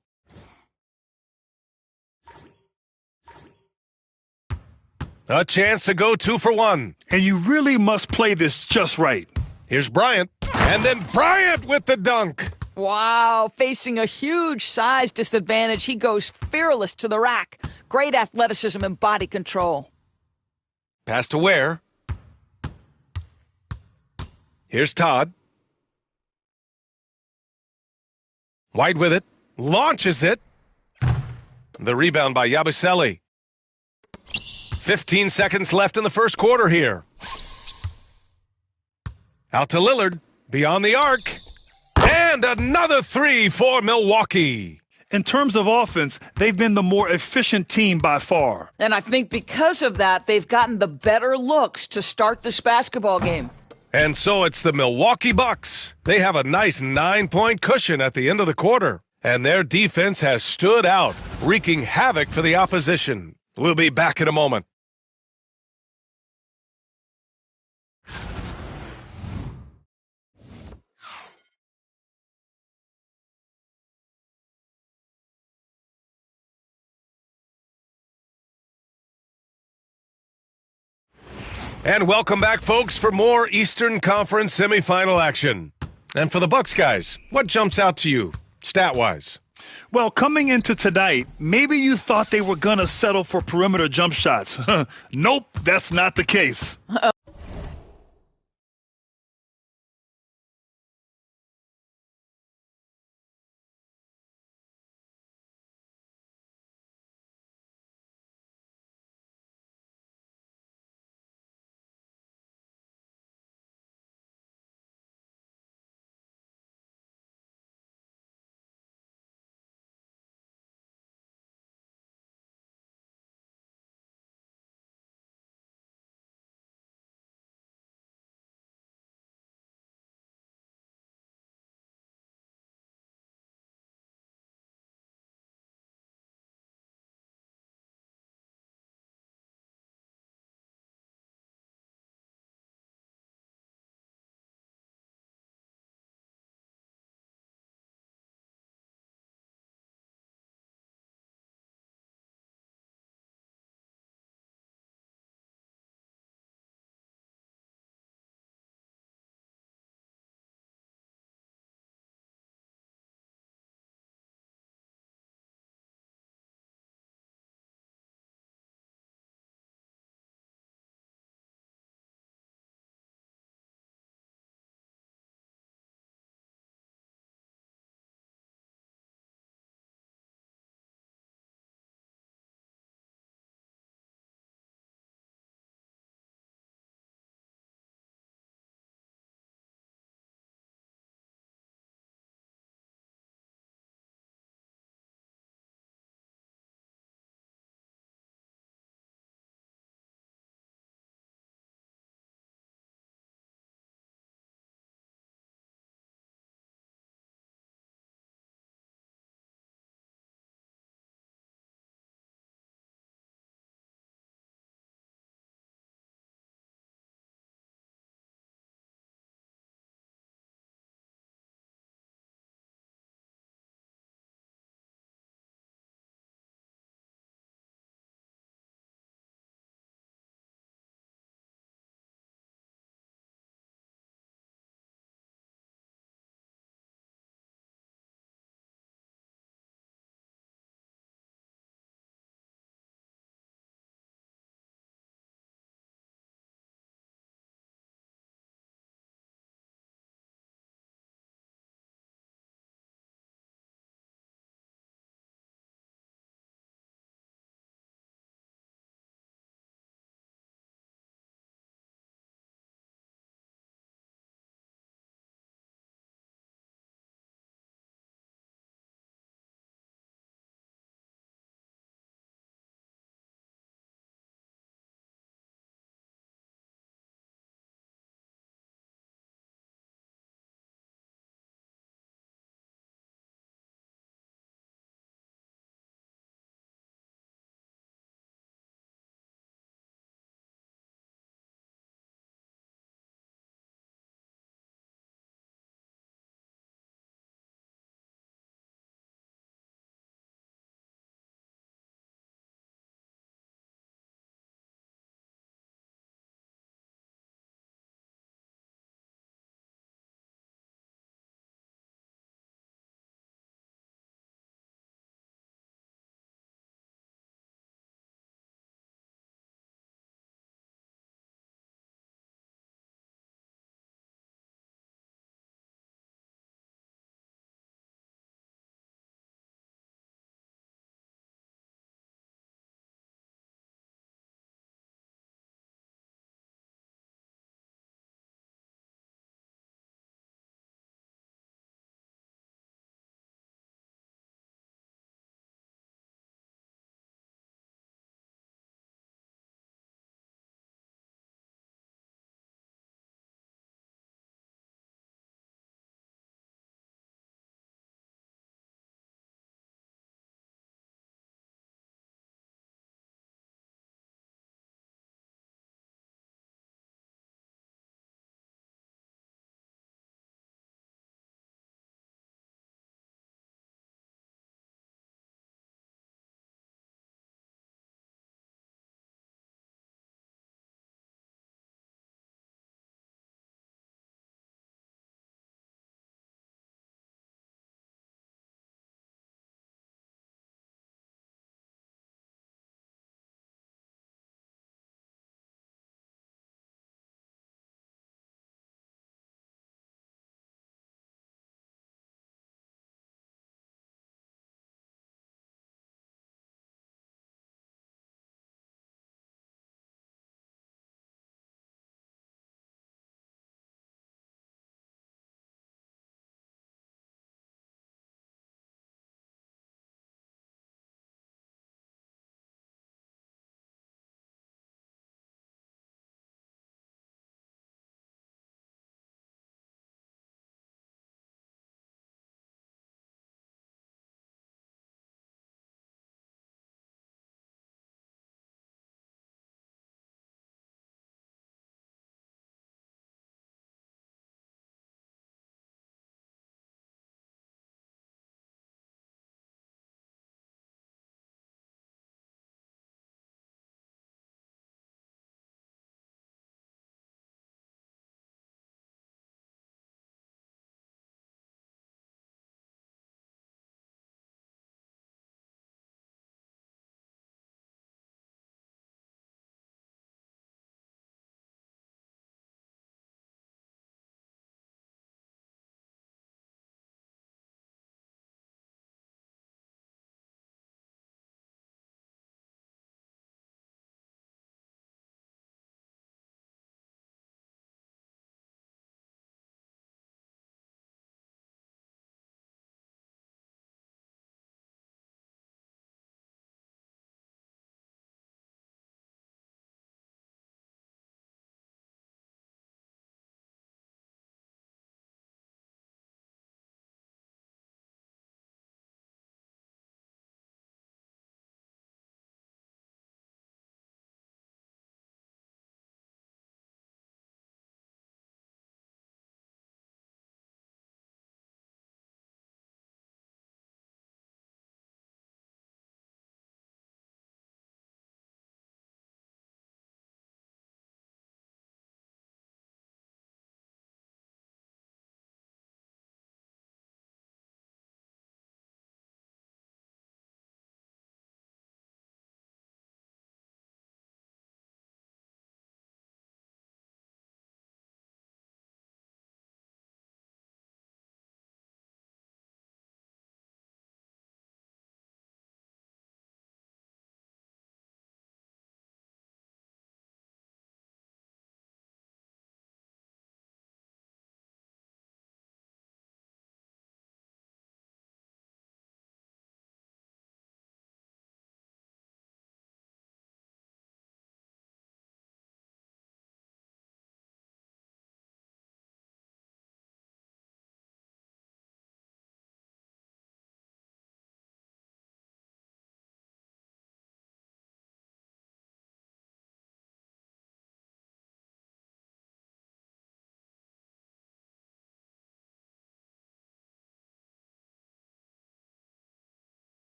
A chance to go 2 for 1. And you really must play this just right. Here's Bryant. And then Bryant with the dunk. Wow, facing a huge size disadvantage, he goes fearless to the rack. Great athleticism and body control. Pass to Ware. Here's Todd. White with it. Launches it. The rebound by Yabusele. 15 seconds left in the first quarter here. Out to Lillard. Beyond the arc. And another 3 for Milwaukee. In terms of offense, they've been the more efficient team by far. And I think because of that, they've gotten the better looks to start this basketball game. And so it's the Milwaukee Bucks. They have a nice 9-point cushion at the end of the quarter. And their defense has stood out, wreaking havoc for the opposition. We'll be back in a moment. And welcome back, folks, for more Eastern Conference semifinal action. And for the Bucks guys, what jumps out to you, stat-wise? Well, coming into tonight, maybe you thought they were going to settle for perimeter jump shots. Nope, that's not the case.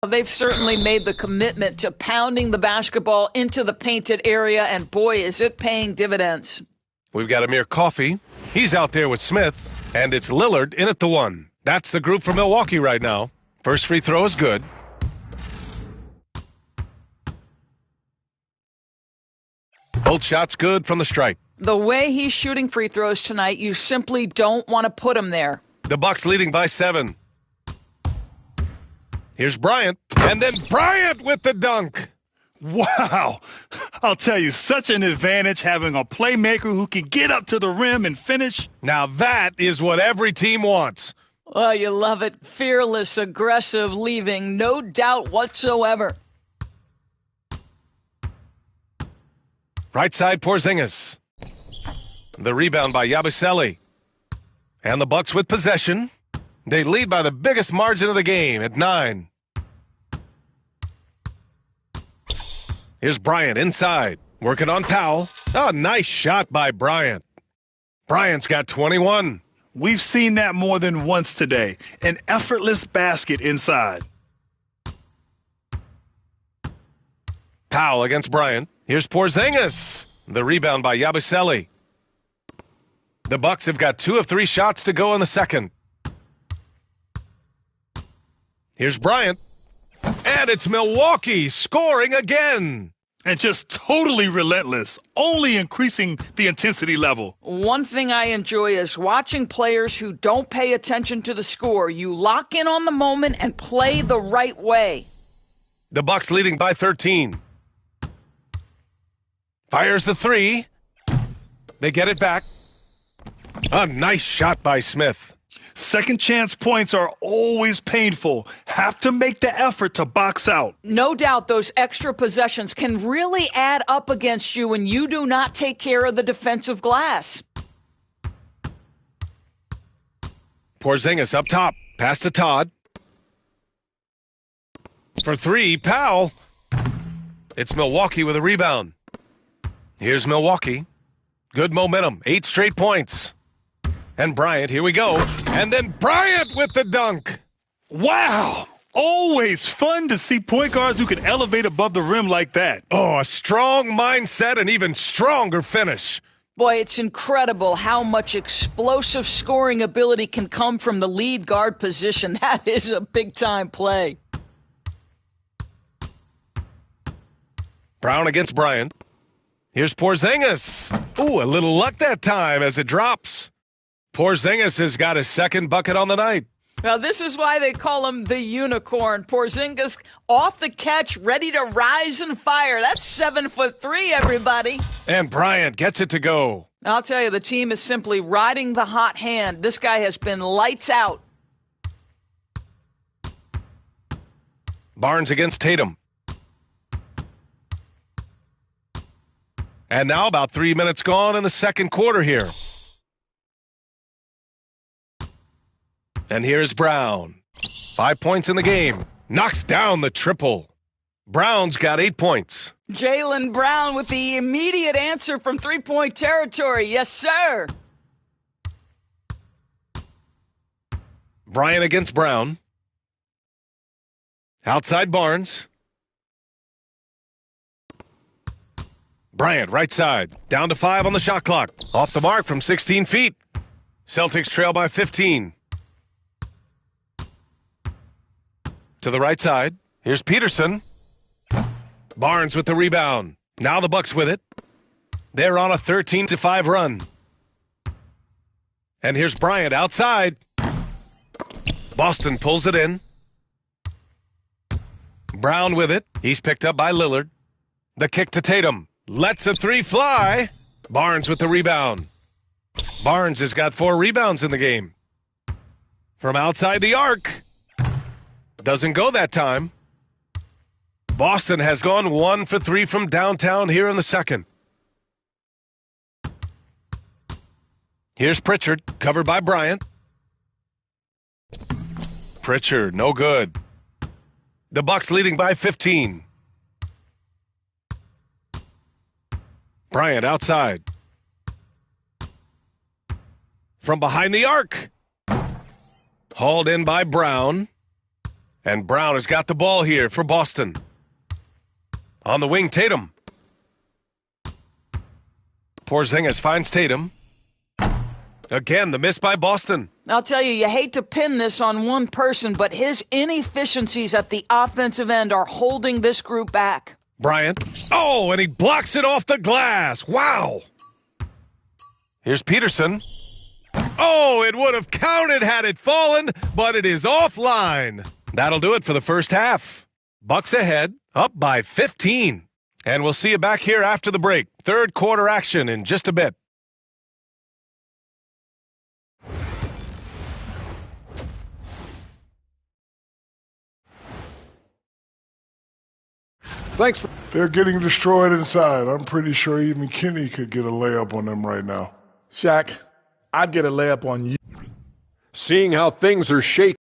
They've certainly made the commitment to pounding the basketball into the painted area, and boy, is it paying dividends. We've got Amir Coffey. He's out there with Smith, and it's Lillard in at the one. That's the group for Milwaukee right now. First free throw is good. Both shots good from the stripe. The way he's shooting free throws tonight, you simply don't want to put him there. The Bucks leading by 7. Here's Bryant, and then Bryant with the dunk. Wow. I'll tell you, such an advantage having a playmaker who can get up to the rim and finish. Now that is what every team wants. Well, you love it. Fearless, aggressive, leaving, no doubt whatsoever. Right side, Porzingis. The rebound by Yabusele. And the Bucks with possession. They lead by the biggest margin of the game at 9. Here's Bryant inside, working on Powell. Oh, nice shot by Bryant. Bryant's got 21. We've seen that more than once today. An effortless basket inside. Powell against Bryant. Here's Porzingis. The rebound by Yabusele. The Bucks have got 2 of 3 shots to go in the second. Here's Bryant. And it's Milwaukee scoring again. And just totally relentless, only increasing the intensity level. One thing I enjoy is watching players who don't pay attention to the score. You lock in on the moment and play the right way. The Bucks leading by 13. Fires the 3. They get it back. A nice shot by Smith. Second chance points are always painful. Have to make the effort to box out. No doubt those extra possessions can really add up against you when you do not take care of the defensive glass. Porzingis up top. Pass to Todd. For 3, Powell. It's Milwaukee with a rebound. Here's Milwaukee. Good momentum. 8 straight points. And Bryant, here we go. And then Bryant with the dunk. Wow. Always fun to see point guards who can elevate above the rim like that. Oh, a strong mindset and even stronger finish. Boy, it's incredible how much explosive scoring ability can come from the lead guard position. That is a big-time play. Brown against Bryant. Here's Porzingis. Ooh, a little luck that time as it drops. Porzingis has got his second bucket on the night. Well, this is why they call him the unicorn. Porzingis off the catch, ready to rise and fire. That's 7'3", everybody. And Bryant gets it to go. I'll tell you, the team is simply riding the hot hand. This guy has been lights out. Barnes against Tatum. And now about 3 minutes gone in the second quarter here. And here's Brown. 5 points in the game. Knocks down the triple. Brown's got 8 points. Jaylen Brown with the immediate answer from three-point territory. Yes, sir. Bryant against Brown. Outside Barnes. Bryant, right side. Down to 5 on the shot clock. Off the mark from 16 feet. Celtics trail by 15. To the right side. Here's Peterson. Barnes with the rebound. Now the Bucks with it. They're on a 13-5 run. And here's Bryant outside. Boston pulls it in. Brown with it. He's picked up by Lillard. The kick to Tatum. Lets a 3 fly. Barnes with the rebound. Barnes has got 4 rebounds in the game. From outside the arc. Doesn't go that time. Boston has gone 1 for 3 from downtown here in the second. Here's Pritchard, covered by Bryant. Pritchard, no good. The Bucks leading by 15. Bryant outside. From behind the arc. Hauled in by Brown. And Brown has got the ball here for Boston. On the wing, Tatum. Porzingis finds Tatum. Again, the miss by Boston. I'll tell you, you hate to pin this on one person, but his inefficiencies at the offensive end are holding this group back. Bryant. Oh, and he blocks it off the glass. Wow. Here's Peterson. Oh, it would have counted had it fallen, but it is offline. That'll do it for the first half. Bucks ahead, up by 15. And we'll see you back here after the break. Third quarter action in just a bit. Thanks for... They're getting destroyed inside. I'm pretty sure even Kenny could get a layup on them right now. Shaq, I'd get a layup on you. Seeing how things are shaking.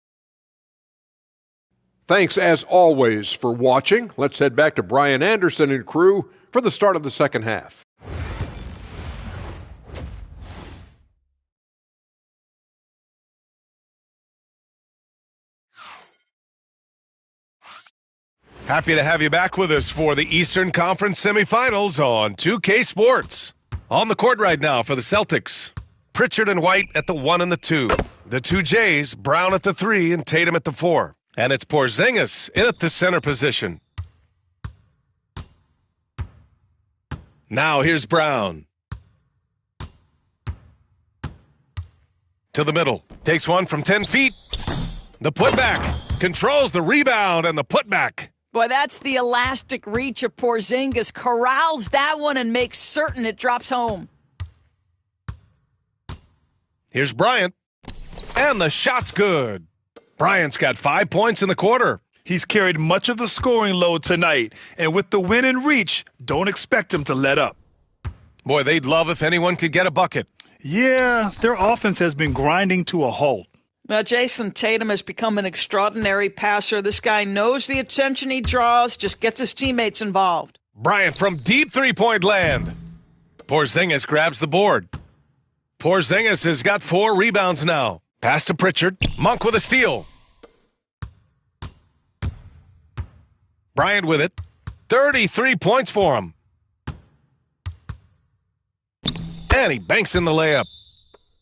Thanks, as always, for watching. Let's head back to Brian Anderson and crew for the start of the second half. Happy to have you back with us for the Eastern Conference semifinals on 2K Sports. On the court right now for the Celtics, Pritchard and White at the 1 and the 2. The two Jays, Brown at the 3 and Tatum at the 4. And it's Porzingis in at the center position. Now here's Brown. To the middle. Takes one from 10 feet. The putback. Controls the rebound and the putback. Boy, that's the elastic reach of Porzingis. Corrals that one and makes certain it drops home. Here's Bryant. And the shot's good. Bryant's got 5 points in the quarter. He's carried much of the scoring load tonight, and with the win in reach, don't expect him to let up. Boy, they'd love if anyone could get a bucket. Yeah, their offense has been grinding to a halt. Now, Jason Tatum has become an extraordinary passer. This guy knows the attention he draws, just gets his teammates involved. Bryant from deep three-point land. Porzingis grabs the board. Porzingis has got 4 rebounds now. Pass to Pritchard. Monk with a steal. Bryant with it. 33 points for him. And he banks in the layup.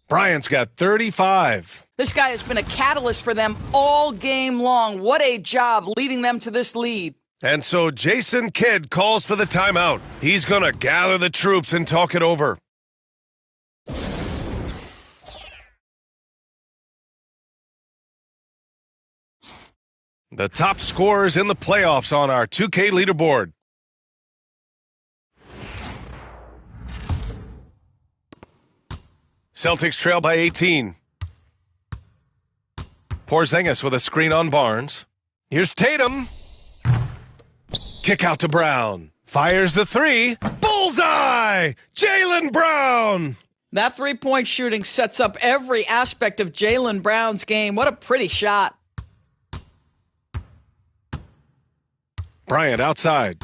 Bryant's got 35. This guy has been a catalyst for them all game long. What a job leading them to this lead. And so Jason Kidd calls for the timeout. He's going to gather the troops and talk it over. The top scorers in the playoffs on our 2K leaderboard. Celtics trail by 18. Porzingis with a screen on Barnes. Here's Tatum. Kick out to Brown. Fires the 3. Bullseye! Jaylen Brown! That three-point shooting sets up every aspect of Jaylen Brown's game. What a pretty shot. Bryant outside.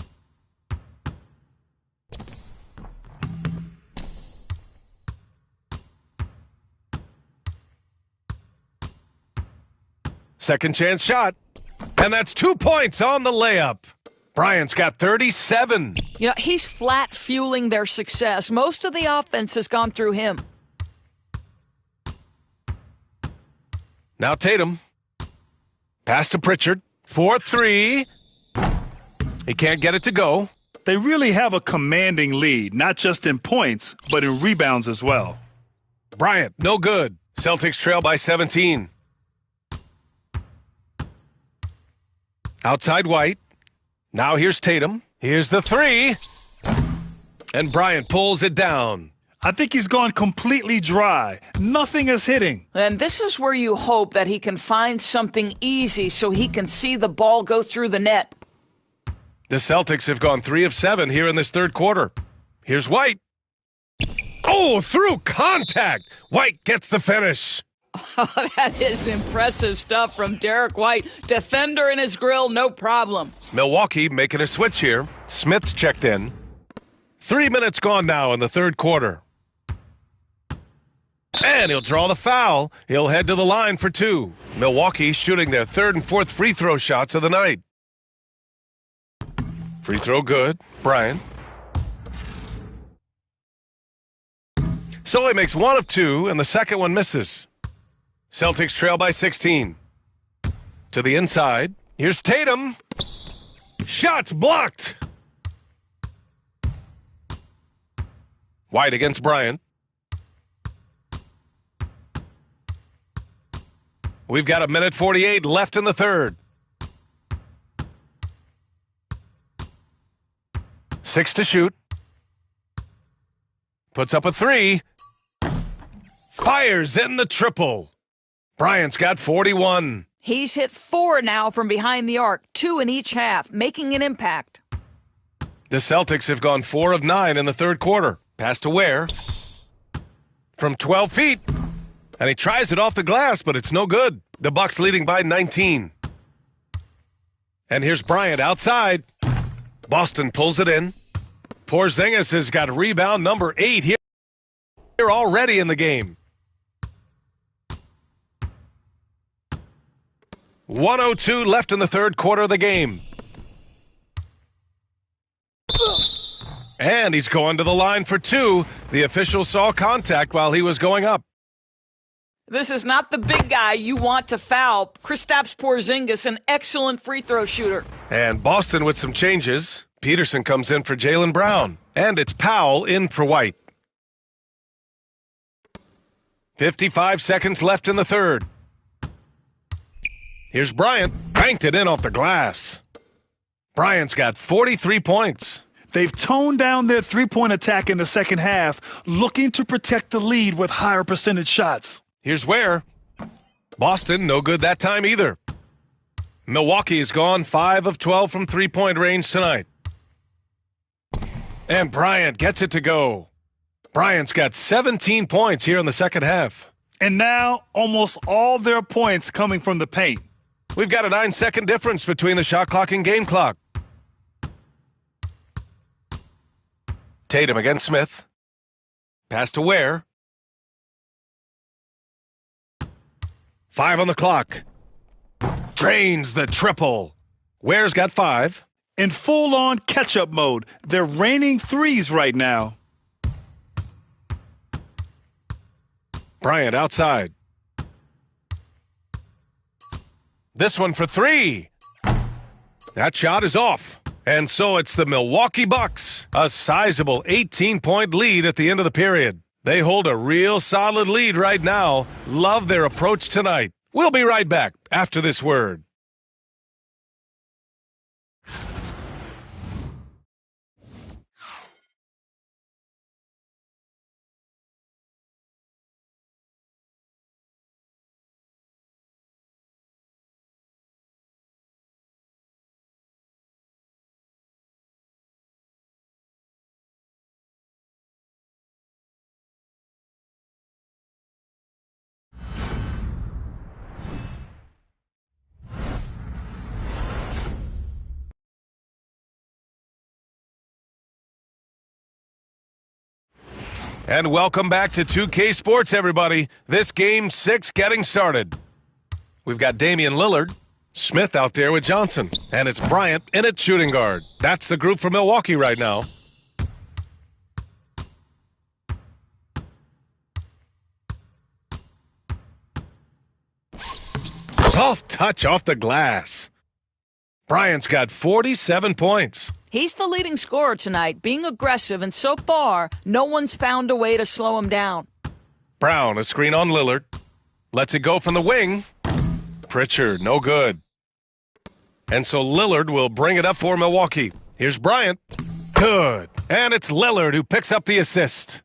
Second chance shot. And that's 2 points on the layup. Bryant's got 37. You know, he's flat fueling their success. Most of the offense has gone through him. Now Tatum. Pass to Pritchard. 4-3. He can't get it to go. They really have a commanding lead, not just in points, but in rebounds as well. Bryant, no good. Celtics trail by 17. Outside White. Now here's Tatum. Here's the 3. And Bryant pulls it down. I think he's gone completely dry. Nothing is hitting. And this is where you hope that he can find something easy so he can see the ball go through the net. The Celtics have gone 3 of 7 here in this third quarter. Here's White. Oh, through contact. White gets the finish. Oh, that is impressive stuff from Derek White. Defender in his grill, no problem. Milwaukee making a switch here. Smith's checked in. 3 minutes gone now in the third quarter. And he'll draw the foul. He'll head to the line for 2. Milwaukee shooting their 3rd and 4th free throw shots of the night. Free throw good. Bryant. So he makes 1 of 2, and the second one misses. Celtics trail by 16. To the inside. Here's Tatum. Shots blocked. White against Bryant. We've got 1:48 left in the third. 6 to shoot. Puts up a 3. Fires in the triple. Bryant's got 41. He's hit 4 now from behind the arc, 2 in each half, making an impact. The Celtics have gone 4 of 9 in the third quarter. Pass to Ware. From 12 feet. And he tries it off the glass, but it's no good. The Bucks leading by 19. And here's Bryant outside. Boston pulls it in. Porzingis has got rebound number 8 here already in the game. 1:02 left in the third quarter of the game. And he's going to the line for 2. The official saw contact while he was going up. This is not the big guy you want to foul. Kristaps Porzingis, an excellent free throw shooter. And Boston with some changes. Peterson comes in for Jaylen Brown. And it's Powell in for White. 55 seconds left in the third. Here's Bryant. Banked it in off the glass. Bryant's got 43 points. They've toned down their three-point attack in the second half, looking to protect the lead with higher percentage shots. Here's Ware. Boston, no good that time either. Milwaukee's gone 5 of 12 from three-point range tonight. And Bryant gets it to go. Bryant's got 17 points here in the second half. And now, almost all their points coming from the paint. We've got a 9-second difference between the shot clock and game clock. Tatum against Smith. Pass to Ware. 5 on the clock. Drains the triple. Ware's got 5. In full-on catch-up mode, they're raining threes right now. Bryant outside. This one for 3. That shot is off. And so it's the Milwaukee Bucks. A sizable 18-point lead at the end of the period. They hold a real solid lead right now. Love their approach tonight. We'll be right back after this word. And welcome back to 2K Sports, everybody. This Game 6 getting started. We've got Damian Lillard, Smith out there with Johnson, and it's Bryant in at shooting guard. That's the group for Milwaukee right now. Soft touch off the glass. Bryant's got 47 points. He's the leading scorer tonight, being aggressive, and so far, no one's found a way to slow him down. Brown, a screen on Lillard. Lets it go from the wing. Pritchard, no good. And so Lillard will bring it up for Milwaukee. Here's Bryant. Good. And it's Lillard who picks up the assist.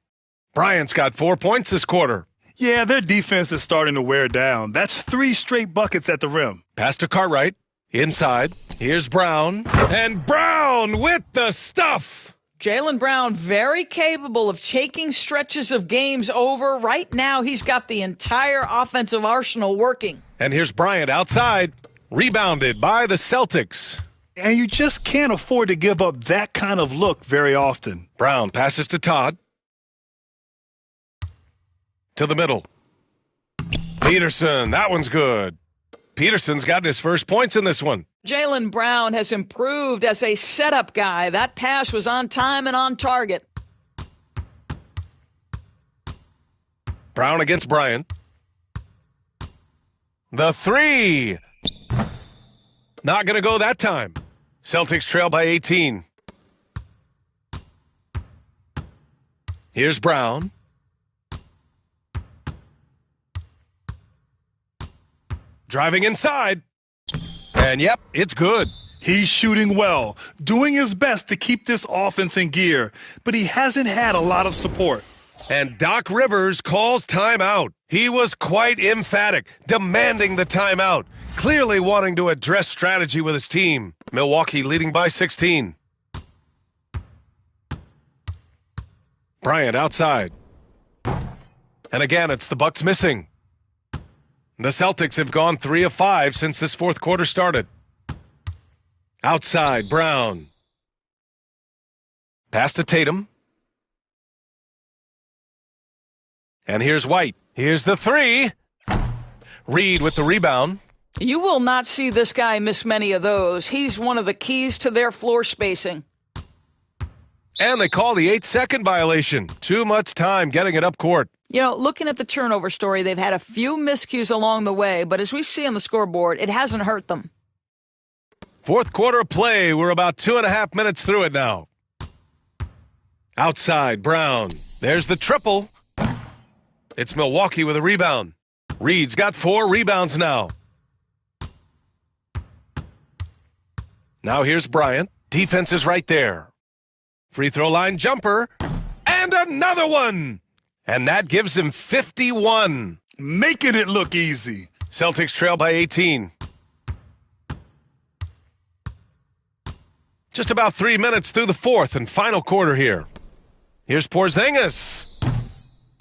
Bryant's got 4 points this quarter. Yeah, their defense is starting to wear down. That's 3 straight buckets at the rim. Pass to Cartwright. Inside. Here's Brown. And Brown with the stuff. Jaylen Brown, very capable of taking stretches of games over. Right now, he's got the entire offensive arsenal working. And here's Bryant outside. Rebounded by the Celtics. And you just can't afford to give up that kind of look very often. Brown passes to Todd. To the middle. Peterson, that one's good. Peterson's got his first points in this one. Jaylen Brown has improved as a setup guy. That pass was on time and on target. Brown against Bryant. The three. Not going to go that time. Celtics trail by 18. Here's Brown. Driving inside. And yep, it's good. He's shooting well, doing his best to keep this offense in gear, but he hasn't had a lot of support. And Doc Rivers calls timeout. He was quite emphatic, demanding the timeout, clearly wanting to address strategy with his team. Milwaukee leading by 16. Bryant outside. And again, it's the Bucks missing. The Celtics have gone 3 of 5 since this fourth quarter started. Outside, Brown. Pass to Tatum. And here's White. Here's the three. Reed with the rebound. You will not see this guy miss many of those. He's one of the keys to their floor spacing. And they call the 8-second violation. Too much time getting it up court. You know, looking at the turnover story, they've had a few miscues along the way, but as we see on the scoreboard, it hasn't hurt them. Fourth quarter of play. We're about 2.5 minutes through it now. Outside, Brown. There's the triple. It's Milwaukee with a rebound. Reed's got 4 rebounds now. Now here's Bryant. Defense is right there. Free throw line jumper. And another one. And that gives him 51. Making it look easy. Celtics trail by 18. Just about 3 minutes through the fourth and final quarter here. Here's Porzingis.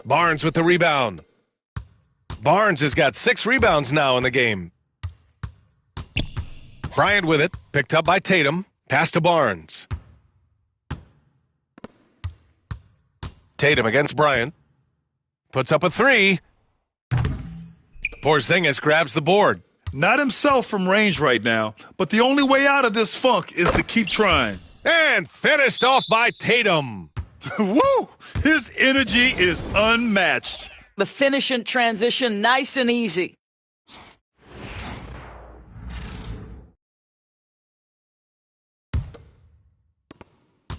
Barnes with the rebound. Barnes has got 6 rebounds now in the game. Bryant with it. Picked up by Tatum. Pass to Barnes. Tatum against Bryant. Puts up a 3. Porzingis grabs the board. Not himself from range right now, but the only way out of this funk is to keep trying. And finished off by Tatum. Woo! His energy is unmatched. The finish and transition, nice and easy.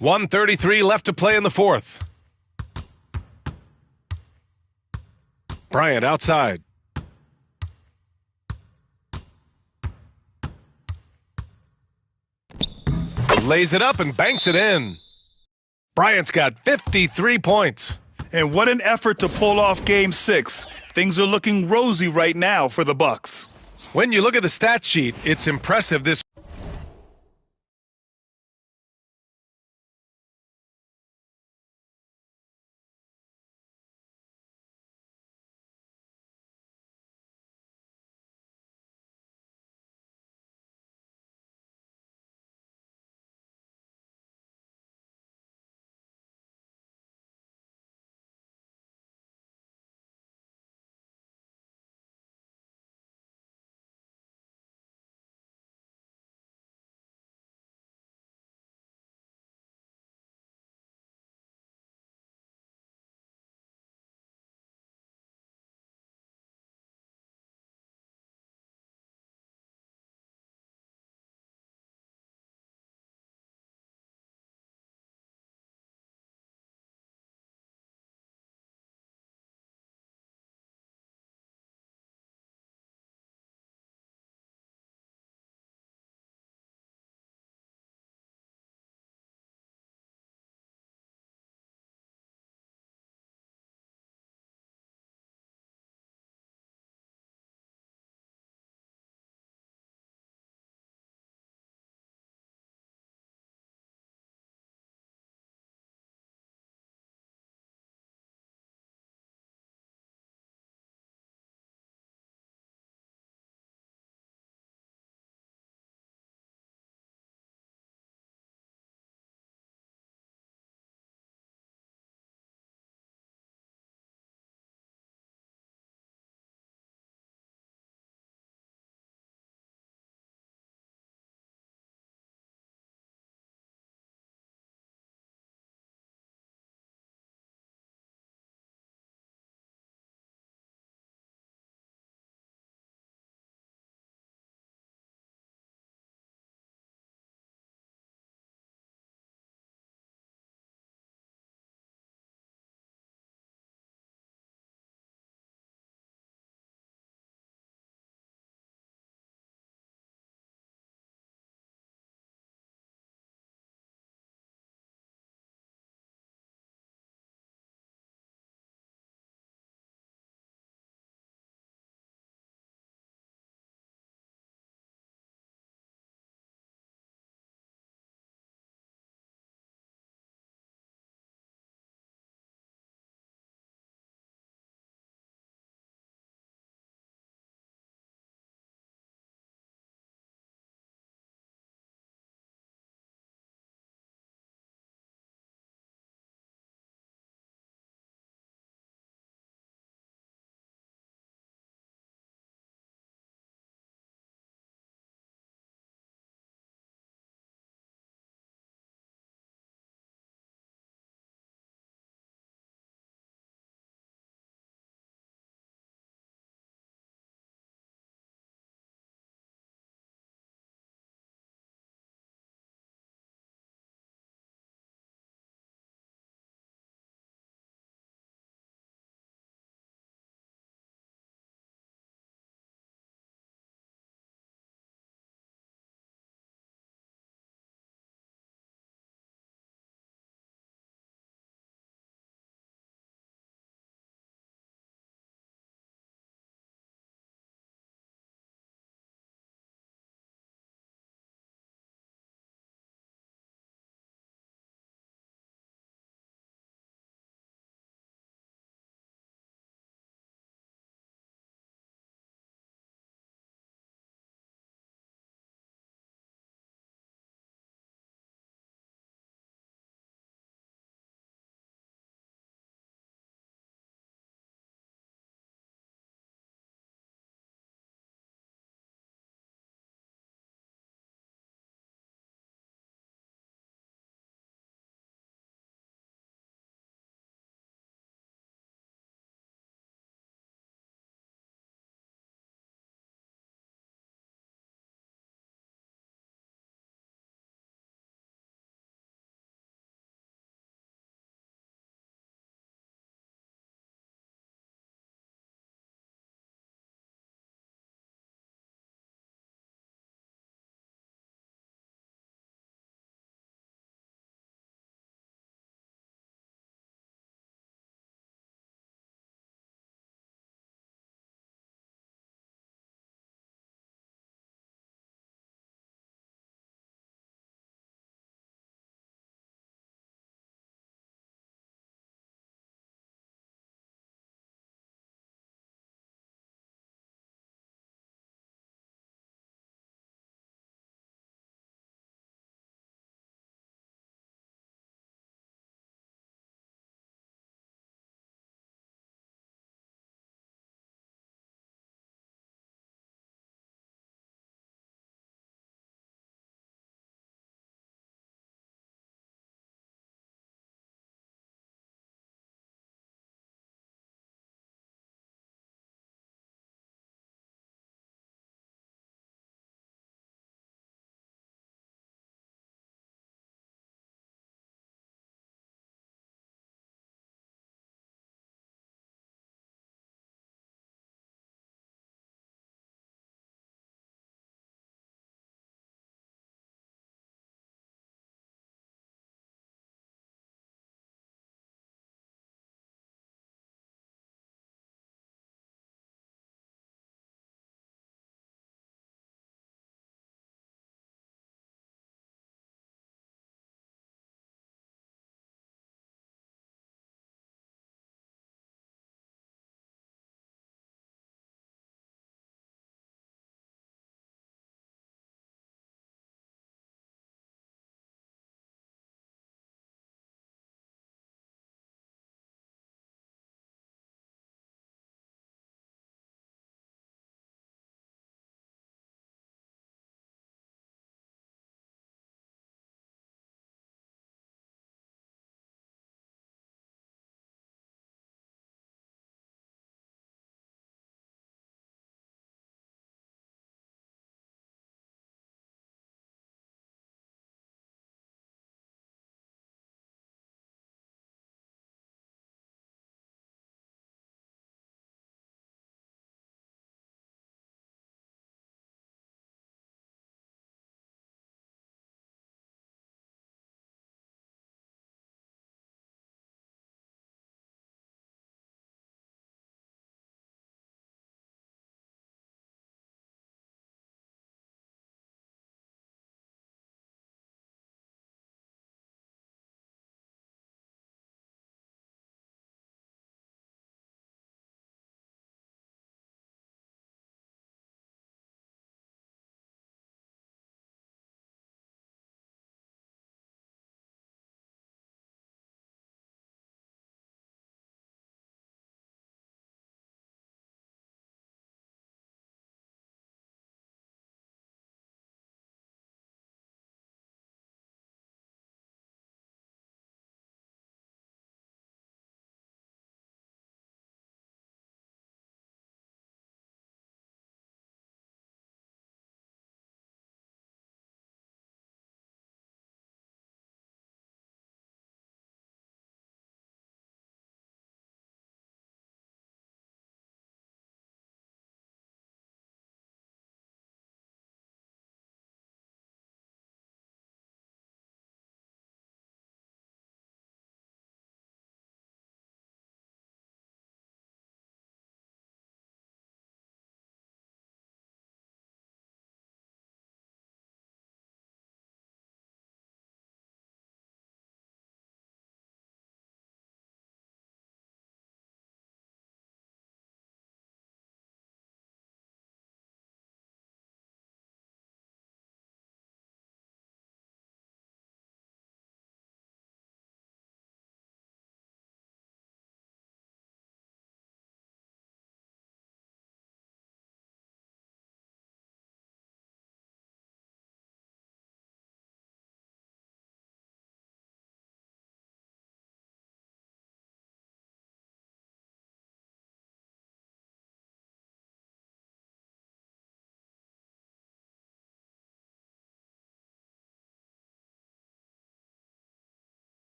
.133 left to play in the fourth. Bryant outside. Lays it up and banks it in. Bryant's got 53 points. And what an effort to pull off Game 6. Things are looking rosy right now for the Bucks. When you look at the stat sheet, it's impressive this